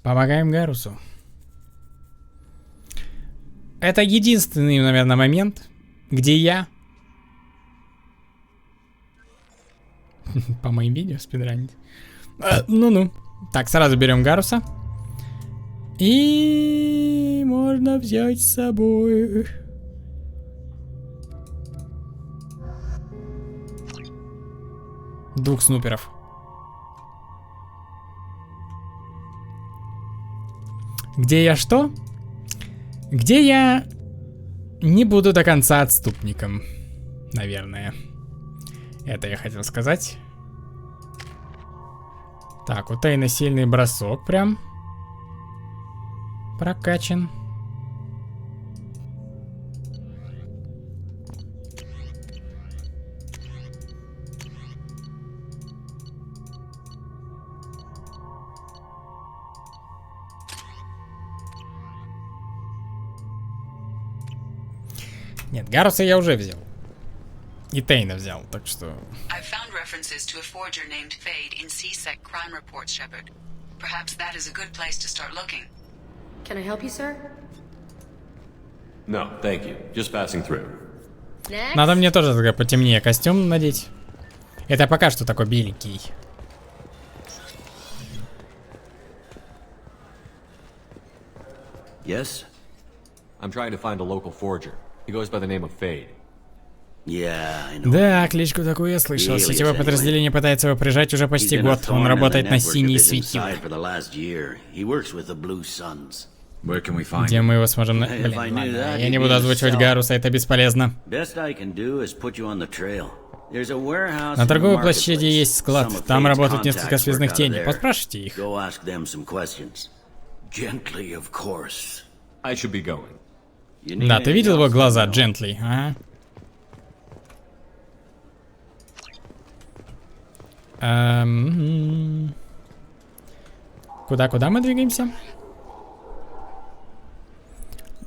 Помогаем Гарусу. Это единственный, наверное, момент, где я по моим видео спидранить. Ну-ну. Так, сразу берем Гаруса. И можно взять с собой 2 снуперов. Где я что? Где я не буду до конца отступником, наверное. Это я хотел сказать. Так, у Тейна сильный бросок прям. Прокачан. Нет, Гаруса я уже взял. И Тейна взял, так что... I've found references to a forger named Fade in C-Sec crime reports, Shepard. Perhaps that is a good place to start looking. Can I help you, sir? No, thank you. Just passing through. Next. Надо мне тоже тогда потемнее костюм надеть. Это пока что такой беленький. Yes? I'm trying to find a local forger. He goes by the name of Fade. Да, кличку такую я слышал. Сетевое подразделение пытается его прижать уже почти год. Он работает на синие светила. Где мы его сможем... Блин, ладно, я не буду озвучивать Гаруса, это бесполезно. На торговой площади есть склад. Там работают несколько связных теней. Поспрашивайте их. Да, ты видел его глаза, Джентли? Ага. Куда мы двигаемся?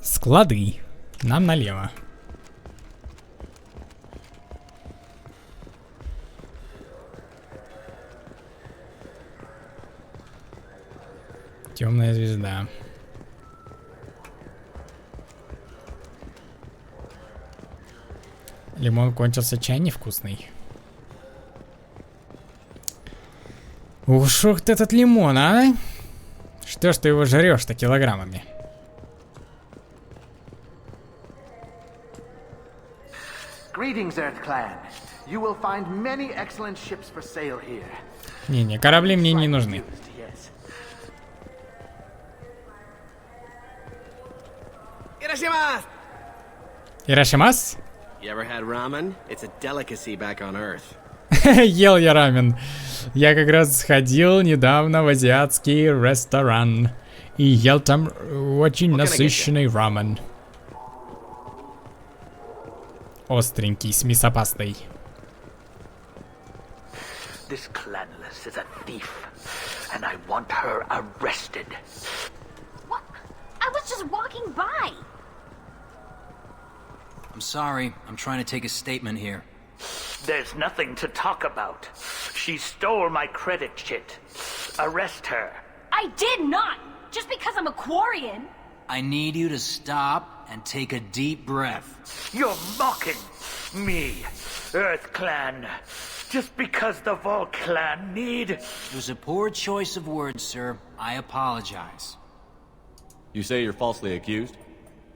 Склады. Нам налево. Темная звезда. Лимон кончился, чай невкусный. Уж ух ты этот лимон, а? Что ж ты его жрешь-то килограммами? Greetings, Earth Clan. You will find many excellent ships for sale here. Не-не, корабли мне не нужны. Ирашимас? You ever had ramen? It's a delicacy back on Earth. Ел я рамен. Я как раз сходил недавно в азиатский ресторан и ел там очень насыщенный рамен. Остренький, с мясопастой. This clanless is a thief, and I want her arrested. What? I was just walking by. I'm sorry. I'm trying to take a statement here. There's nothing to talk about. She stole my credit chit. Arrest her. I did not! Just because I'm a Quarian! I need you to stop and take a deep breath. You're mocking me, Earth Clan. Just because the Vol Clan need... It was a poor choice of words, sir. I apologize. You say you're falsely accused?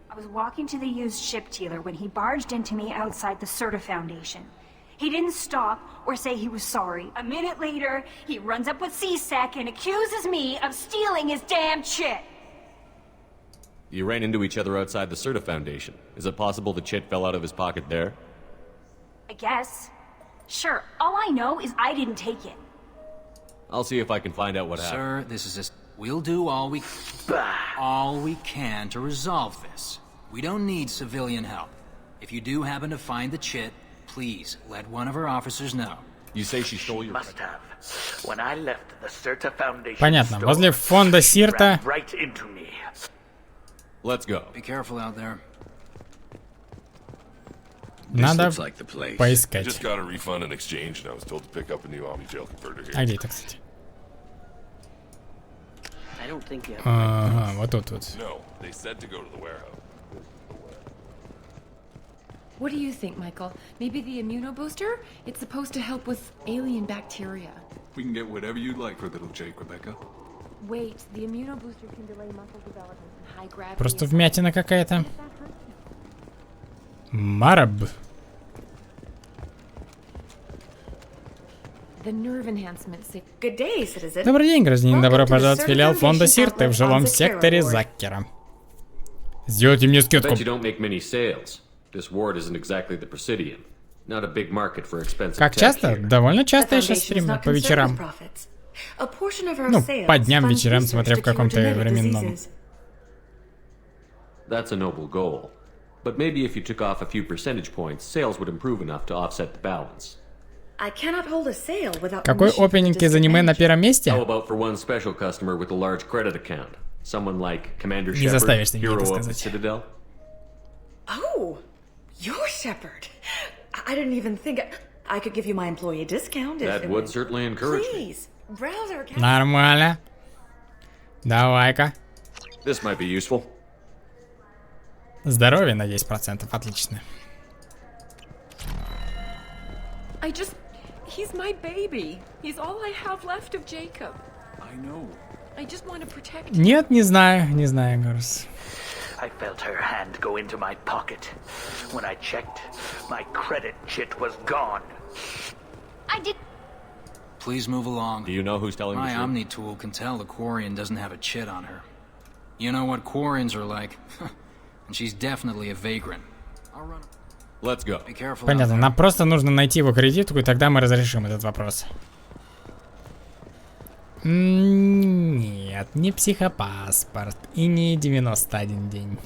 I was walking to the used ship dealer when he barged into me outside the Serta Foundation. He didn't stop or say he was sorry. A minute later, he runs up with C-Sec and accuses me of stealing his damn chit. You ran into each other outside the Serta Foundation. Is it possible the chit fell out of his pocket there? I guess. Sure, all I know is I didn't take it. I'll see if I can find out what happened. Sir, this is we'll do all we can to resolve this. We don't need civilian help. If you do happen to find the chit, please let one of our officers know. You say she stole your... Must have. When I left the Serta Foundation. Понятно. Возле фонда Сирта. Right into me. Let's go. Be careful out there. Надо поискать. А где это, кстати? Ага, вот тут вот. What do you think, Michael? Maybe the immunobooster? It's supposed to help with alien bacteria. We can get whatever you'd like for little Jake, Rebecca. Wait, the immunobooster can delay muscle development in high gravity. Просто вмятина какая-то. Мараб. The nerve enhancement. Good day, citizen. Добрый день, гражданин. Добро пожаловать в филиал фонда Сирты в жилом секторе Заккера. Сделайте мне скидку. Как часто? Довольно часто я сейчас стримлю по вечерам. Ну, по дням, вечерам, смотря в каком-то временном. That's a noble goal. But maybe if you took off a few percentage points, sales would improve enough to offset the balance. I cannot hold a sale without Какой опенинг из аниме на первом месте? How about for one special customer with a large credit account? Someone like Commander Не заставишь Shepard, меня это hero of the сказать. Citadel? Oh, you're Shepard. I didn't even think I could give you my employee discount if That would certainly encourage me. Please, browse our account. Нормально. Давай-ка. This might be useful. Здоровье на 10%. Отлично. He's my baby. He's all I have left of Jacob. I know. I just want to protect him. Нет, не знаю, Гарус. I felt her hand go into my pocket. When I checked, my credit chit was gone. I did. Please move along. Do you know who's telling my the truth? Omni tool can tell the Quarian doesn't have a chit on her. You know what Quarians are like. And she's definitely a vagrant. Let's go. Be careful. Понятно, нам просто нужно найти его кредитку, и тогда мы разрешим этот вопрос. Нет, не психопаспорт и не 91 день.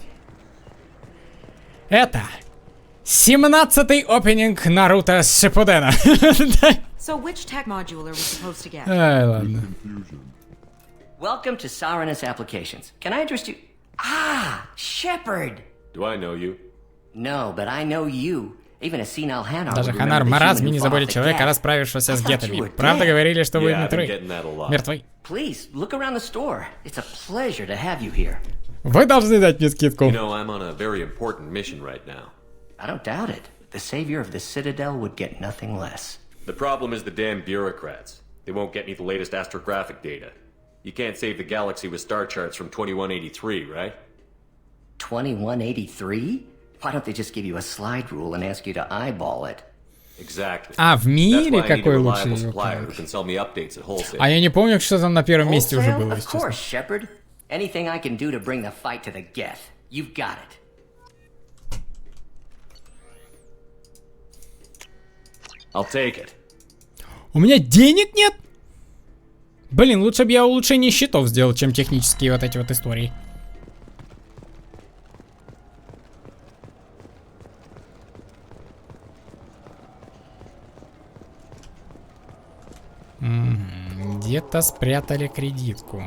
Это 17-й опенинг Наруто Шипудена. So which tech module are we supposed to get? Ай, ладно. Welcome to Saranus Applications. Can I interest you? Ah, Shepard. Do I know you? No, but I know you. Even a senile Hanar. Даже Ханар Маразми не забудет человека, расправившегося с гетами. Правда говорили, что вы мертвы? Please, look around the store. It's a pleasure to have you here. Вы должны дать мне скидку. You know, I'm on a very important mission right now. I don't doubt it. The savior of the Citadel would get nothing less. The problem is the damn bureaucrats. They won't get me the latest astrographic data. You can't save the galaxy with star charts from 2183, right? 2183? Why don't they just give you a slide rule and ask you to eyeball it? Exactly. А в мире какой лучший? А я не помню, что там на первом месте уже было, Of course, Shepard. Anything I can do to bring the fight to the Geth. You've got it. I'll take it. У меня денег нет? Блин, лучше бы я улучшение счетов сделал, чем технические вот эти вот истории. Где-то спрятали кредитку.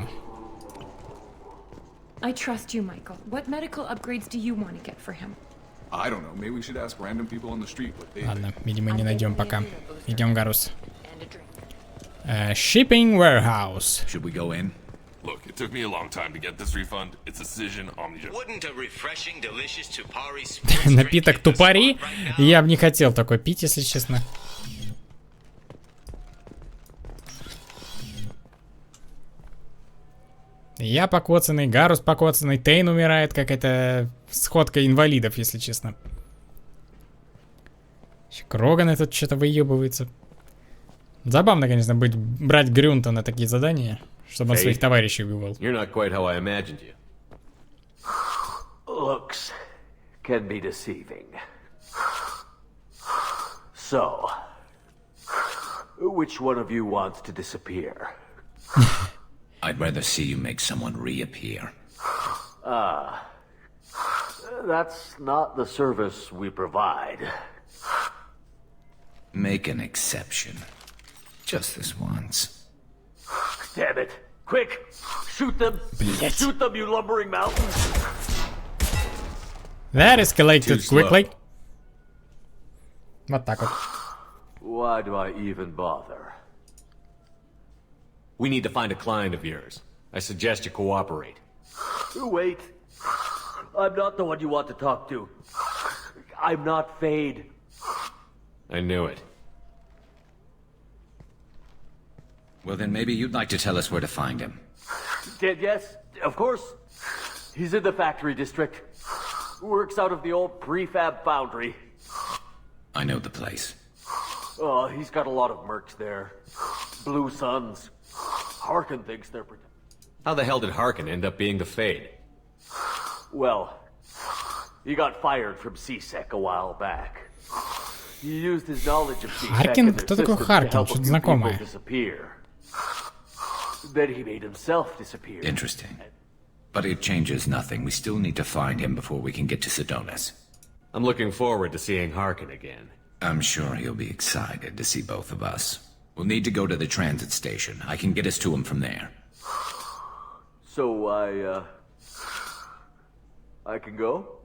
I trust you, Michael. What medical upgrades do you want to get for him? I don't know. Maybe we should ask random people on the street what they Ладно, видимо, не найдем пока. Идем, Гарус. Shipping warehouse. Should we go in? Look, it took me a long time to get this refund. It's a decision on the... Wouldn't a refreshing, delicious Tupari Напиток Тупари? Я бы не хотел такой пить, если честно. Я покоцанный, Гарус покоцанный, Тейн умирает, как это сходка инвалидов, если честно. Кроган тут что-то выебывается. Забавно, конечно, брать Грюнта на такие задания, чтобы он своих товарищей убивал. Looks can be deceiving. So, which one of you wants to disappear? I'd rather see you make someone reappear. That's not the service we provide. Make an exception. Just this once. Damn it. Quick! Shoot them! Блять. Shoot them, you lumbering mountains! That escalated quickly. Вот так вот. Why do I even bother? We need to find a client of yours. I suggest you cooperate. Wait. I'm not the one you want to talk to. I'm not Fade. I knew it. Well, then maybe you'd like to tell us where to find him. Yes, of course. He's in the factory district. Works out of the old prefab foundry. I know the place. He's got a lot of mercs there. Blue Suns. Harkin thinks they're protected. How the hell did Harkin end up being the Fade? Well, he got fired from C-Sec a while back. He used his knowledge of C-Sec Харкин? and their Кто такой systems to Харкин? help a Что-то few знакомое. people disappear. Then he made himself disappear. Interesting. But it changes nothing. We still need to find him before we can get to Sidonis. I'm looking forward to seeing Harkin again. I'm sure he'll be excited to see both of us. We'll need to go to the transit station. I can get us to him from there. So I can go?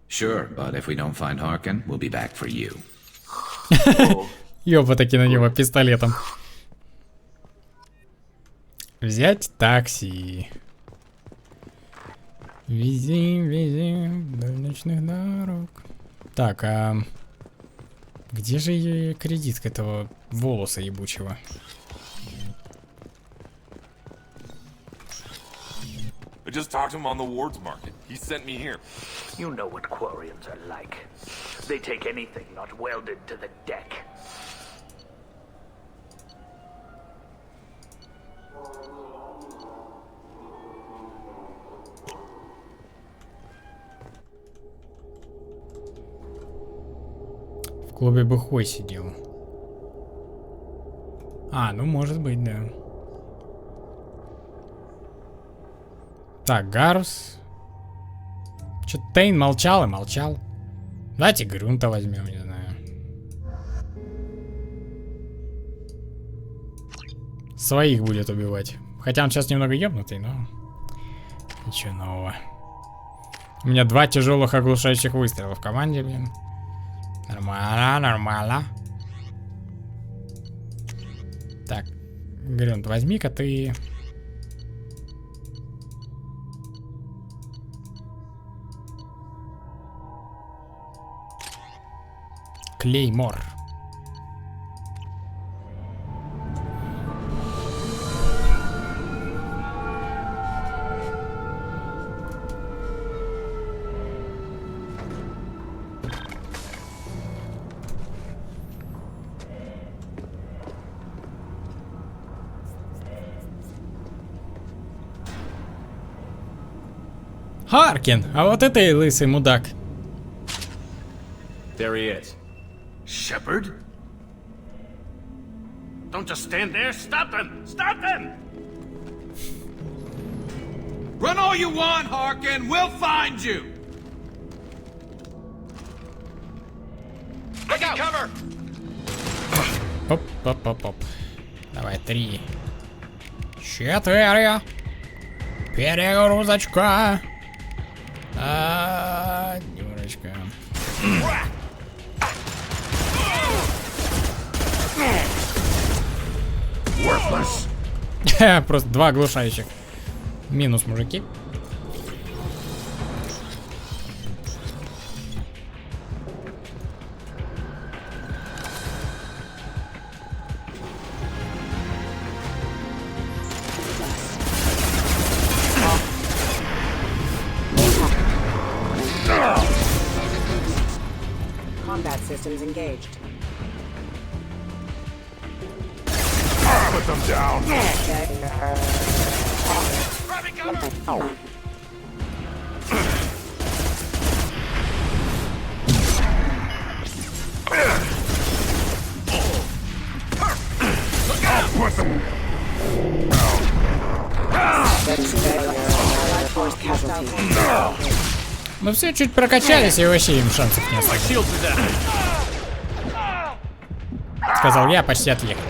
Sure, but if we don't find Harkin, we'll be back for you. Ёпа таки на него пистолетом. Взять такси. Вези вдоль ночных дорог. Так, а где же ее кредитка этого волоса ебучего? I just talked to him on the wards market. He sent me here. You know what Quarians are like. They take anything not welded to the deck. В клубе бухой сидел. А, ну может быть, да. Так, Гарус. Чё-то Тейн молчал и молчал. Давайте Грунта возьмем, не знаю. Своих будет убивать. Хотя он сейчас немного ёбнутый, но... Ничего нового. У меня 2 тяжелых оглушающих выстрела в команде, блин. Нормально, нормально. Так, Грунт, возьми-ка ты... Клеймор. Харкин, а вот это и лысый мудак. There he is. Shepard? Don't just stand there. Stop them! Stop them! Run all you want, Harkin. We'll find you. Look out! Cover! Оп. Давай, 3. 4. Перегрузочка. Дюрочка. Просто 2 оглушающих. Минус, мужики. Combat systems engaged. Put them down. Мы все чуть прокачались, и вообще им шансов не осталось. Сказал я, почти отъехал.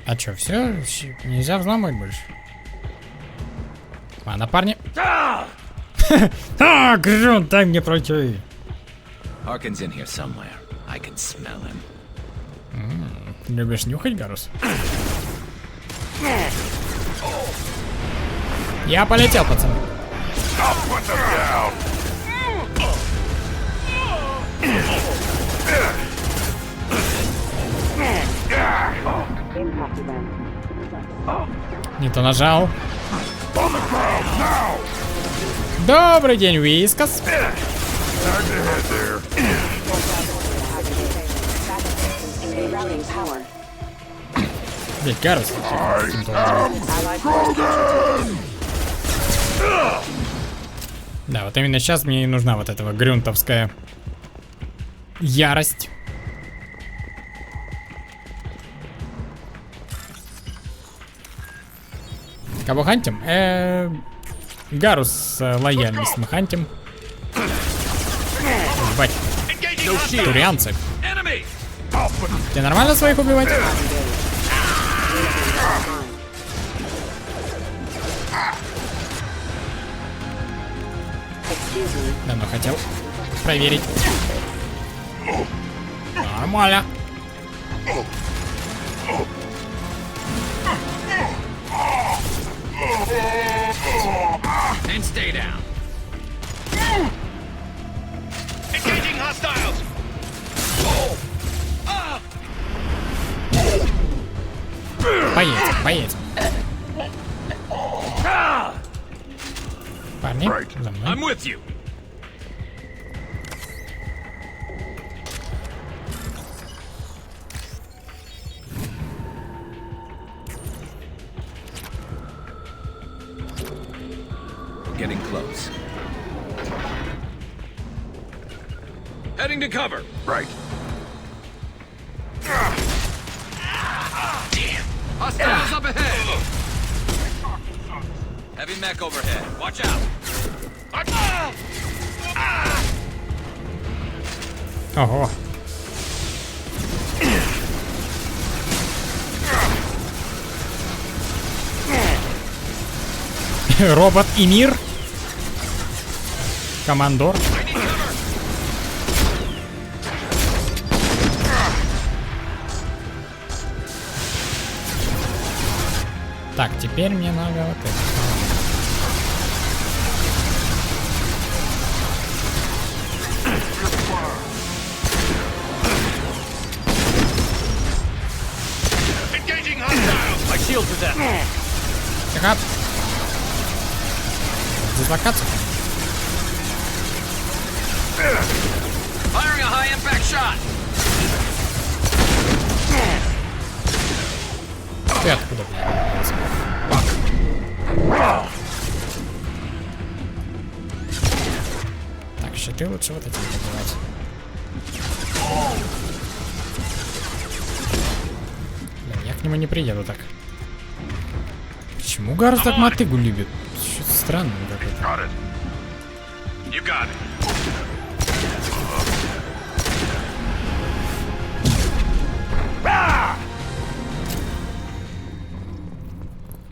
А чё, все? Нельзя взломать больше? Ладно, парни. Грунт, дай мне пройти. Harkin's in here somewhere. I can smell him. Любишь нюхать, Гарус? Я полетел, пацаны. Не то нажал. Добрый день, Вискас. Блин, Гарус. Да, вот именно сейчас мне и нужна вот эта грюнтовская ярость. Кого хантим? Гарус лояльность мы хантим. Ебать. Турианцы. Тебе нормально своих убивать? Давно хотел проверить. Нормально. And stay down. Engaging hostiles. Поедем, поедем. Парни, за мной. I'm with you. Getting close. Heading to cover. Right. Damn. Hostiles up ahead. Heavy mech overhead. Watch out. Ого. Робот и мир. Командор. Так, теперь мне надо вот это. Тихо. Дислокация. Firing a high impact shot. Ты откуда, блядь? Так, щиты лучше вот эти подбивать. Блин, я к нему не приеду так. Почему Гарус так мотыгу любит? Что-то странное какое-то. You got it.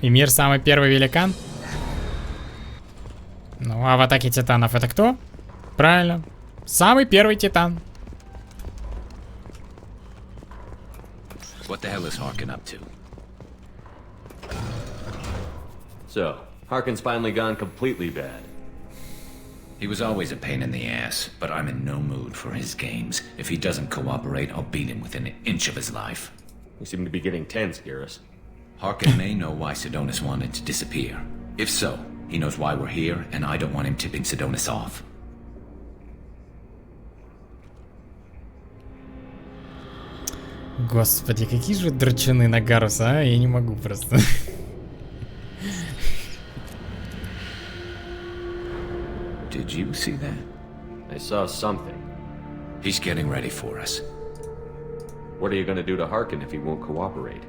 И мир самый первый великан? Ну, а в атаке титанов это кто? Правильно. Самый первый титан. What the hell is Harkin up to? So, Harkin's finally gone completely bad. He was always a pain in the ass, but I'm in no mood for his games. If he doesn't cooperate, I'll beat him within an inch of his life. You seem to be getting tense, Garrus. Harkin may know why Sidonis wanted to disappear. If so, he knows why we're here, and I don't want him tipping Sidonis off. Господи, какие же драчуны на Гаруса, а? Я не могу просто. Did you see that? I saw something. He's getting ready for us. What are you gonna do to Harkin if he won't cooperate?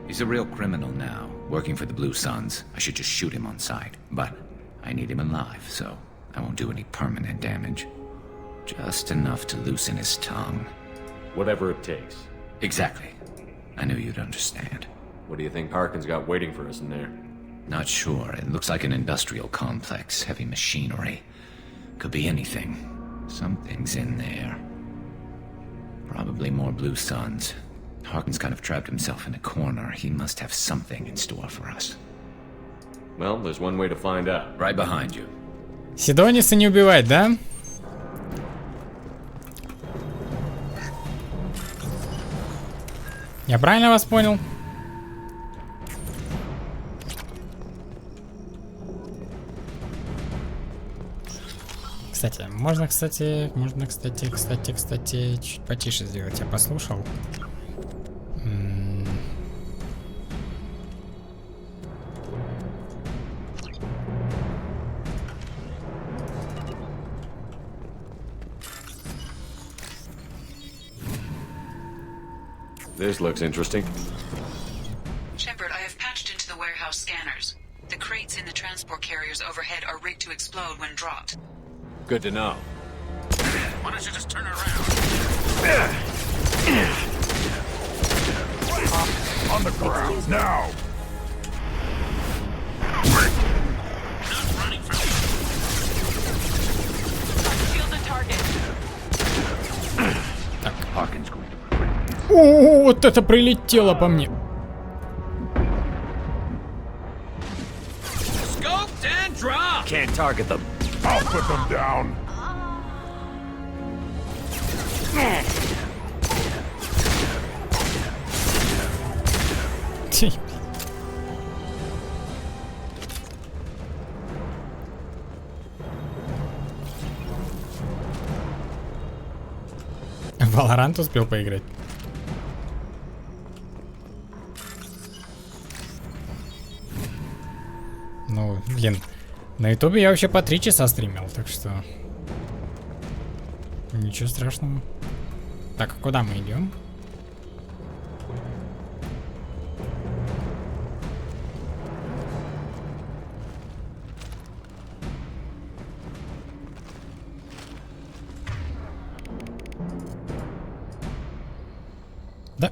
He's a real criminal now, working for the Blue Suns. I should just shoot him on sight. But I need him alive, so I won't do any permanent damage. Just enough to loosen his tongue. Whatever it takes. Exactly. I knew you'd understand. What do you think Harkin's got waiting for us in there? Not sure. It looks like an industrial complex. Heavy machinery. Could be anything. Something's in there. Probably more Blue Suns. Harkin's kind of trapped himself in a corner. He must have something in store for us. Well, there's one way to find out. Right behind you. Сидониса не убивать, да? Я правильно вас понял? Кстати, можно, кстати, чуть потише сделать. Я послушал. This looks interesting. Shepard, I have patched into the warehouse scanners. The crates in the transport carriers overhead are rigged to explode when dropped. Good to know. Why don't you just turn around? On the ground, now! Not running from me. Shield the target. Hawkins going to... О, вот это прилетело по мне. Scoped and dropped. Can't target them. I'll put them down. Valorant успел поиграть. Ну, блин, на ютубе я вообще по 3 часа стримил, так что... Ничего страшного. Так, а куда мы идем? Да.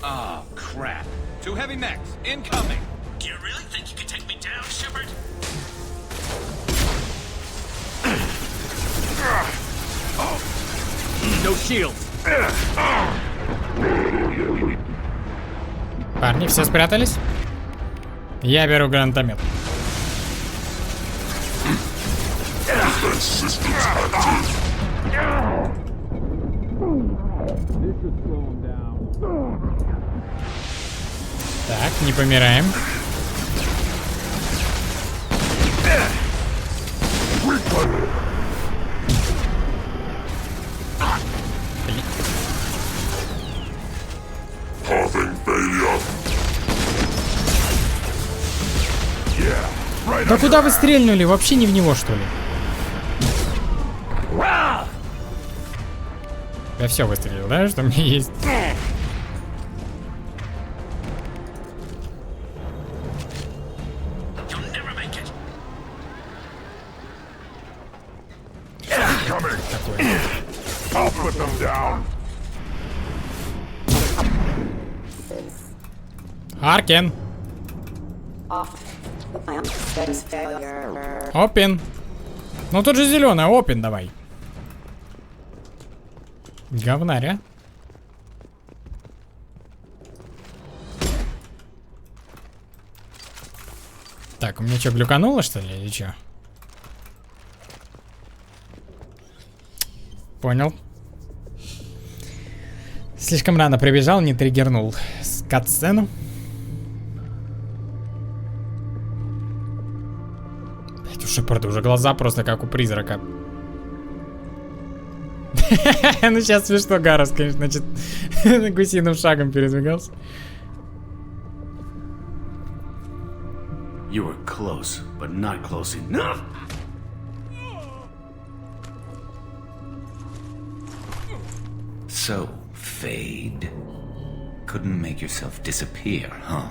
Oh, crap. Two heavy mechs, incoming. Do you really think you can take me down, Shepard? No shield. Парни, все спрятались? Я беру гранатомет. Так, не помираем. Да куда вы стрельнули? Вообще не в него, что ли? Я все выстрелил, да? Что мне есть? Аркен. Опен. Ну тут же зеленая, опен давай. Говнаря. Так, у меня что, глюкануло, что ли, или что? Понял. Слишком рано прибежал, не триггернул кат-сцену. Блять, у Шепарда уже глаза просто как у призрака. Ну сейчас смешно, Гарус, конечно, значит, гусиным шагом передвигался. You were close, but not close enough. So, Fade. Couldn't make yourself disappear, huh?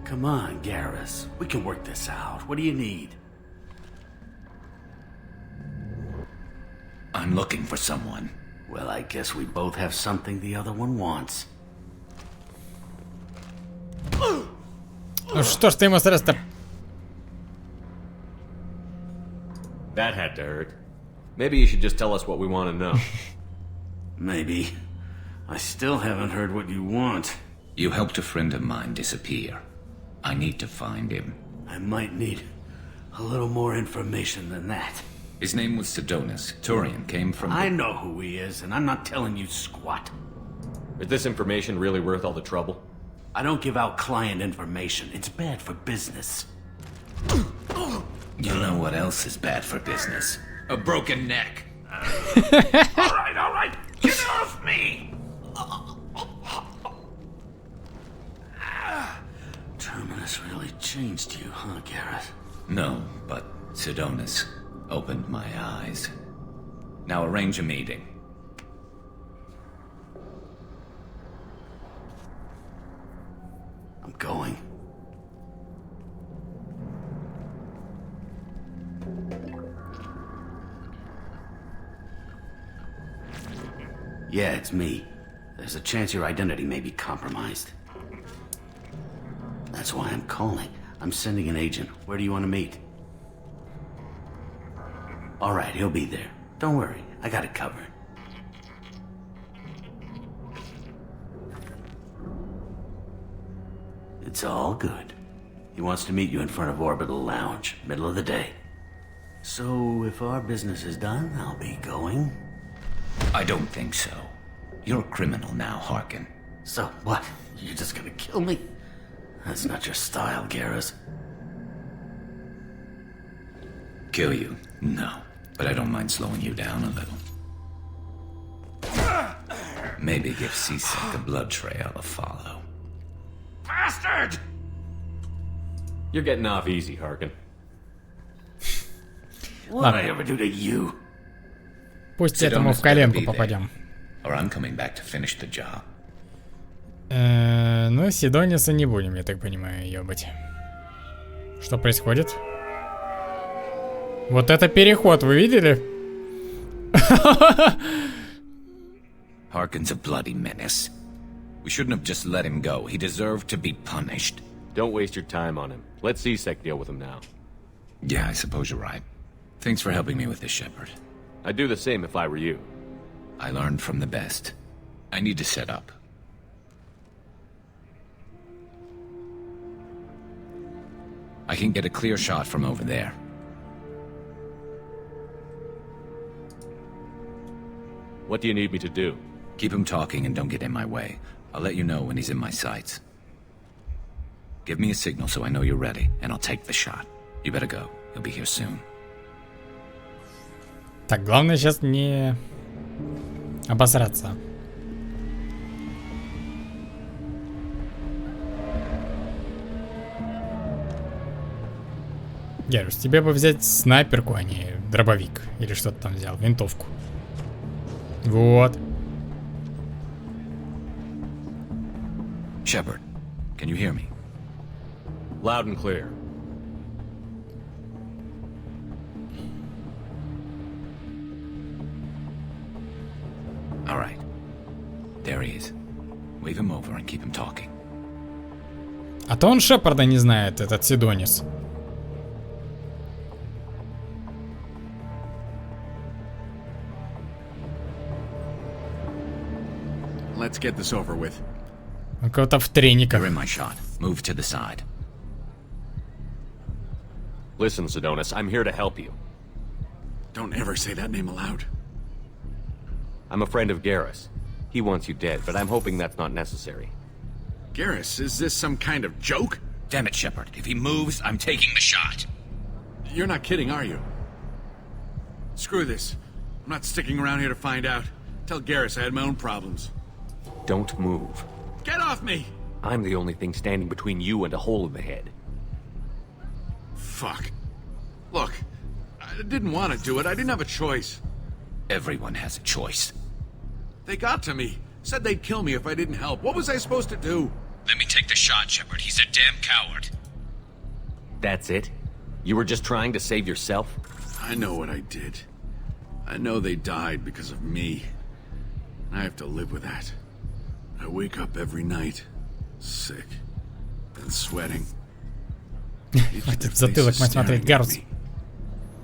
Come on, Garrus. We can work this out. What do you need? I'm looking for someone. Well, I guess we both have something the other one wants. Ну что ж ты ему сразу-то... That had to hurt. Maybe you should just tell us what we want to know. Maybe. I still haven't heard what you want. You helped a friend of mine disappear. I need to find him. I might need a little more information than that. His name was Sidonis. Turian came from... I know who he is, and I'm not telling you squat. Is this information really worth all the trouble? I don't give out client information. It's bad for business. You know what else is bad for business? A broken neck. All right. Get off me! Terminus really changed you, huh, Garrett? No, but Sidonis opened my eyes. Now arrange a meeting. I'm going. Yeah, it's me. There's a chance your identity may be compromised. That's why I'm calling. I'm sending an agent. Where do you want to meet? All right, he'll be there. Don't worry, I got it covered. It's all good. He wants to meet you in front of Orbital Lounge, middle of the day. So, if our business is done, I'll be going. I don't think so. You're a criminal now, Harkin. So, what? You're just gonna kill me? That's not your style, Garrus. Kill you? No. But I don't mind slowing you down a little. Maybe give C-Sec a blood trail to follow. Bastard! You're getting off easy, Harkin. What did I ever do to you? Пусть этому в коленку попадем. Or I'm coming back to finish the job. Ну, Сидониса не будем, я так понимаю, ёбать. Что происходит? Вот это переход, вы видели? Harkin's a bloody menace. We shouldn't have just let him go. He deserved to be punished. Don't waste your time on him. Let C-Sec deal with him now. Yeah, I suppose you're right. Thanks for helping me with this, Shepard. I'd do the same if I were you. I learned from the best. I need to set up. I can get a clear shot from over there. What do you need me to do? Keep him talking and don't get in my way. I'll let you know when he's in my sights. Give me a signal so I know you're ready, and I'll take the shot. You better go. He'll be here soon. Так, главное сейчас не обосраться. Герус, тебе бы взять снайперку, а не дробовик. Или что ты там взял, винтовку. Вот. Shepard, can you hear me? Loud and clear. All right. There he is. Wave him over and keep him talking. А то он Шепарда не знает, этот Сидонис. Let's get this over with. Он кого-то в трениках. You're in my shot. Move to the side. Listen, Sidonis, I'm here to help you. Don't ever say that name aloud. I'm a friend of Garrus. He wants you dead, but I'm hoping that's not necessary. Garrus, is this some kind of joke? Damn it, Shepard. If he moves, I'm taking the shot. You're not kidding, are you? Screw this. I'm not sticking around here to find out. Tell Garrus I had my own problems. Don't move. Get off me! I'm the only thing standing between you and a hole in the head. Fuck. Look, I didn't want to do it. I didn't have a choice. Everyone has a choice. They got to me. Said they'd kill me if I didn't help. What was I supposed to do? Let me take the shot, Shepard. He's a damn coward. That's it? You were just trying to save yourself? I know what I did. I know they died because of me. I have to live with that. I wake up every night, sick and sweating. Хватит затылок мать смотреть, Гарус.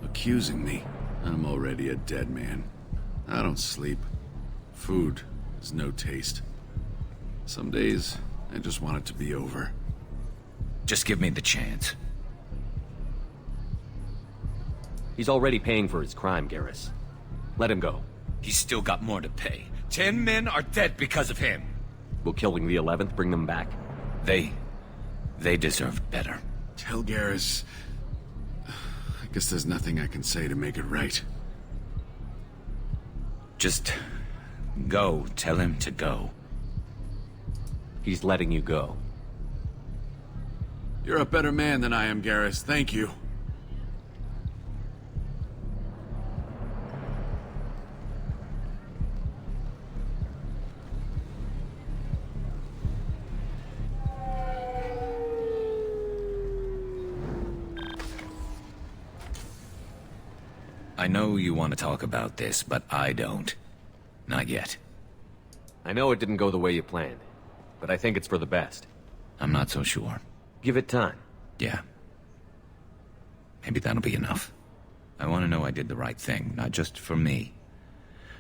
Accusing me. I'm already a dead man. I don't sleep. Food has no taste. Some days, I just want it to be over. Just give me the chance. He's already paying for his crime, Garrus. Let him go. He's still got more to pay. 10 men are dead because of him. Will killing the 11th bring them back? They deserved better. Tell Garrus... I guess there's nothing I can say to make it right. Just go. Tell him to go. He's letting you go. You're a better man than I am, Garrus. Thank you. I know you want to talk about this, but I don't. Not yet. I know it didn't go the way you planned, but I think it's for the best. I'm not so sure. Give it time. Yeah. Maybe that'll be enough. I want to know I did the right thing, not just for me.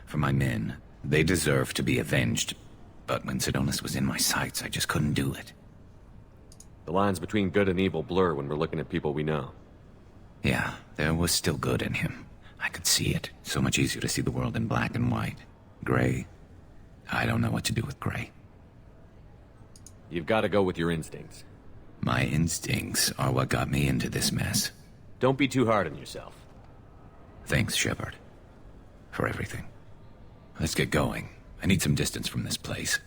For my men. They deserve to be avenged. But when Sidonis was in my sights, I just couldn't do it. The lines between good and evil blur when we're looking at people we know. Yeah, there was still good in him. I could see it. So much easier to see the world in black and white. Gray. I don't know what to do with gray. You've got to go with your instincts. My instincts are what got me into this mess. Don't be too hard on yourself. Thanks, Shepard. For everything. Let's get going. I need some distance from this place.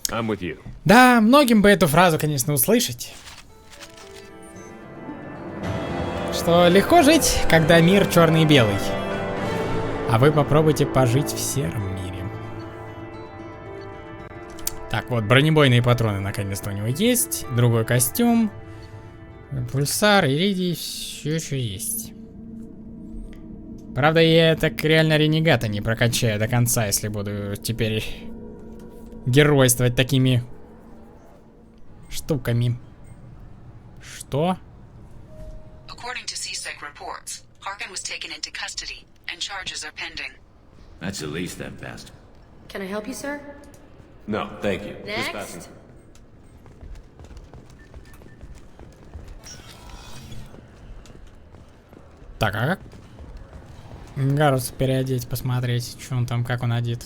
I'm with you. Да, многим бы эту фразу, конечно, услышать. Что легко жить, когда мир черный и белый. А вы попробуйте пожить в сером мире. Так, вот, бронебойные патроны наконец-то у него есть. Другой костюм. Пульсар, иридий, все еще есть. Правда, я так реально ренегата не прокачаю до конца, если буду теперь геройствовать такими штуками. Что? According to CSEC reports, Harkin was taken into custody, and charges are pending. That's at least that bastard. Can I help you, sir? No, thank you. Next. Так, а как? Гарус переодеть, посмотреть, что он там, как он одет.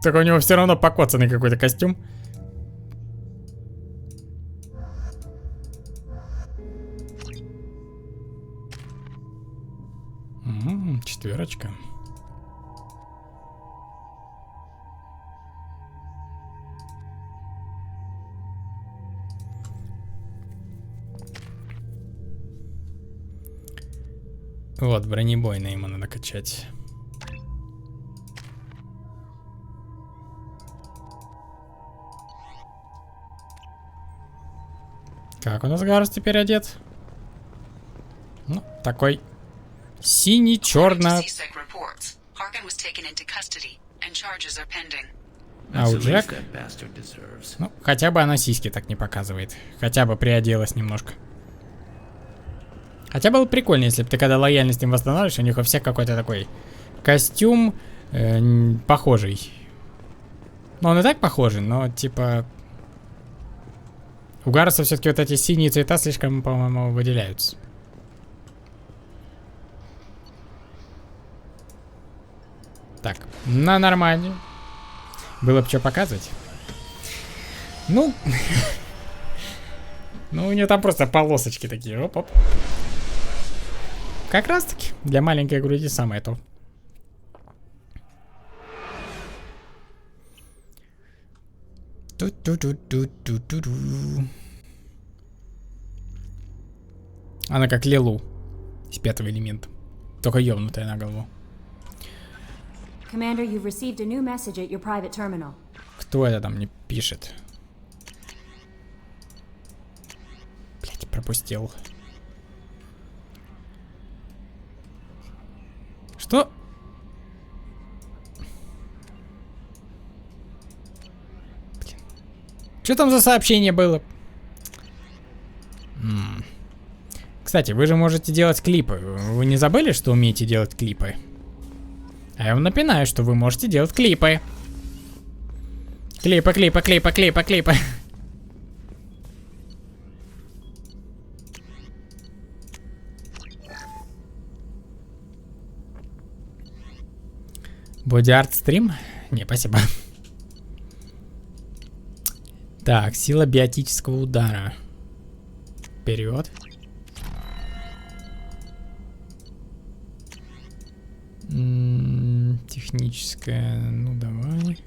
Только у него все равно покоцанный какой-то костюм. Четверочка. Вот, бронебойные ему надо качать. Как у нас Гарус теперь одет? Ну, такой синий-черно. А у Джек? Ну, хотя бы она сиськи так не показывает. Хотя бы приоделась немножко. Хотя было прикольно, если бы ты когда лояльность им восстанавливаешь, у них у всех какой-то такой костюм похожий. Ну, он и так похожий, но типа... У Гаруса все-таки вот эти синие цвета слишком, по-моему, выделяются. Так, на нормально. Было бы что показывать. Ну... Ну, у нее там просто полосочки такие. Оп-оп. Как раз таки, для маленькой груди самое то. Ту-ту-ту-ту-ту-ту-ту. Она как Лилу из пятого элемента. Только ёбнутая на голову. Commander, you've received a new message at your private terminal. Кто это там мне пишет? Блять, пропустил. Что? Блин. Что там за сообщение было? Кстати, вы же можете делать клипы. Вы не забыли, что умеете делать клипы? А я вам напоминаю, что вы можете делать клипы. Клипы, клипы, клипы, клипы, клипы. Боди-арт стрим? Не, спасибо. Так, сила биотического удара. Вперед. Техническая, ну давай.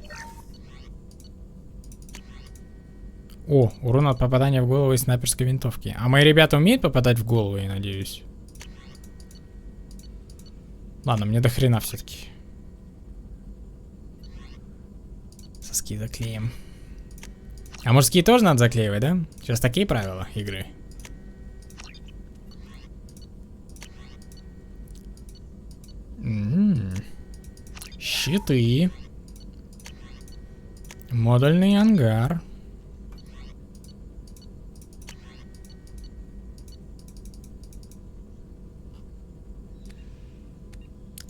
О, урон от попадания в голову из снайперской винтовки. А мои ребята умеют попадать в голову, я надеюсь. Ладно, мне до хрена все-таки. Соски заклеим. А мужские тоже надо заклеивать, да? Сейчас такие правила игры. Щиты. Модульный ангар.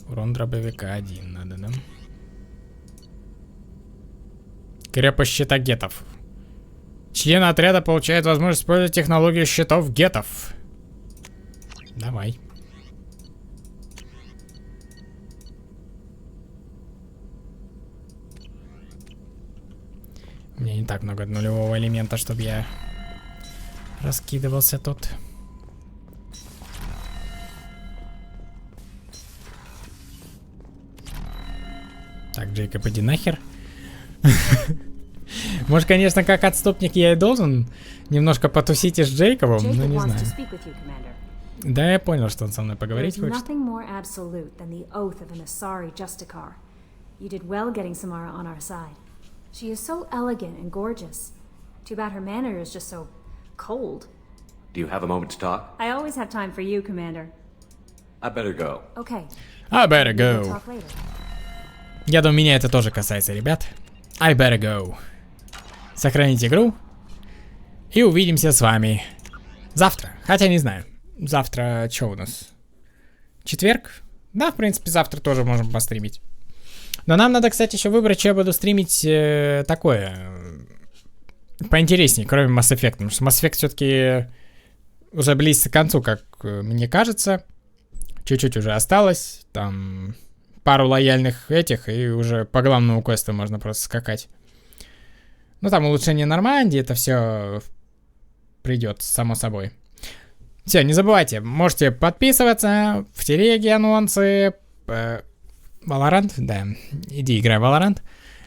Урон дробовика 1 надо, да? Крепость щита гетов. Члены отряда получают возможность использовать технологию щитов гетов. Давай. У меня не так много нулевого элемента, чтобы я раскидывался тут. Так, Джейкоб, иди нахер. Может, конечно, как отступник я и должен немножко потусить и с Джейкобом, но не знаю. Да, я понял, что он со мной поговорить хочет. She is so elegant and gorgeous. Too bad her manner is just so cold. Do you have a moment to talk? I always have time for you, Commander. I better go. Okay. I better go. Я думаю, меня это тоже касается, ребят. I better go. Сохранить игру. И увидимся с вами завтра. Хотя не знаю. Завтра что у нас? Четверг? Да, в принципе, завтра тоже можем постримить. Но нам надо, кстати, еще выбрать, что я буду стримить такое. Поинтереснее, кроме Mass Effect. Потому что Mass Effect все-таки уже близится к концу, как мне кажется. Чуть-чуть уже осталось. Там пару лояльных этих, и уже по главному квесту можно просто скакать. Ну, там улучшение Нормандии, это все придет, само собой. Все, не забывайте, можете подписываться, в телеге анонсы. Valorant? Да, иди играй в Valorant.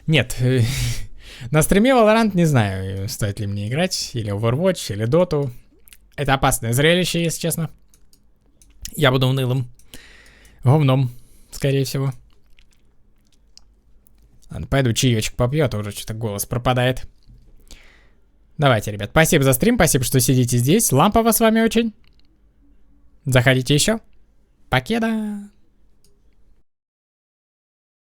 Нет, на стриме Valorant не знаю, стоит ли мне играть, или Overwatch, или Dota. Это опасное зрелище, если честно. Я буду унылым. Говном, скорее всего. Ладно, пойду чаечек попью, а то уже что-то голос пропадает. Давайте, ребят, спасибо за стрим, спасибо, что сидите здесь. Лампово с вами очень. Заходите еще. Покеда.